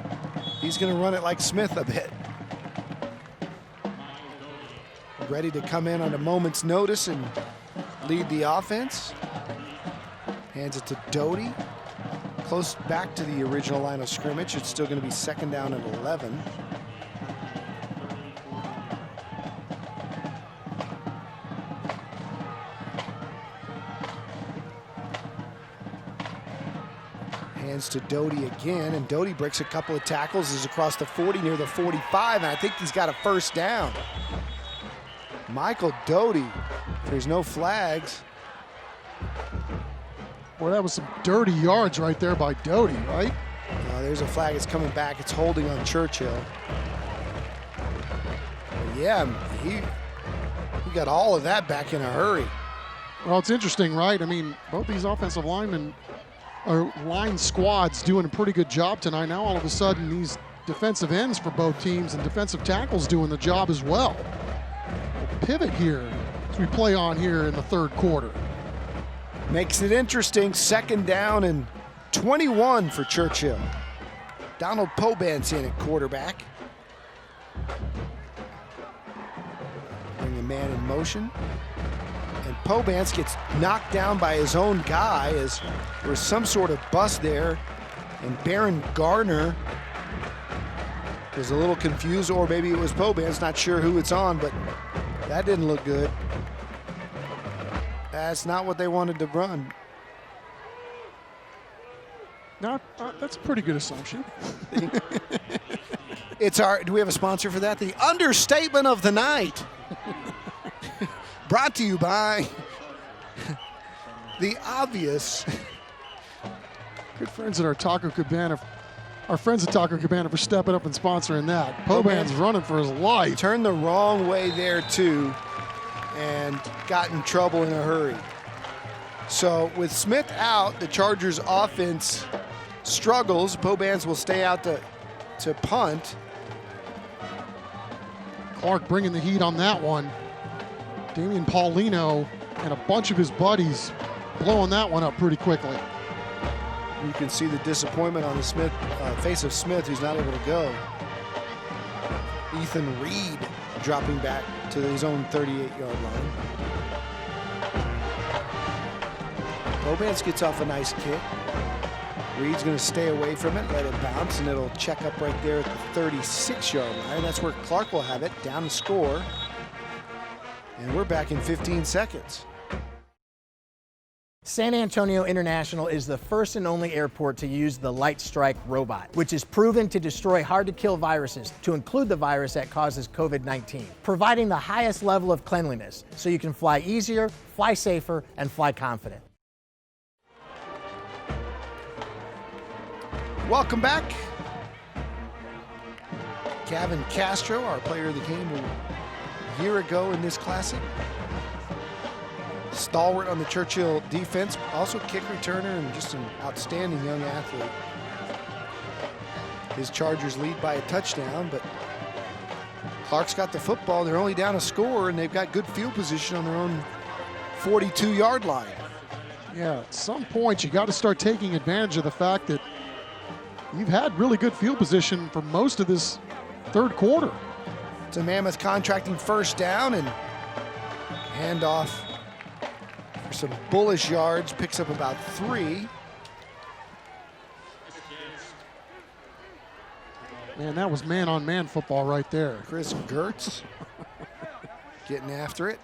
He's going to run it like Smith a bit. Ready to come in on a moment's notice and lead the offense. Hands it to Doty. Close back to the original line of scrimmage. It's still going to be 2nd down and 11. Hands to Doty again, and Doty breaks a couple of tackles, is across the 40 near the 45, and I think he's got a 1st down. Michael Doty, there's no flags. Boy, that was some dirty yards right there by Doty, right? No, there's a flag. It's coming back. It's holding on Churchill. But yeah, he got all of that back in a hurry. Well, it's interesting, right? I mean, both these offensive linemen are line squads doing a pretty good job tonight. Now all of a sudden these defensive ends for both teams and defensive tackles doing the job as well. A pivot here as we play on here in the third quarter. Makes it interesting. 2nd down and 21 for Churchill. Donald Pobance in at quarterback. Bring the man in motion. And Pobance gets knocked down by his own guy as there was some sort of bust there. And Baron Garner was a little confused, or maybe it was Pobance, not sure who it's on, but that didn't look good. That's not what they wanted to run. No, that's a pretty good assumption. It's our, do we have a sponsor for that? The understatement of the night. Brought to you by The Obvious. Good friends at our Taco Cabana. Our friends at Taco Cabana for stepping up and sponsoring that. Poban's running for his life. Turned the wrong way there too and got in trouble in a hurry. So with Smith out, the Chargers offense struggles. Pobans will stay out to punt. Clark bringing the heat on that one. Damian Paulino and a bunch of his buddies blowing that one up pretty quickly. You can see the disappointment on the face of Smith, who's not able to go. Ethan Reed dropping back to his own 38-yard line. Pobans gets off a nice kick. Reed's going to stay away from it, let it bounce, and it'll check up right there at the 36-yard line. That's where Clark will have it, down to score. And we're back in 15 seconds. San Antonio International is the first and only airport to use the Light Strike robot, which is proven to destroy hard-to-kill viruses, to include the virus that causes COVID-19, providing the highest level of cleanliness so you can fly easier, fly safer, and fly confident. Welcome back. Gavin Castro, our player of the game a year ago in this classic. Stalwart on the Churchill defense, also kick returner and just an outstanding young athlete. His Chargers lead by a touchdown, but Clark's got the football. They're only down a score, and they've got good field position on their own 42-yard line. Yeah, at some point you got to start taking advantage of the fact that you've had really good field position for most of this third quarter. It's a Mammoth contracting first down, and handoff for some bullish yards, picks up about 3. Man, that was man-on-man football right there. Chris Gertz getting after it.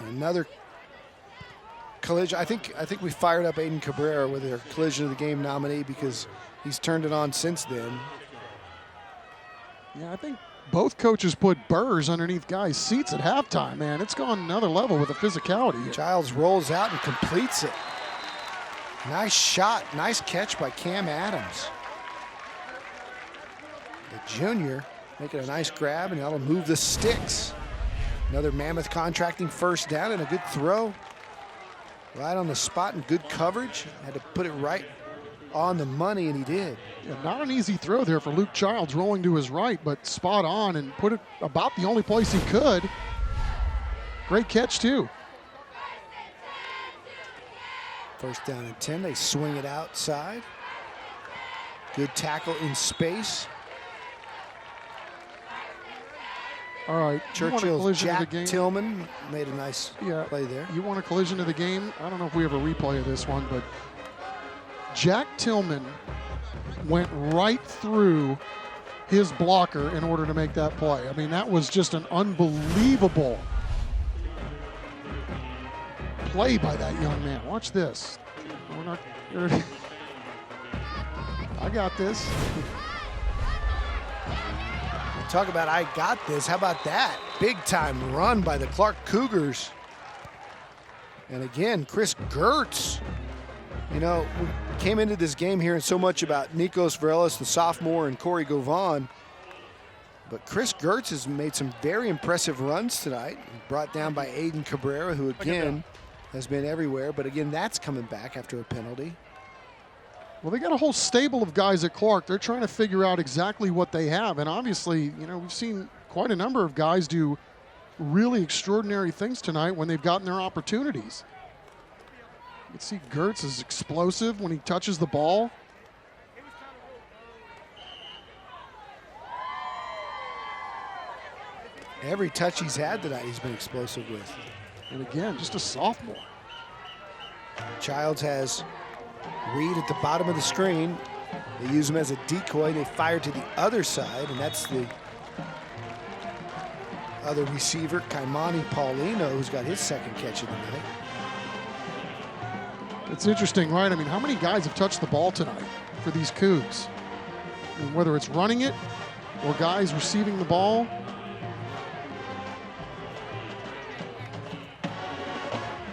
Another collision. I think we fired up Aiden Cabrera with their collision of the game nominee because he's turned it on since then. Yeah, I think both coaches put burrs underneath guys' seats at halftime, man. It's gone another level with the physicality here. Giles rolls out and completes it. Nice shot, nice catch by Cam Adams. The junior making a nice grab, and that'll move the sticks. Another Mammoth contracting first down and a good throw. Right on the spot and good coverage. Had to put it right on the money, and he did. Yeah, not an easy throw there for Luke Childs, rolling to his right, but spot on and put it about the only place he could. Great catch, too. First down and 10. They swing it outside. Good tackle in space. All right, Churchill's Jack Tillman made a nice play there. You want a collision of the game? I don't know if we have a replay of this one, but Jack Tillman went right through his blocker in order to make that play. I mean, that was just an unbelievable play by that young man. Watch this. I got this. Talk about I got this. How about that? Big time run by the Clark Cougars. And again, Chris Gertz You know, we came into this game hearing so much about Nikos Varelis, the sophomore, and Corey Govan. But Chris Gertz has made some very impressive runs tonight. Brought down by Aiden Cabrera, who again has been everywhere. But again, that's coming back after a penalty. Well, they got a whole stable of guys at Clark. They're trying to figure out exactly what they have. And obviously, you know, we've seen quite a number of guys do really extraordinary things tonight when they've gotten their opportunities. You can see Gertz is explosive when he touches the ball. Every touch he's had tonight, he's been explosive with. And again, just a sophomore. Childs has Reed at the bottom of the screen. They use him as a decoy. They fire to the other side, and that's the other receiver, Kaimani Paulino, who's got his second catch of the night. It's interesting, right? I mean, how many guys have touched the ball tonight for these Cougs? I mean, whether it's running it or guys receiving the ball.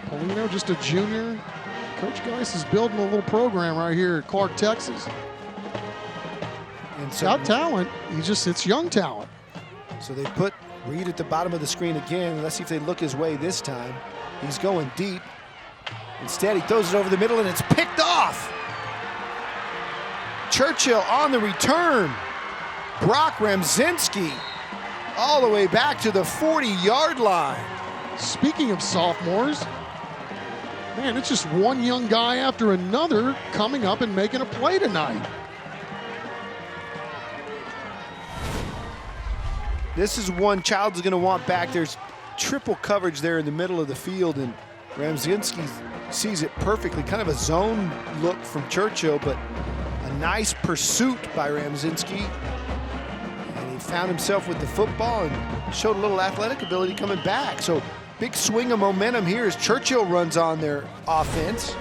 Paulino, just a junior. Coach Geis is building a little program right here at Clark, Texas. And so, got talent, it's young talent. So they put Reed at the bottom of the screen again. Let's see if they look his way this time. He's going deep. Instead, he throws it over the middle, and it's picked off. Churchill on the return. Brock Ramzinski all the way back to the 40-yard line. Speaking of sophomores, man, it's just one young guy after another coming up and making a play tonight. This is one Childs is going to want back. There's triple coverage there in the middle of the field, and Ramzinski sees it perfectly. Kind of a zone look from Churchill, but a nice pursuit by Ramzinski. And he found himself with the football and showed a little athletic ability coming back. So big swing of momentum here as Churchill runs on their offense.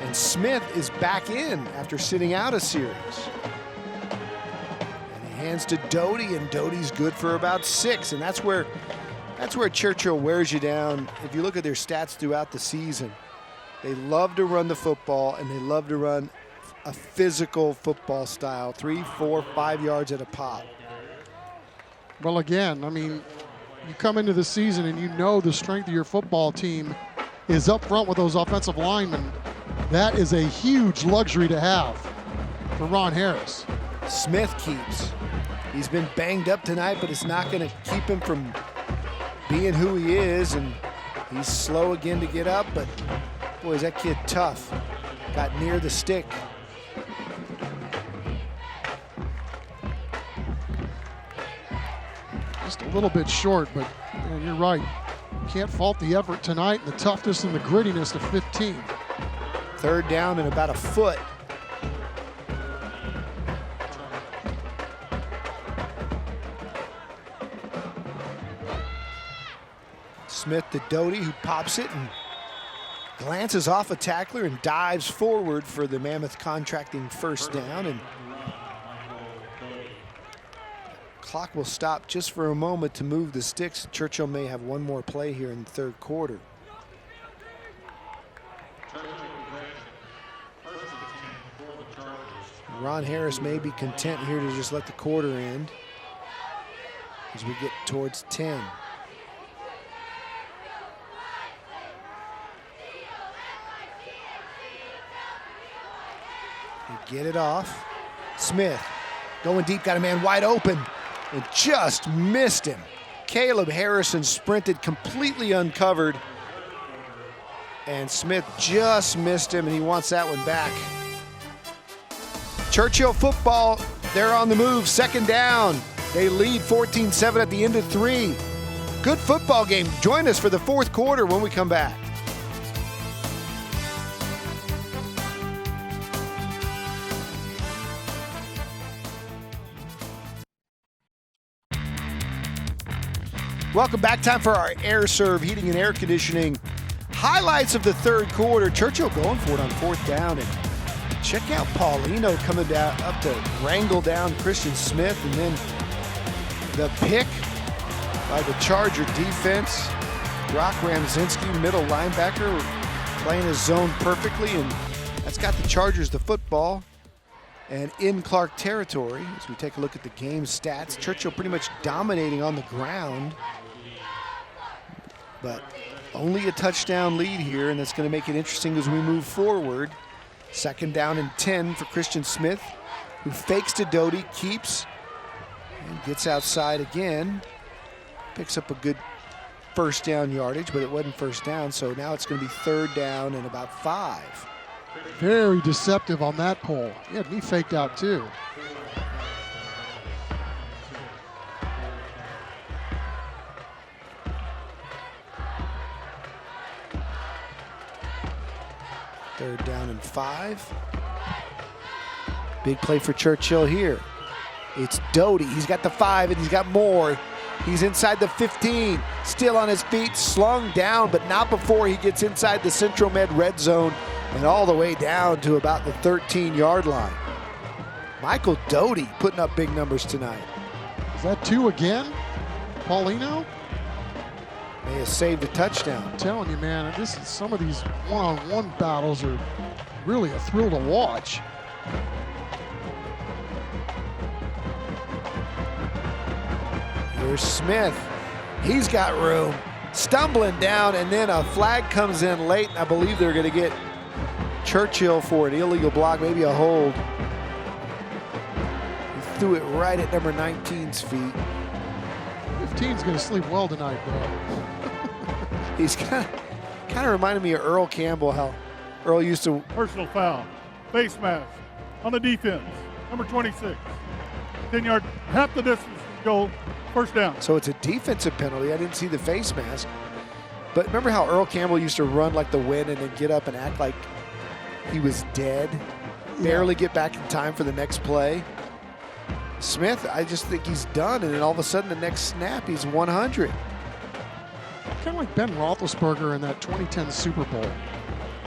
And Smith is back in after sitting out a series. And he hands to Doty, and Doty's good for about 6. And that's where Churchill wears you down. If you look at their stats throughout the season, they love to run the football, and they love to run a physical football style, 3, 4, 5 yards at a pop. Well, again, I mean, you come into the season and you know the strength of your football team is up front with those offensive linemen. That is a huge luxury to have for Ron Harris. Smith keeps. He's been banged up tonight, but it's not going to keep him from being who he is, and he's slow again to get up, but boy, is that kid tough. Got near the stick. Just a little bit short, but man, you're right. Can't fault the effort tonight, the toughness and the grittiness of 15. Third down and about a foot. Smith to Doty, who pops it and glances off a tackler and dives forward for the Mammoth Contracting first down. And clock will stop just for a moment to move the sticks. Churchill may have one more play here in the third quarter. Ron Harris may be content here to just let the quarter end as we get towards 10. They get it off. Smith going deep, got a man wide open and just missed him. Caleb Harrison sprinted completely uncovered, and Smith just missed him, and he wants that one back. Churchill football, they're on the move, second down. They lead 14-7 at the end of 3. Good football game. Join us for the fourth quarter when we come back. Welcome back. Time for our Air Serve Heating and Air Conditioning highlights of the third quarter. Churchill going for it on fourth down. And check out Paulino coming down up to wrangle down Christian Smith. And then the pick by the Charger defense. Brock Ramzinski, middle linebacker, playing his zone perfectly, and that's got the Chargers the football and in Clark territory. As we take a look at the game stats, Churchill pretty much dominating on the ground, but only a touchdown lead here, and that's going to make it interesting as we move forward. 2nd down and 10 for Christian Smith, who fakes to Doty, keeps, and gets outside again. Picks up a good first down yardage, but it wasn't first down, so now it's going to be 3rd down and about 5. Very deceptive on that pull. He had me faked out too. Third down and 5. Big play for Churchill here. It's Doty. He's got the 5 and he's got more. He's inside the 15, still on his feet, slung down, but not before he gets inside the Central Med red zone and all the way down to about the 13-yard line. Michael Doty putting up big numbers tonight. Is that 2 again? Paulino? May have saved a touchdown. I'm telling you, man, some of these one-on-one battles are really a thrill to watch. Here's Smith. He's got room. Stumbling down, and then a flag comes in late, and I believe they're going to get Churchill for an illegal block, maybe a hold. He threw it right at number 19's feet. 15's going to sleep well tonight, bro. He's kind of reminded me of Earl Campbell, how Earl used to. Personal foul, face mask on the defense, number 26. 10-yard, half the distance, goal, first down. So it's a defensive penalty. I didn't see the face mask. But remember how Earl Campbell used to run like the wind and then get up and act like he was dead? Barely get back in time for the next play. Smith, I just think he's done, and then all of a sudden the next snap, he's 100. Kind of like Ben Roethlisberger in that 2010 Super Bowl.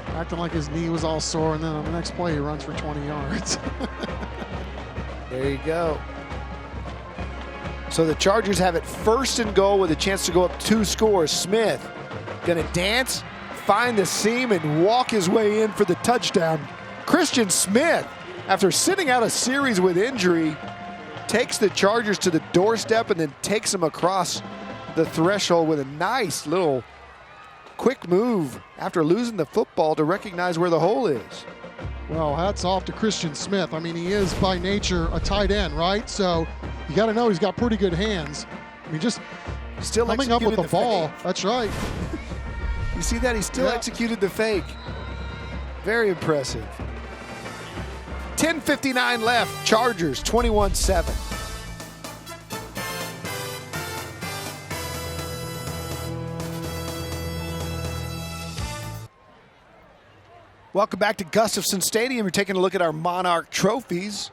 Acting like his knee was all sore, and then on the next play he runs for 20 yards. There you go. So the Chargers have it 1st and goal with a chance to go up 2 scores. Smith gonna dance, find the seam, and walk his way in for the touchdown. Christian Smith, after sitting out a series with injury, takes the Chargers to the doorstep and then takes them across the threshold with a nice little quick move after losing the football to recognize where the hole is. Well, hats off to Christian Smith. I mean, he is by nature a tight end, right? So you got to know he's got pretty good hands. I mean, just still coming up with the ball. Fake. That's right. You see that? He still executed the fake. Very impressive. 10:59 left. Chargers 21-7. Welcome back to Gustafson Stadium. You're taking a look at our Monarch trophies.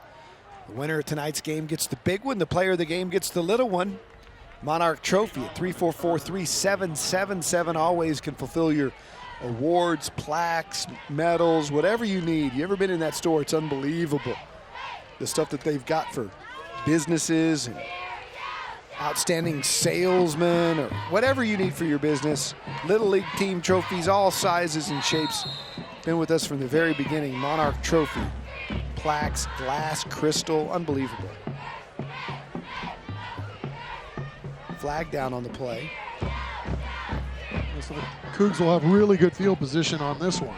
The winner of tonight's game gets the big one. The player of the game gets the little one. Monarch Trophy at 344-3777. Always can fulfill your awards, plaques, medals, whatever you need. You ever been in that store? It's unbelievable. The stuff that they've got for businesses and outstanding salesmen or whatever you need for your business. Little League team trophies, all sizes and shapes. Been with us from the very beginning. Monarch Trophy. Plaques, glass, crystal, unbelievable. Flag down on the play. So the Cougs will have really good field position on this one.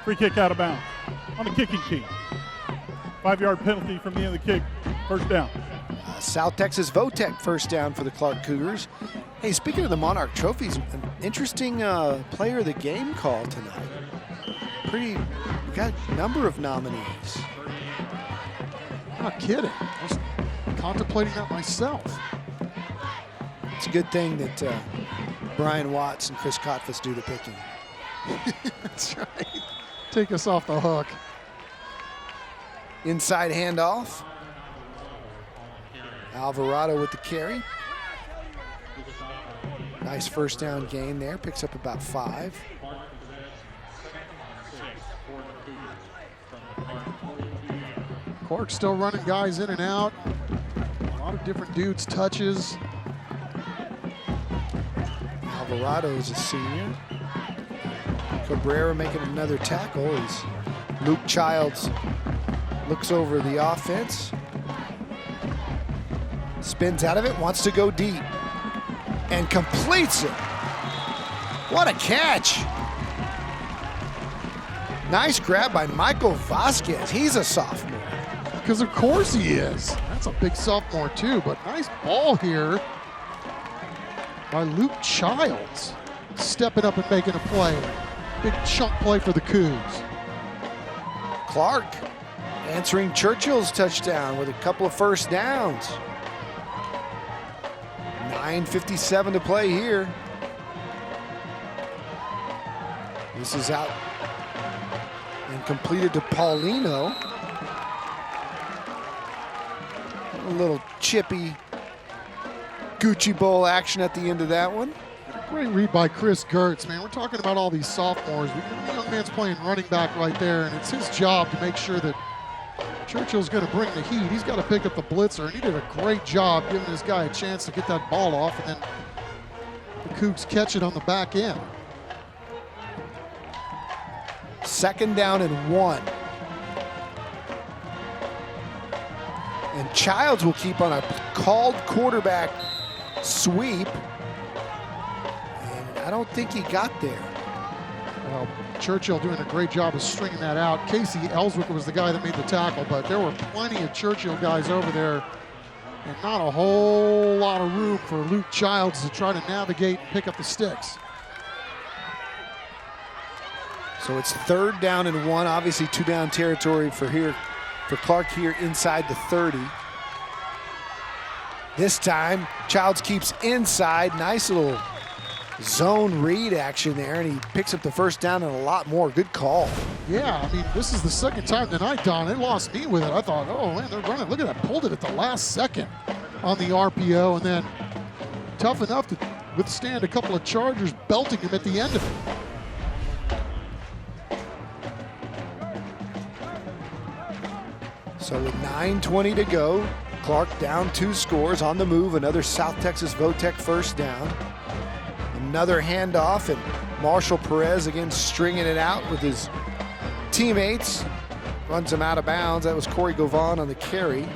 Free kick out of bounds on the kicking team. 5-yard penalty from the end of the kick. First down. South Texas Votech first down for the Clark Cougars. Hey, speaking of the Monarch trophies, an interesting player of the game call tonight. We got a number of nominees. I'm not kidding. I was contemplating that myself. It's a good thing that Brian Watts and Chris Kotfus do the picking. That's right. Take us off the hook. Inside handoff. Alvarado with the carry. Nice first down gain there. Picks up about 5. Clark's still running guys in and out. A lot of different dudes' touches. Alvarado is a senior. Cabrera making another tackle as Luke Childs looks over the offense. Spins out of it, wants to go deep, and completes it. What a catch. Nice grab by Michael Vasquez. He's a sophomore. Because of course he is. That's a big sophomore too, but nice ball here by Luke Childs. Stepping up and making a play. Big chunk play for the Cougs. Clark answering Churchill's touchdown with a couple of first downs. 9:57 to play here. This is out and completed to Paulino. A little chippy Gucci Bowl action at the end of that one. Great read by Chris Gertz, man. We're talking about all these sophomores. The young man's playing running back right there, and it's his job to make sure that Churchill's going to bring the heat. He's got to pick up the blitzer, and he did a great job giving this guy a chance to get that ball off, and then the Cougs catch it on the back end. 2nd down and 1. And Childs will keep on a called quarterback sweep. And I don't think he got there. Well, Churchill doing a great job of stringing that out. Casey Ellswick was the guy that made the tackle, but there were plenty of Churchill guys over there and not a whole lot of room for Luke Childs to try to navigate and pick up the sticks. So it's 3rd down and 1, obviously 2-down territory for Clark here inside the 30. This time, Childs keeps inside. Nice little zone read action there, and he picks up the first down and a lot more. Good call. Yeah, I mean, this is the second time tonight, Don. They lost me with it. I thought, oh, man, they're running. Look at that. Pulled it at the last second on the RPO, and then tough enough to withstand a couple of Chargers belting him at the end of it. So with 9:20 to go, Clark down 2 scores on the move. Another South Texas Votech first down. Another handoff, and Marshall Perez again stringing it out with his teammates. Runs him out of bounds. That was Corey Govan on the carry.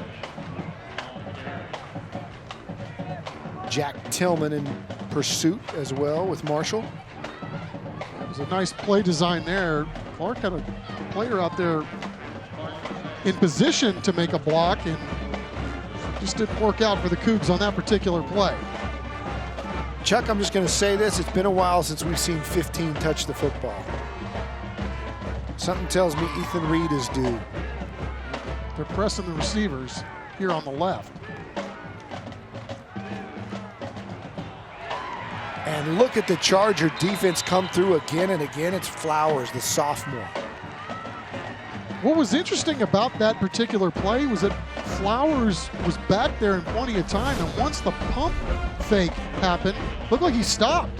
Jack Tillman in pursuit as well with Marshall. It was a nice play design there. Clark had a player out there in position to make a block, and just didn't work out for the Cougs on that particular play. Chuck, I'm just going to say this. It's been a while since we've seen 15 touch the football. Something tells me Ethan Reed is due. They're pressing the receivers here on the left. And look at the Charger defense come through again and again. It's Flowers, the sophomore. What was interesting about that particular play was that Flowers was back there in plenty of time, and once the pump fake happened, looked like he stopped.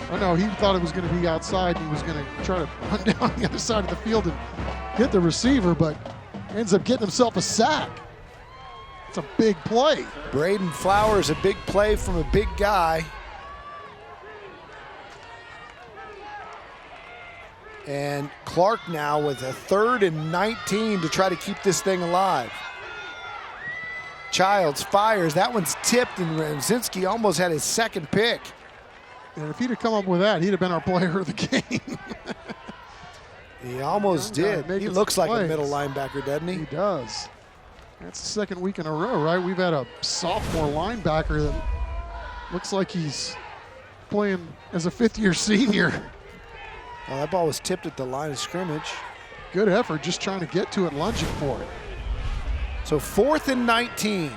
Oh no, he thought it was going to be outside, and he was going to try to run down the other side of the field and hit the receiver, but ends up getting himself a sack. It's a big play. Braden Flowers, a big play from a big guy. And Clark now with a 3rd and 19 to try to keep this thing alive. Childs fires. That one's tipped, and Ramzinski almost had his second pick. And if he'd have come up with that, he'd have been our player of the game. He almost did. He looks like a middle linebacker, doesn't he? He does. That's the 2nd week in a row, right? We've had a sophomore linebacker that looks like he's playing as a 5th-year senior. Well, that ball was tipped at the line of scrimmage. Good effort, just trying to get to it, lunging for it. So 4th and 19.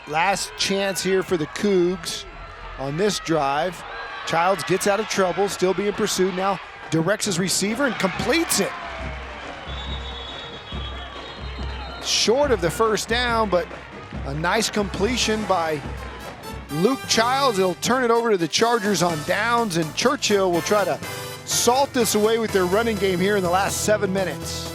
Last chance here for the Cougs on this drive. Childs gets out of trouble, still being pursued now. Directs his receiver and completes it. Short of the first down, but a nice completion by Luke Childs. It'll turn it over to the Chargers on downs, and Churchill will try to salt this away with their running game here in the last 7 minutes.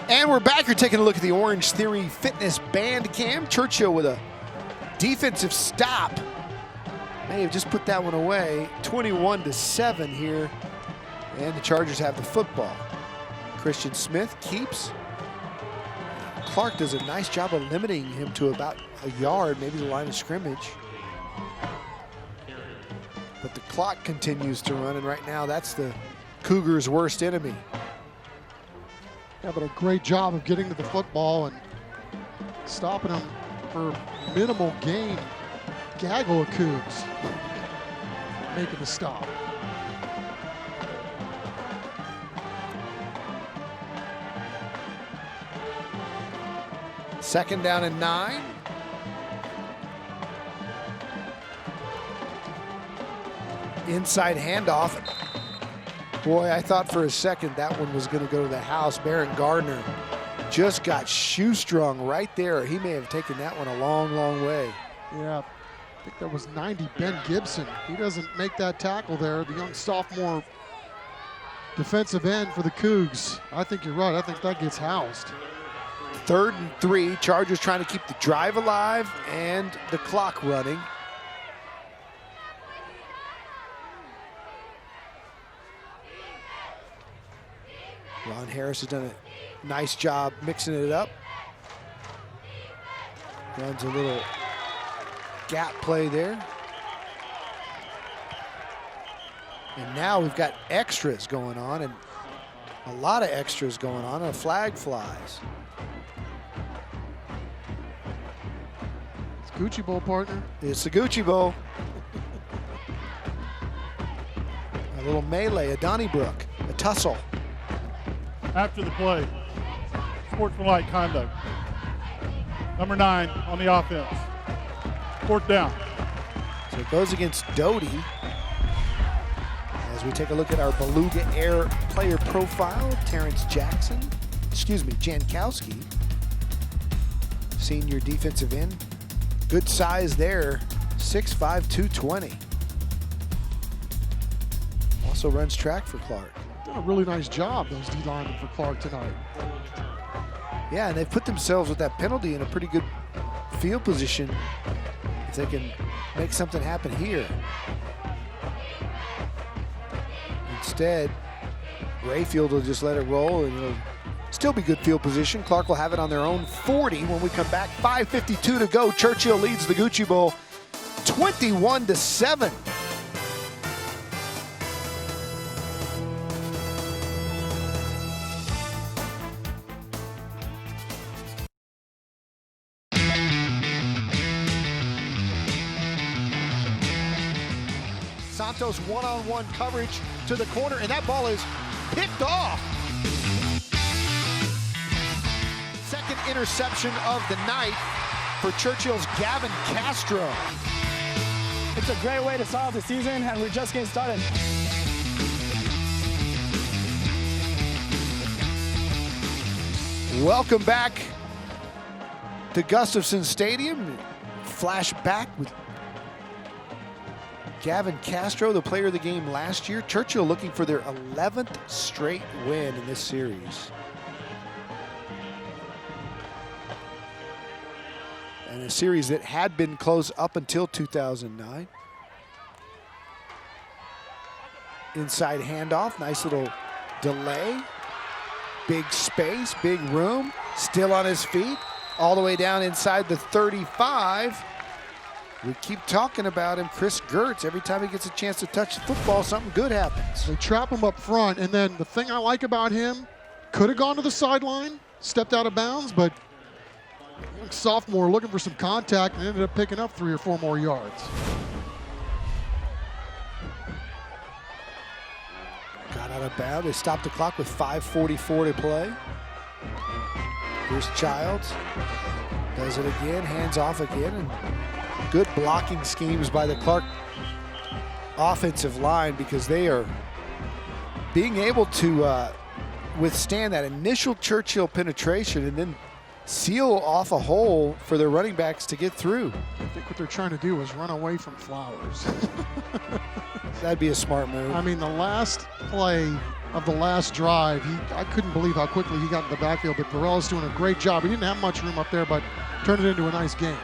And we're back. You're taking a look at the Orange Theory Fitness Band Cam. Churchill with a defensive stop. May have just put that one away. 21-7 here. And the Chargers have the football. Christian Smith keeps. Clark does a nice job of limiting him to about a yard, maybe the line of scrimmage. But the clock continues to run, and right now that's the Cougars' worst enemy. Yeah, but a great job of getting to the football and stopping them for minimal gain. Gaggle of Cougs making the stop. Second down and 9. Inside handoff. Boy, I thought for a second that one was going to go to the house. Baron Gardner just got shoestrung right there. He may have taken that one a long, long way. Yeah, I think that was 90 Ben Gibson. He doesn't make that tackle there. The young sophomore defensive end for the Cougs. I think you're right. I think that gets housed. 3rd and 3. Chargers trying to keep the drive alive and the clock running. Ron Harris has done a nice job mixing it up. Runs a little gap play there. And now we've got extras going on, and a lot of extras going on, and a flag flies. It's Gucci Bowl, partner. It's the Gucci Bowl. A little melee, a Donnybrook, a tussle. After the play, sportsmanlike conduct. Number 9 on the offense. 4th down. So it goes against Doty. As we take a look at our Beluga Air player profile, Terrence Jankowski, senior defensive end. Good size there, 6'5", 220. Also runs track for Clark. Done a really nice job, those D linemen for Clark tonight. Yeah, and they've put themselves with that penalty in a pretty good field position if they can make something happen here. Instead, Rayfield will just let it roll, and it'll still be good field position. Clark will have it on their own 40 when we come back. 5:52 to go. Churchill leads the Gucci Bowl 21-7. Santos one-on-one coverage to the corner, and that ball is picked off. Second interception of the night for Churchill's Gavin Castro. It's a great way to start off the season, and we're just getting started. Welcome back to Gustafson Stadium. Flashback with Gavin Castro, the player of the game last year. Churchill looking for their 11th straight win in this series. And a series that had been close up until 2009. Inside handoff, nice little delay. Big space, big room, still on his feet, all the way down inside the 35. We keep talking about him, Chris Gertz. Every time he gets a chance to touch the football, something good happens. They trap him up front, and then the thing I like about him, could have gone to the sideline, stepped out of bounds, but sophomore looking for some contact and ended up picking up 3 or 4 more yards. Got out of bounds. They stopped the clock with 5:44 to play. Here's Childs. Does it again, hands off again, and good blocking schemes by the Clark offensive line because they are being able to withstand that initial Churchill penetration and then seal off a hole for their running backs to get through. I think what they're trying to do is run away from Flowers. That'd be a smart move. I mean, the last play of the last drive. I couldn't believe how quickly he got in the backfield, but Varela's doing a great job. He didn't have much room up there, but turned it into a nice game.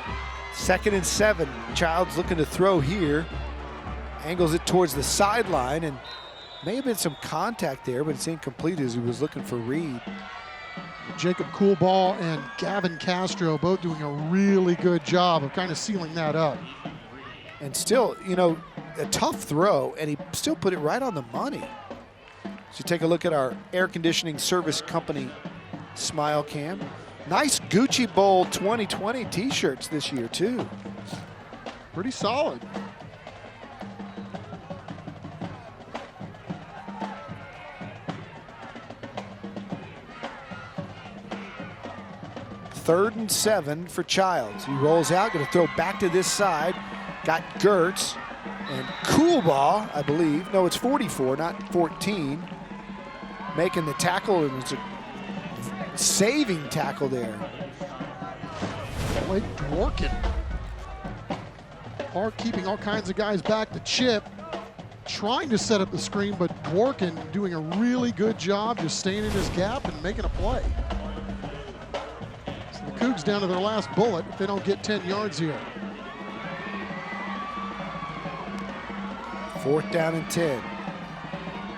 2nd and 7. Childs looking to throw here. Angles it towards the sideline, and may have been some contact there, but it's incomplete as he was looking for Reed. Jacob Coolball and Gavin Castro both doing a really good job of kind of sealing that up. And still, you know, a tough throw, and he still put it right on the money. So take a look at our air conditioning service company smile cam. Nice Gucci Bowl 2020 t-shirts this year too. Pretty solid. Third and 7 for Childs. He rolls out, going to throw back to this side. Got Gertz and Coolball, I believe. No, it's 44, not 14. Making the tackle, and it's a saving tackle there. Blake Dworkin. Park keeping all kinds of guys back to chip. Trying to set up the screen, but Dworkin doing a really good job just staying in his gap and making a play. So the Cougs down to their last bullet if they don't get 10 yards here. 4th down and 10.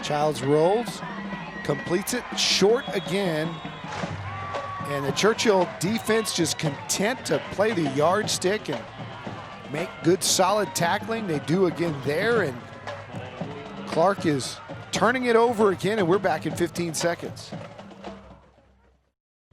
Childs rolls, completes it short again. And the Churchill defense just content to play the yardstick and make good solid tackling. They do again there, and Clark is turning it over again, and we're back in 15 seconds.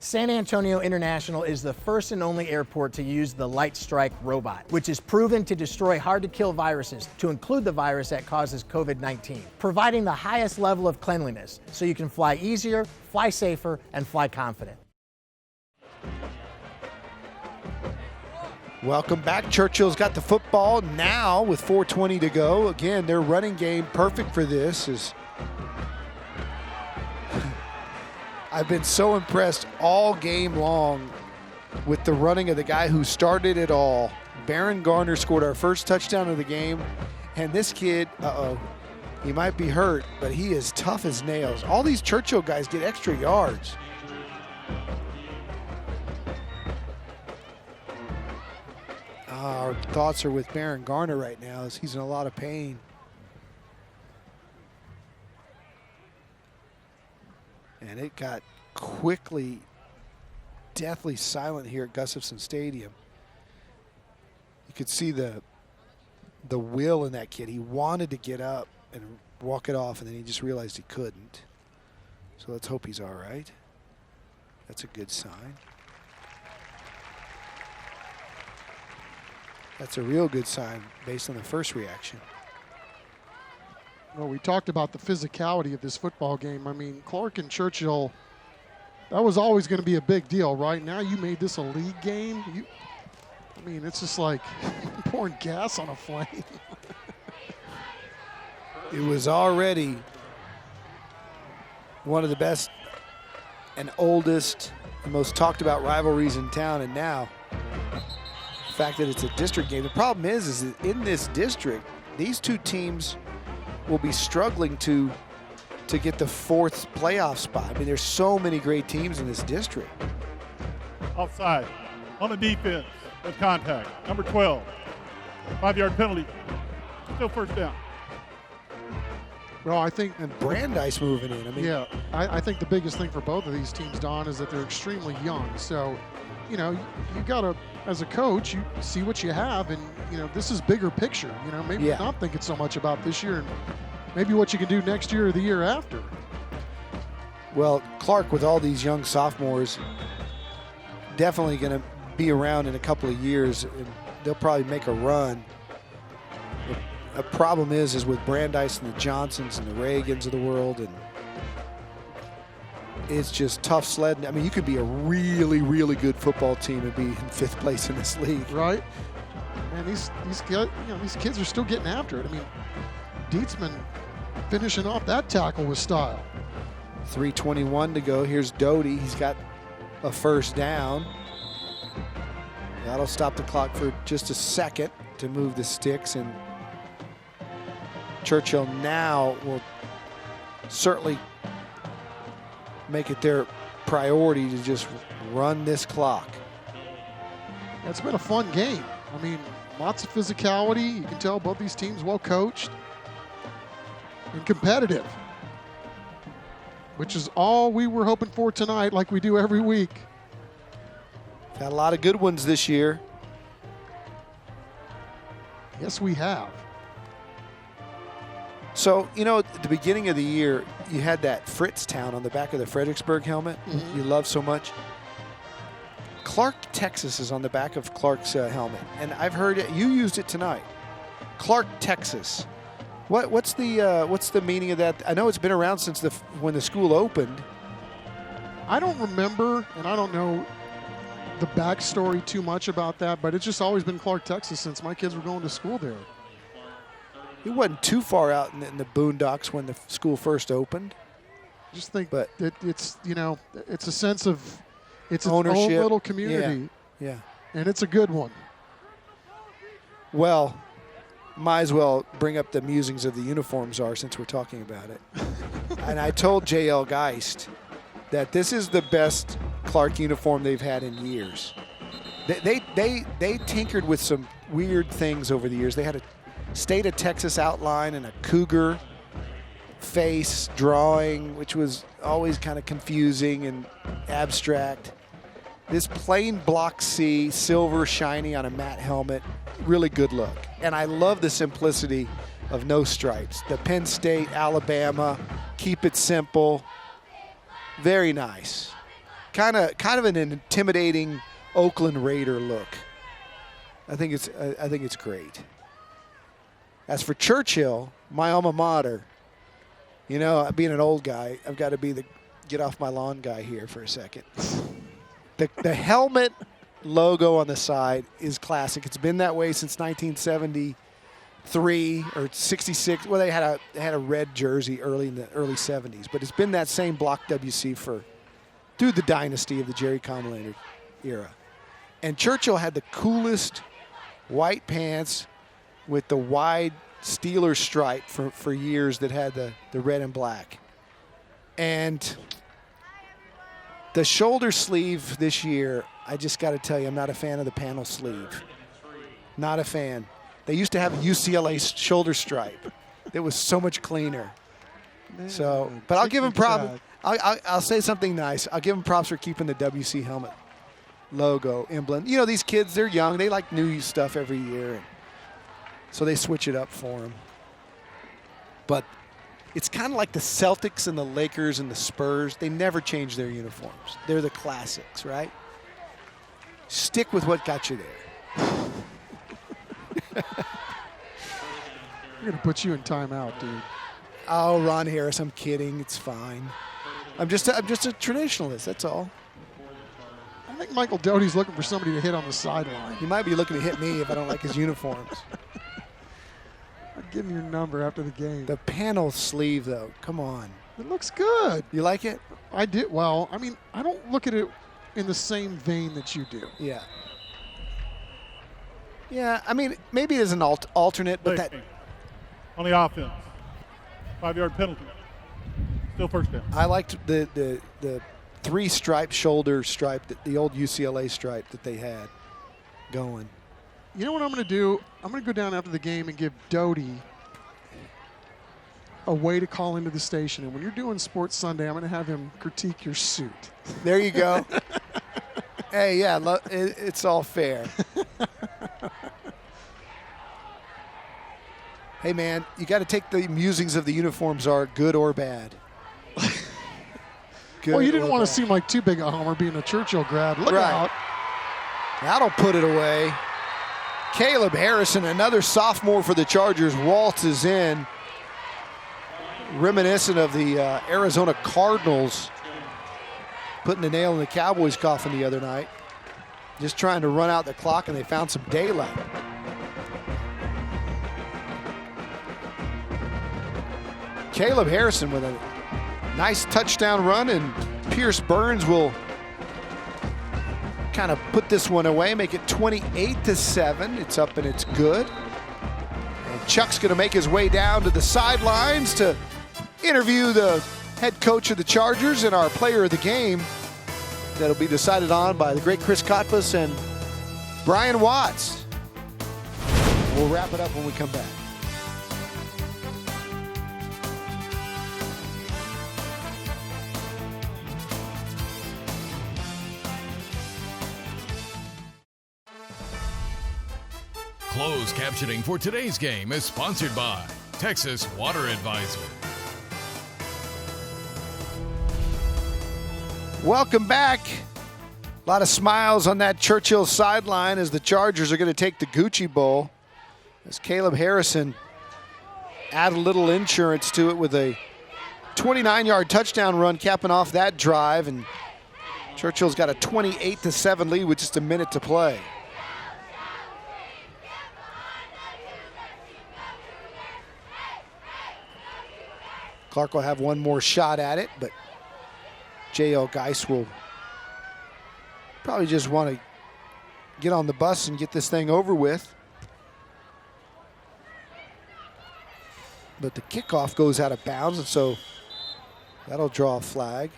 San Antonio International is the first and only airport to use the Light Strike robot, which is proven to destroy hard-to-kill viruses, to include the virus that causes COVID-19, providing the highest level of cleanliness so you can fly easier, fly safer, and fly confident. Welcome back. Churchill's got the football now with 4:20 to go. Again, their running game perfect for this. I've been so impressed all game long with the running of the guy who started it all. Baron Garner scored our first touchdown of the game, and this kid, he might be hurt, but he is tough as nails. All these Churchill guys get extra yards. Our thoughts are with Baron Garner right now as he's in a lot of pain. And it got quickly, deathly silent here at Gustafson Stadium. You could see the will in that kid. He wanted to get up and walk it off, and then he just realized he couldn't. So let's hope he's all right. That's a good sign. That's a real good sign based on the first reaction. Well, we talked about the physicality of this football game. I mean, Clark and Churchill, that was always going to be a big deal, right? Now you made this a league game. I mean, it's just like pouring gas on a flame. It was already one of the best and oldest and most talked about rivalries in town, and now the fact that it's a district game. The problem is that in this district, these two teams will be struggling to get the 4th playoff spot. I mean, there's so many great teams in this district. Offside on the defense with contact. Number 12, 5-yard penalty. Still first down. Well, I think, and Brandeis moving in. I mean, yeah, I think the biggest thing for both of these teams, Don, is that they're extremely young. So, you know, you got to, as a coach, you see what you have, and, you know, this is bigger picture. You know, maybe not thinking so much about this year and maybe what you can do next year or the year after. Well, Clark, with all these young sophomores, definitely going to be around in a couple of years, and they'll probably make a run. The problem is with Brandeis and the Johnsons and the Reagans of the world, and it's just tough sledding. I mean, you could be a really, really good football team and be in 5th place in this league. Right. And these kids are still getting after it. I mean, Dietzman finishing off that tackle with style. 3:21 to go. Here's Doty. He's got a first down. That'll stop the clock for just a second to move the sticks, and Churchill now will certainly make it their priority to just run this clock. It's been a fun game. I mean, lots of physicality. You can tell both these teams well coached and competitive, which is all we were hoping for tonight, like we do every week. Got a lot of good ones this year. Yes, we have. So, you know, at the beginning of the year, you had that Fritztown on the back of the Fredericksburg helmet you love so much. Clark, Texas is on the back of Clark's helmet. And I've heard it, you used it tonight. Clark, Texas. What's the meaning of that? I know it's been around since when the school opened. I don't remember, and I don't know the backstory too much about that, but it's just always been Clark, Texas since my kids were going to school there. It wasn't too far out in the boondocks when the school first opened. Just think, but it's, you know, it's a sense of it's ownership. Its own little community. Yeah. And it's a good one. Well, might as well bring up the musings of the uniforms are since we're talking about it. And I told J.L. Geist that this is the best Clark uniform they've had in years. They tinkered with some weird things over the years. They had a State of Texas outline and a cougar face drawing, which was always kind of confusing and abstract. This plain block C, silver shiny on a matte helmet, really good look. And I love the simplicity of no stripes. The Penn State, Alabama, keep it simple. Very nice. Kind of an intimidating Oakland Raider look. I think it's great. As for Churchill, my alma mater, you know, being an old guy, I've got to be the get off my lawn guy here for a second. The helmet logo on the side is classic. It's been that way since 1973 or 66. Well, they had a red jersey in the early 70s, but it's been that same block WC through the dynasty of the Jerry Comlander era. And Churchill had the coolest white pants with the wide Steelers stripe for years that had the red and black. And the shoulder sleeve this year, I just got to tell you, I'm not a fan of the panel sleeve. Not a fan. They used to have a UCLA shoulder stripe. It was so much cleaner. So, but I'll give him props. I'll say something nice. I'll give him props for keeping the WC helmet logo emblem. You know, these kids, they're young. They like new stuff every year. And so they switch it up for him. But it's kind of like the Celtics and the Lakers and the Spurs. They never change their uniforms. They're the classics, right? Stick with what got you there. I'm going to put you in timeout, dude. Oh, Ron Harris, I'm kidding. It's fine. I'm just a traditionalist, that's all. I think Michael Doty's looking for somebody to hit on the sideline. He might be looking to hit me if I don't like his uniforms. I'll give him your number after the game. The panel sleeve, though, come on. It looks good. You like it? I did. Well, I mean, I don't look at it in the same vein that you do. Yeah. Yeah, I mean, maybe it is an alternate, but that... On the offense. 5-yard penalty. Still first down. I liked the three-stripe shoulder stripe, the old UCLA stripe that they had going. You know what I'm going to do? I'm going to go down after the game and give Doty a way to call into the station. And when you're doing Sports Sunday, I'm going to have him critique your suit. There you go. Hey, yeah, it's all fair. Hey, man, you got to take the musings of the uniforms are good or bad. Well, you didn't want to seem like too big a homer being a Churchill grad. Look out. That'll put it away. Caleb Harrison, another sophomore for the Chargers, waltzes in. Reminiscent of the Arizona Cardinals putting the nail in the Cowboys' coffin the other night. Just trying to run out the clock, and they found some daylight. Caleb Harrison with a nice touchdown run, and Pierce Burns will kind of put this one away, make it 28-7. It's up and it's good. And Chuck's going to make his way down to the sidelines to interview the head coach of the Chargers and our player of the game. That'll be decided on by the great Chris Kotfus and Brian Watts. We'll wrap it up when we come back. Closed captioning for today's game is sponsored by Texas Water Advisor. Welcome back. A lot of smiles on that Churchill sideline as the Chargers are going to take the Gucci Bowl. As Caleb Harrison add a little insurance to it with a 29-yard touchdown run capping off that drive. And Churchill's got a 28-7 lead with just a minute to play. Clark will have one more shot at it, but J.L. Geis will probably just want to get on the bus and get this thing over with. But the kickoff goes out of bounds, and so that'll draw a flag.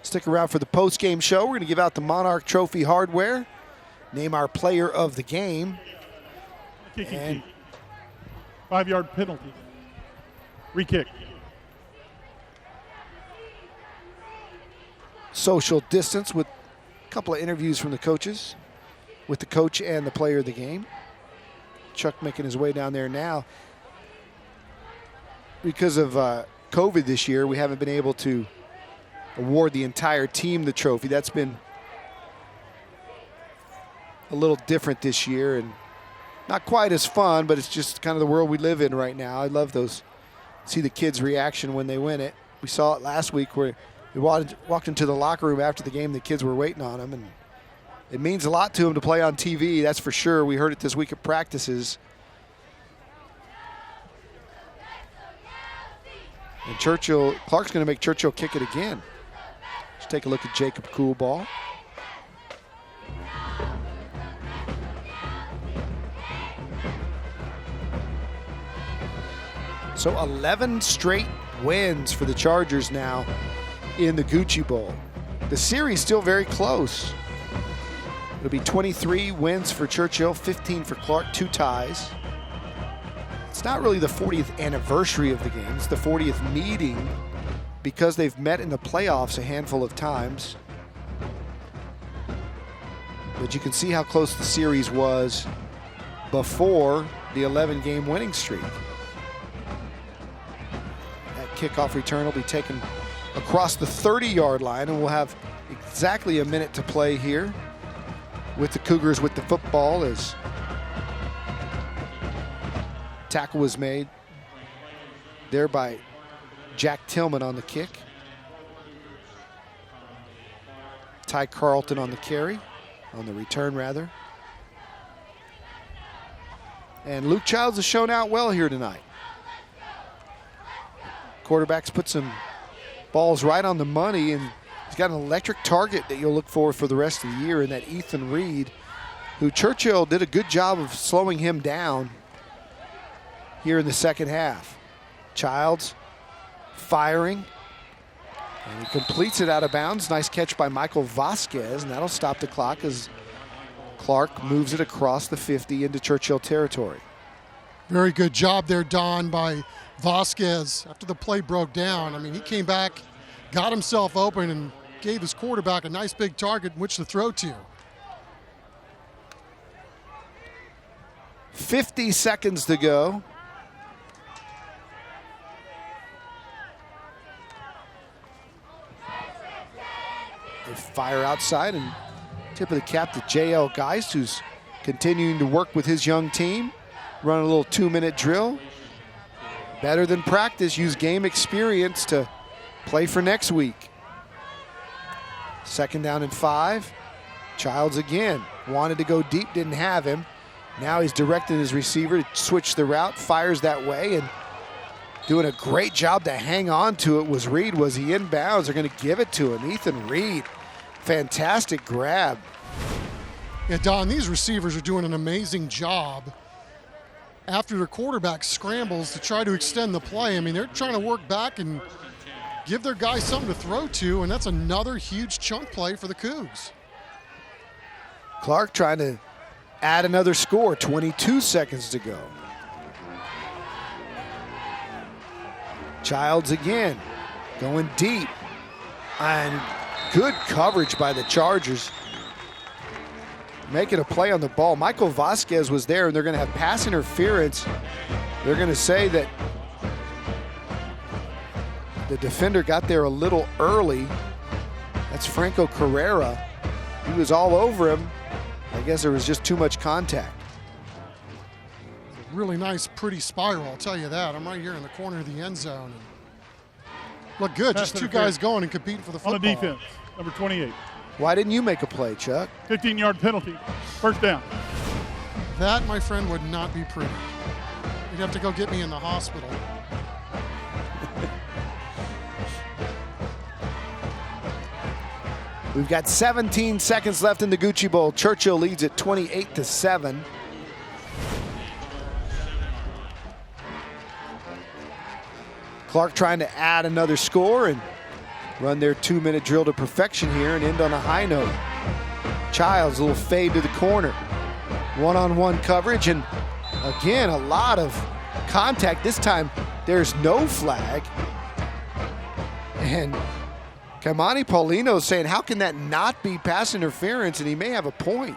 Stick around for the post-game show. We're going to give out the Monarch Trophy hardware, name our player of the game. And 5-yard penalty. Re-kick. Social distance with a couple of interviews from the coaches, with the coach and the player of the game. Chuck making his way down there now. Because of COVID this year, we haven't been able to award the entire team the trophy. That's been a little different this year and not quite as fun, but it's just kind of the world we live in right now. I love those, see the kids' reaction when they win it. We saw it last week where we walked into the locker room after the game, the kids were waiting on them, and it means a lot to them to play on TV, that's for sure. We heard it this week at practices. And Clark's going to make Churchill kick it again. Let's take a look at Jacob Coolball. So 11 straight wins for the Chargers now in the Gucci Bowl. The series still very close. It'll be 23 wins for Churchill, 15 for Clark, 2 ties. It's not really the 40th anniversary of the game. It's the 40th meeting because they've met in the playoffs a handful of times. But you can see how close the series was before the 11-game winning streak. Kickoff return will be taken across the 30-yard line, and we'll have exactly a minute to play here with the Cougars with the football as tackle was made there by Jack Tillman on the kick. Ty Carlton on the carry, on the return rather. And Luke Childs has shown out well here tonight. Quarterbacks put some balls right on the money, and he's got an electric target that you'll look for the rest of the year in that Ethan Reed, who Churchill did a good job of slowing him down here in the second half. Childs firing, and he completes it out of bounds. Nice catch by Michael Vasquez, and that'll stop the clock as Clark moves it across the 50 into Churchill territory. Very good job there, Don, by Vasquez. After the play broke down, I mean, he came back, got himself open, and gave his quarterback a nice big target in which to throw to. 50 seconds to go. They fire outside, and tip of the cap to J.L. Geist, who's continuing to work with his young team. Run a little 2-minute drill. Better than practice, use game experience to play for next week. 2nd down and 5. Childs again. Wanted to go deep, didn't have him. Now he's directing his receiver to switch the route, fires that way, and doing a great job to hang on to it was Reed. Was he inbounds? They're going to give it to him. Ethan Reed, fantastic grab. Yeah, Don, these receivers are doing an amazing job after the quarterback scrambles to try to extend the play. I mean, they're trying to work back and give their guys something to throw to, and that's another huge chunk play for the Cougs. Clark trying to add another score, 22 seconds to go. Childs again, going deep. And good coverage by the Chargers. Making a play on the ball. Michael Vasquez was there, and they're going to have pass interference. They're going to say that the defender got there a little early. That's Franco Carrera. He was all over him. I guess there was just too much contact. Really nice, pretty spiral, I'll tell you that. I'm right here in the corner of the end zone. Look good, just two guys going and competing for the football. On the defense, number 28. Why didn't you make a play, Chuck? 15-yard penalty, first down. That, my friend, would not be pretty. You'd have to go get me in the hospital. We've got 17 seconds left in the Gucci Bowl. Churchill leads it 28-7. Clark trying to add another score and run their 2-minute drill to perfection here and end on a high note. Childs, a little fade to the corner. One-on-one coverage, and again, a lot of contact. This time, there's no flag. And Kamani Paulino saying, how can that not be pass interference? And he may have a point.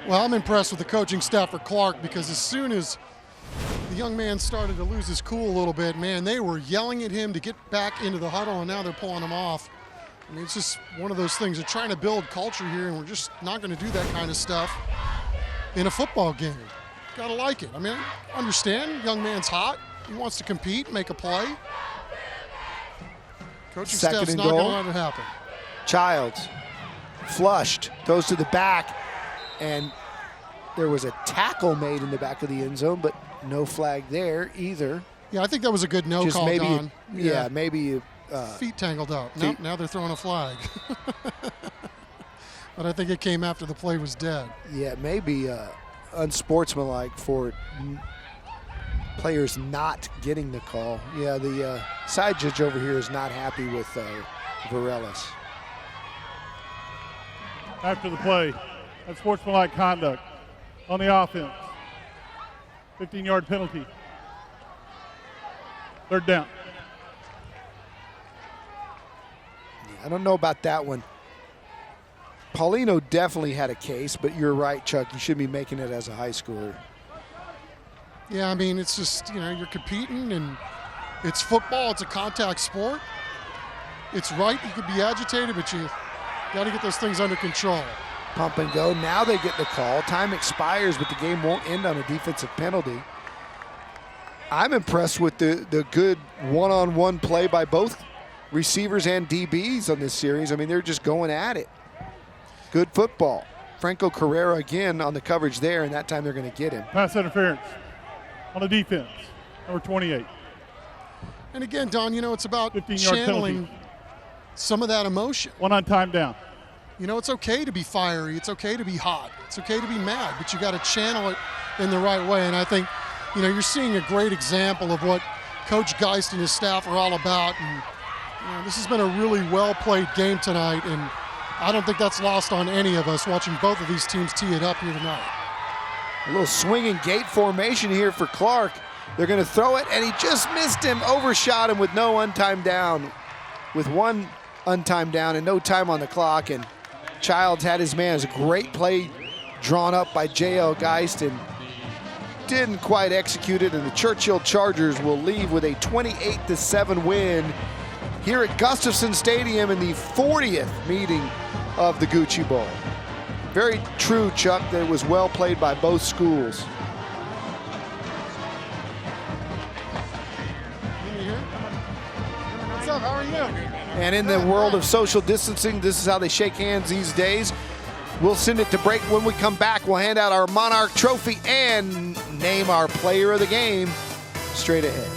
Well, I'm impressed with the coaching staff for Clark, because as soon as the young man started to lose his cool a little bit, man, they were yelling at him to get back into the huddle, and now they're pulling him off. I mean, it's just one of those things. They're trying to build culture here, and we're just not going to do that kind of stuff in a football game. Got to like it. I mean, I understand, young man's hot. He wants to compete, make a play. Coaching staff's not going to let it happen. Childs, flushed, goes to the back, and there was a tackle made in the back of the end zone, but no flag there either. Yeah, I think that was a good no call, Don. Yeah, maybe. Feet tangled up. Nope, now they're throwing a flag. But I think it came after the play was dead. Yeah, maybe unsportsmanlike for players not getting the call. Yeah, the side judge over here is not happy with Varelis. After the play, unsportsmanlike conduct on the offense. 15-yard penalty. Third down. I don't know about that one. Paulino definitely had a case, but you're right, Chuck. You shouldn't be making it as a high schooler. Yeah, I mean, it's just, you know, you're competing, and it's football. It's a contact sport. It's right. You could be agitated, but you got to get those things under control. Pump and go. Now they get the call. Time expires, but the game won't end on a defensive penalty. I'm impressed with the good one-on-one play by both receivers and DBs on this series. I mean, they're just going at it. Good football. Franco Carrera again on the coverage there, and that time they're going to get him. Pass interference on the defense, number 28. And again, Don, you know, it's about channeling some of that emotion. One on time down. You know, it's okay to be fiery. It's okay to be hot. It's okay to be mad, but you got to channel it in the right way. And I think, you know, you're seeing a great example of what Coach Geist and his staff are all about. And you know, this has been a really well-played game tonight, and I don't think that's lost on any of us watching both of these teams tee it up here tonight. A little swinging gate formation here for Clark. They're going to throw it, and he just missed him, overshot him with no untimed down. With one untimed down and no time on the clock, and Childs had his man. It was a great play drawn up by J.L. Geist and didn't quite execute it, and the Churchill Chargers will leave with a 28-7 win here at Gustafson Stadium in the 40th meeting of the Gucci Bowl. Very true, Chuck, that it was well played by both schools. What's up? How are you? And in the world of social distancing, this is how they shake hands these days. We'll send it to break. When we come back, we'll hand out our Monarch Trophy and name our player of the game straight ahead.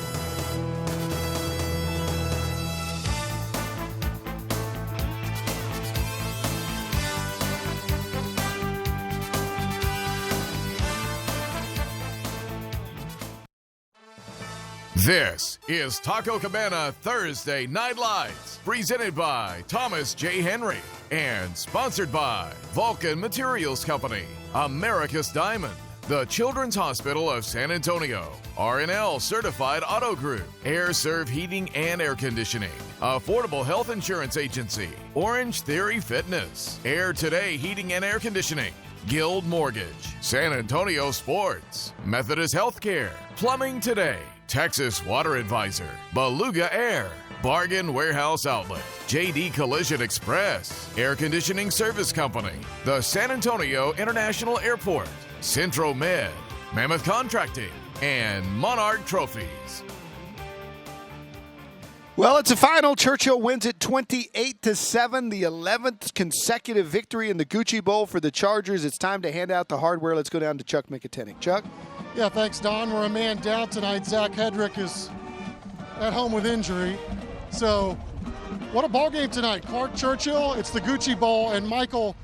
This is Taco Cabana Thursday Night Lights, presented by Thomas J. Henry and sponsored by Vulcan Materials Company, America's Diamond, the Children's Hospital of San Antonio, R&L Certified Auto Group, Air Serv Heating and Air Conditioning, Affordable Health Insurance Agency, Orange Theory Fitness, Air Today Heating and Air Conditioning, Guild Mortgage, San Antonio Sports, Methodist Healthcare, Plumbing Today, Texas Water Advisor, Beluga Air, Bargain Warehouse Outlet, JD Collision Express, Air Conditioning Service Company, the San Antonio International Airport, Centro Med, Mammoth Contracting, and Monarch Trophies. Well, it's a final. Churchill wins it 28-7, the 11th consecutive victory in the Gucci Bowl for the Chargers. It's time to hand out the hardware. Let's go down to Chuck McAtenick. Chuck? Yeah, thanks, Don. We're a man down tonight. Zach Hedrick is at home with injury. So, what a ball game tonight. Clark Churchill, it's the Gucci Bowl, and Michael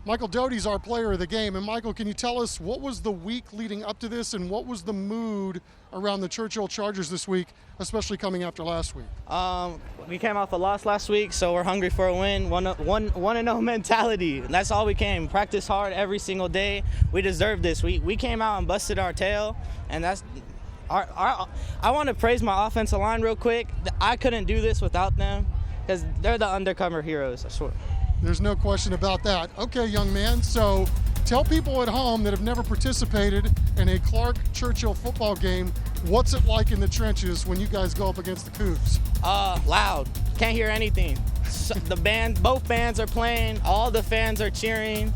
Doty's our player of the game. And Michael, can you tell us what was the week leading up to this, and what was the mood around the Churchill Chargers this week, especially coming after last week? We came off a loss last week, so we're hungry for a win. 1-0 mentality. That's all we came. Practice hard every single day. We deserve this. We came out and busted our tail, and that's I want to praise my offensive line real quick. I couldn't do this without them because they're the undercover heroes, I swear. There's no question about that. Okay, young man, so tell people at home that have never participated in a Clark Churchill football game, what's it like in the trenches when you guys go up against the Cougs? Loud. Can't hear anything. So both bands are playing, all the fans are cheering,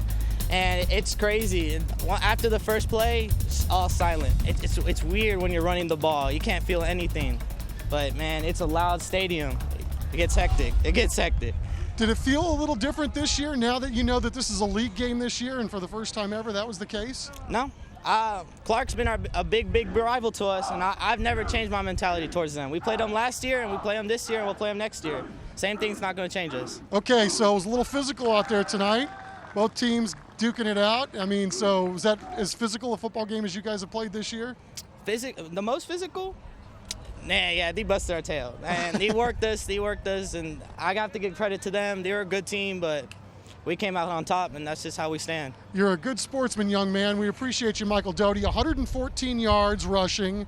and it's crazy. After the first play, it's all silent. It's weird when you're running the ball. You can't feel anything. But, man, it's a loud stadium. It gets hectic. Did it feel a little different this year now that you know that this is a league game this year and for the first time ever that was the case? No. Clark's been a big rival to us, and I've never changed my mentality towards them. We played them last year, and we play them this year, and we'll play them next year. Same thing's not going to change us. Okay, so it was a little physical out there tonight. Both teams duking it out. I mean, so was that as physical a football game as you guys have played this year? The most physical? Yeah, they busted our tail. And they worked us, and I got to give credit to them. They were a good team, but we came out on top, and that's just how we stand. You're a good sportsman, young man. We appreciate you, Michael Doty. 114 yards rushing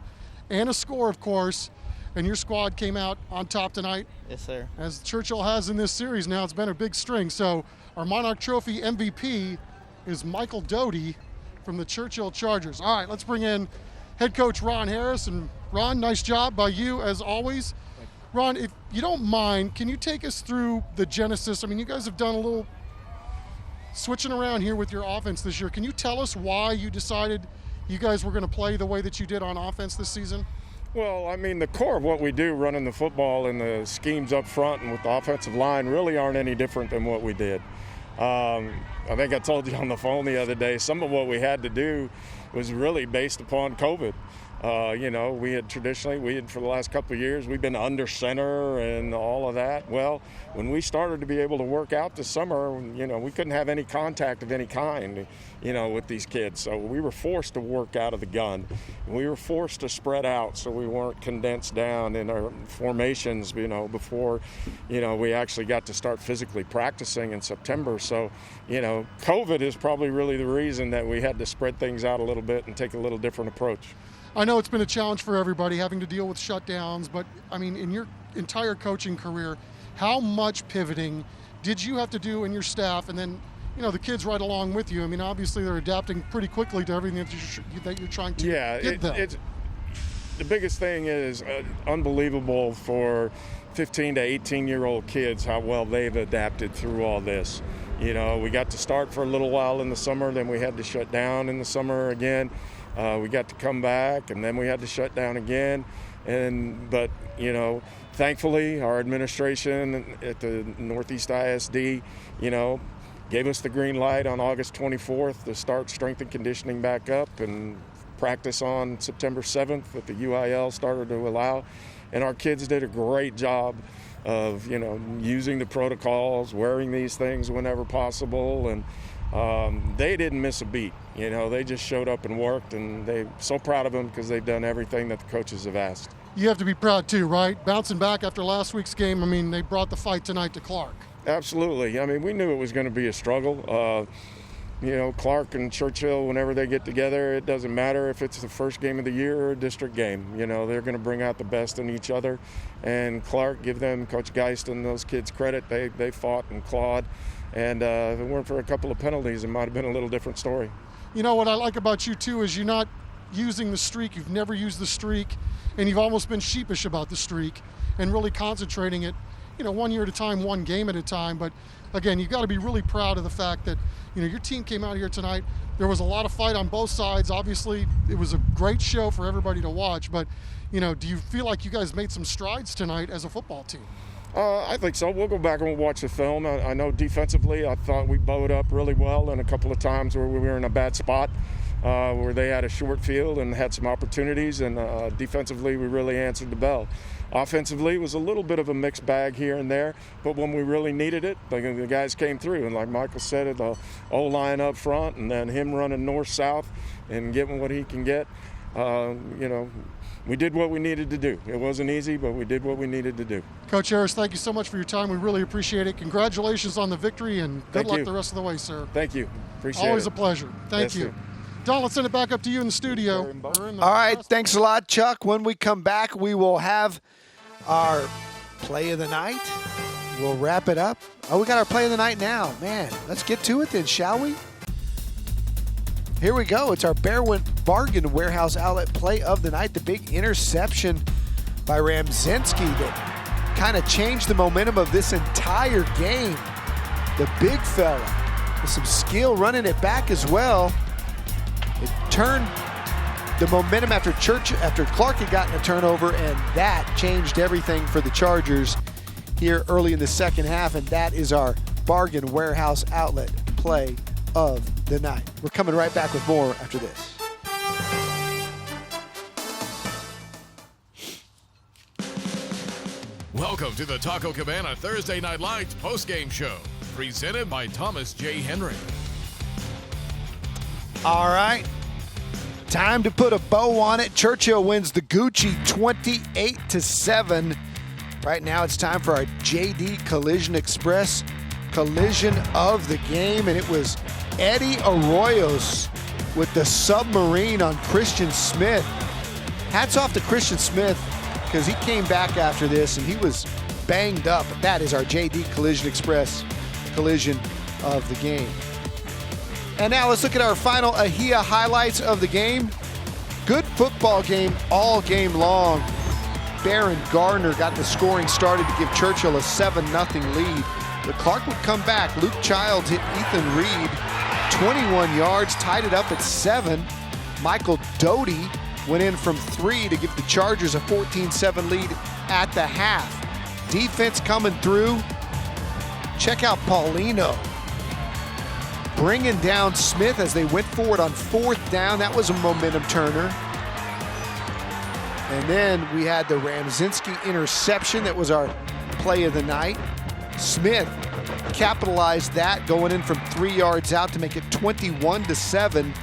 and a score, of course, and your squad came out on top tonight. Yes, sir. As Churchill has in this series now, it's been a big string. So our Monarch Trophy MVP is Michael Doty from the Churchill Chargers. All right, let's bring in head coach Ron Harris. And Ron, nice job by you as always. Ron, if you don't mind, can you take us through the genesis? I mean, you guys have done a little switching around here with your offense this year. Can you tell us why you decided you guys were going to play the way that you did on offense this season? Well, I mean, the core of what we do running the football and the schemes up front and with the offensive line really aren't any different than what we did. I think I told you on the phone the other day, some of what we had to do was really based upon COVID. We had for the last couple of years, we've been under center and all of that. Well, when we started to be able to work out this summer, we couldn't have any contact of any kind, with these kids. So we were forced to work out of the gun. We were forced to spread out so we weren't condensed down in our formations, before, we actually got to start physically practicing in September. So, COVID is probably really the reason that we had to spread things out a little bit and take a little different approach. I know it's been a challenge for everybody having to deal with shutdowns, but I mean, in your entire coaching career, how much pivoting did you have to do in your staff? And then, the kids right along with you. I mean, obviously they're adapting pretty quickly to everything that you're trying to get them. The biggest thing is unbelievable for 15 to 18-year-old kids how well they've adapted through all this. We got to start for a little while in the summer, then we had to shut down in the summer again. We got to come back, and then we had to shut down again. But thankfully, our administration at the Northeast ISD, gave us the green light on August 24th to start strength and conditioning back up and practice on September 7th that the UIL started to allow. And our kids did a great job of, using the protocols, wearing these things whenever possible, and They didn't miss a beat. You know, they just showed up and worked, and they're so proud of them because they've done everything that the coaches have asked. You have to be proud too, right? Bouncing back after last week's game, I mean, they brought the fight tonight to Clark. Absolutely. I mean, we knew it was going to be a struggle. You know, Clark and Churchill, whenever they get together, it doesn't matter if it's the first game of the year or a district game. You know, they're going to bring out the best in each other. And Clark, give them, Coach Geist and those kids credit. They fought and clawed. And if it weren't for a couple of penalties, it might have been a little different story. You know, what I like about you, too, is you're not using the streak. You've never used the streak, and you've almost been sheepish about the streak and really concentrating it, you know, 1 year at a time, one game at a time. But, again, you've got to be really proud of the fact that, you know, your team came out here tonight. There was a lot of fight on both sides. Obviously, it was a great show for everybody to watch. But, you know, do you feel like you guys made some strides tonight as a football team? I think so. We'll go back and we'll watch the film. I know defensively, I thought we bowed up really well, and a couple of times where we were in a bad spot, where they had a short field and had some opportunities, and defensively we really answered the bell. Offensively, it was a little bit of a mixed bag here and there, but when we really needed it, the guys came through. And like Michael said, the O-line up front, and then him running north-south and getting what he can get, you know, we did what we needed to do. It wasn't easy, but we did what we needed to do. Coach Harris, thank you so much for your time. We really appreciate it. Congratulations on the victory, and good luck the rest of the way, sir. Thank you. Appreciate it. Always a pleasure. Thank you. Sir. Don, let's send it back up to you in the studio. All right, thanks a lot, Chuck. When we come back, we will have our play of the night. We'll wrap it up. Oh, we got our play of the night now. Man, let's get to it then, shall we? Here we go. It's our Bargain Warehouse Outlet play of the night. The big interception by Ramzinski that kind of changed the momentum of this entire game. The big fella with some skill running it back as well. It turned the momentum after Clark had gotten a turnover, and that changed everything for the Chargers here early in the second half, and that is our Bargain Warehouse Outlet play of the night. We're coming right back with more after this. Welcome to the Taco Cabana Thursday Night Lights postgame show, presented by Thomas J. Henry. All right, time to put a bow on it. Churchill wins the Gucci 28-7. Right now it's time for our JD Collision Express collision of the game, and it was Eddie Arroyos with the submarine on Christian Smith. Hats off to Christian Smith, because he came back after this and he was banged up. But that is our JD Collision Express collision of the game. And now let's look at our final AHIA highlights of the game. Good football game all game long. Baron Gardner got the scoring started to give Churchill a 7-0 lead. But Clark would come back. Luke Childs hit Ethan Reed 21 yards, tied it up at 7. Michael Doty went in from 3 to give the Chargers a 14-7 lead at the half. Defense coming through. Check out Paulino bringing down Smith as they went forward on 4th down. That was a momentum turner. And then we had the Ramzinski interception. That was our play of the night. Smith capitalized that, going in from 3 yards out to make it 21-7.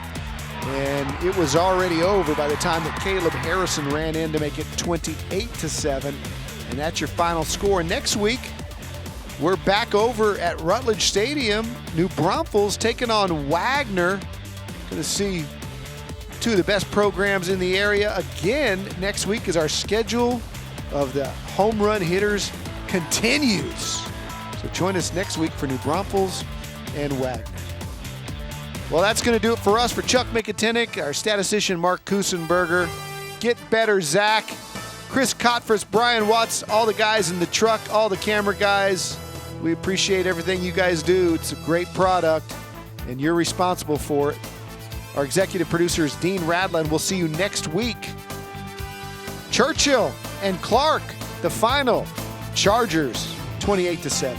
And it was already over by the time that Caleb Harrison ran in to make it 28-7. And that's your final score. Next week, we're back over at Rutledge Stadium. New Braunfels taking on Wagner. Going to see two of the best programs in the area. Again, next week as our schedule of the home run hitters continues. So join us next week for New Braunfels and Wagner. Well, that's going to do it for us. For Chuck Mikatinik, our statistician Mark Kusenberger, Get Better Zach, Chris Kotfris, Brian Watts, all the guys in the truck, all the camera guys. We appreciate everything you guys do. It's a great product, and you're responsible for it. Our executive producer is Dean Radlin. We'll see you next week. Churchill and Clark, the final. Chargers, 28-7.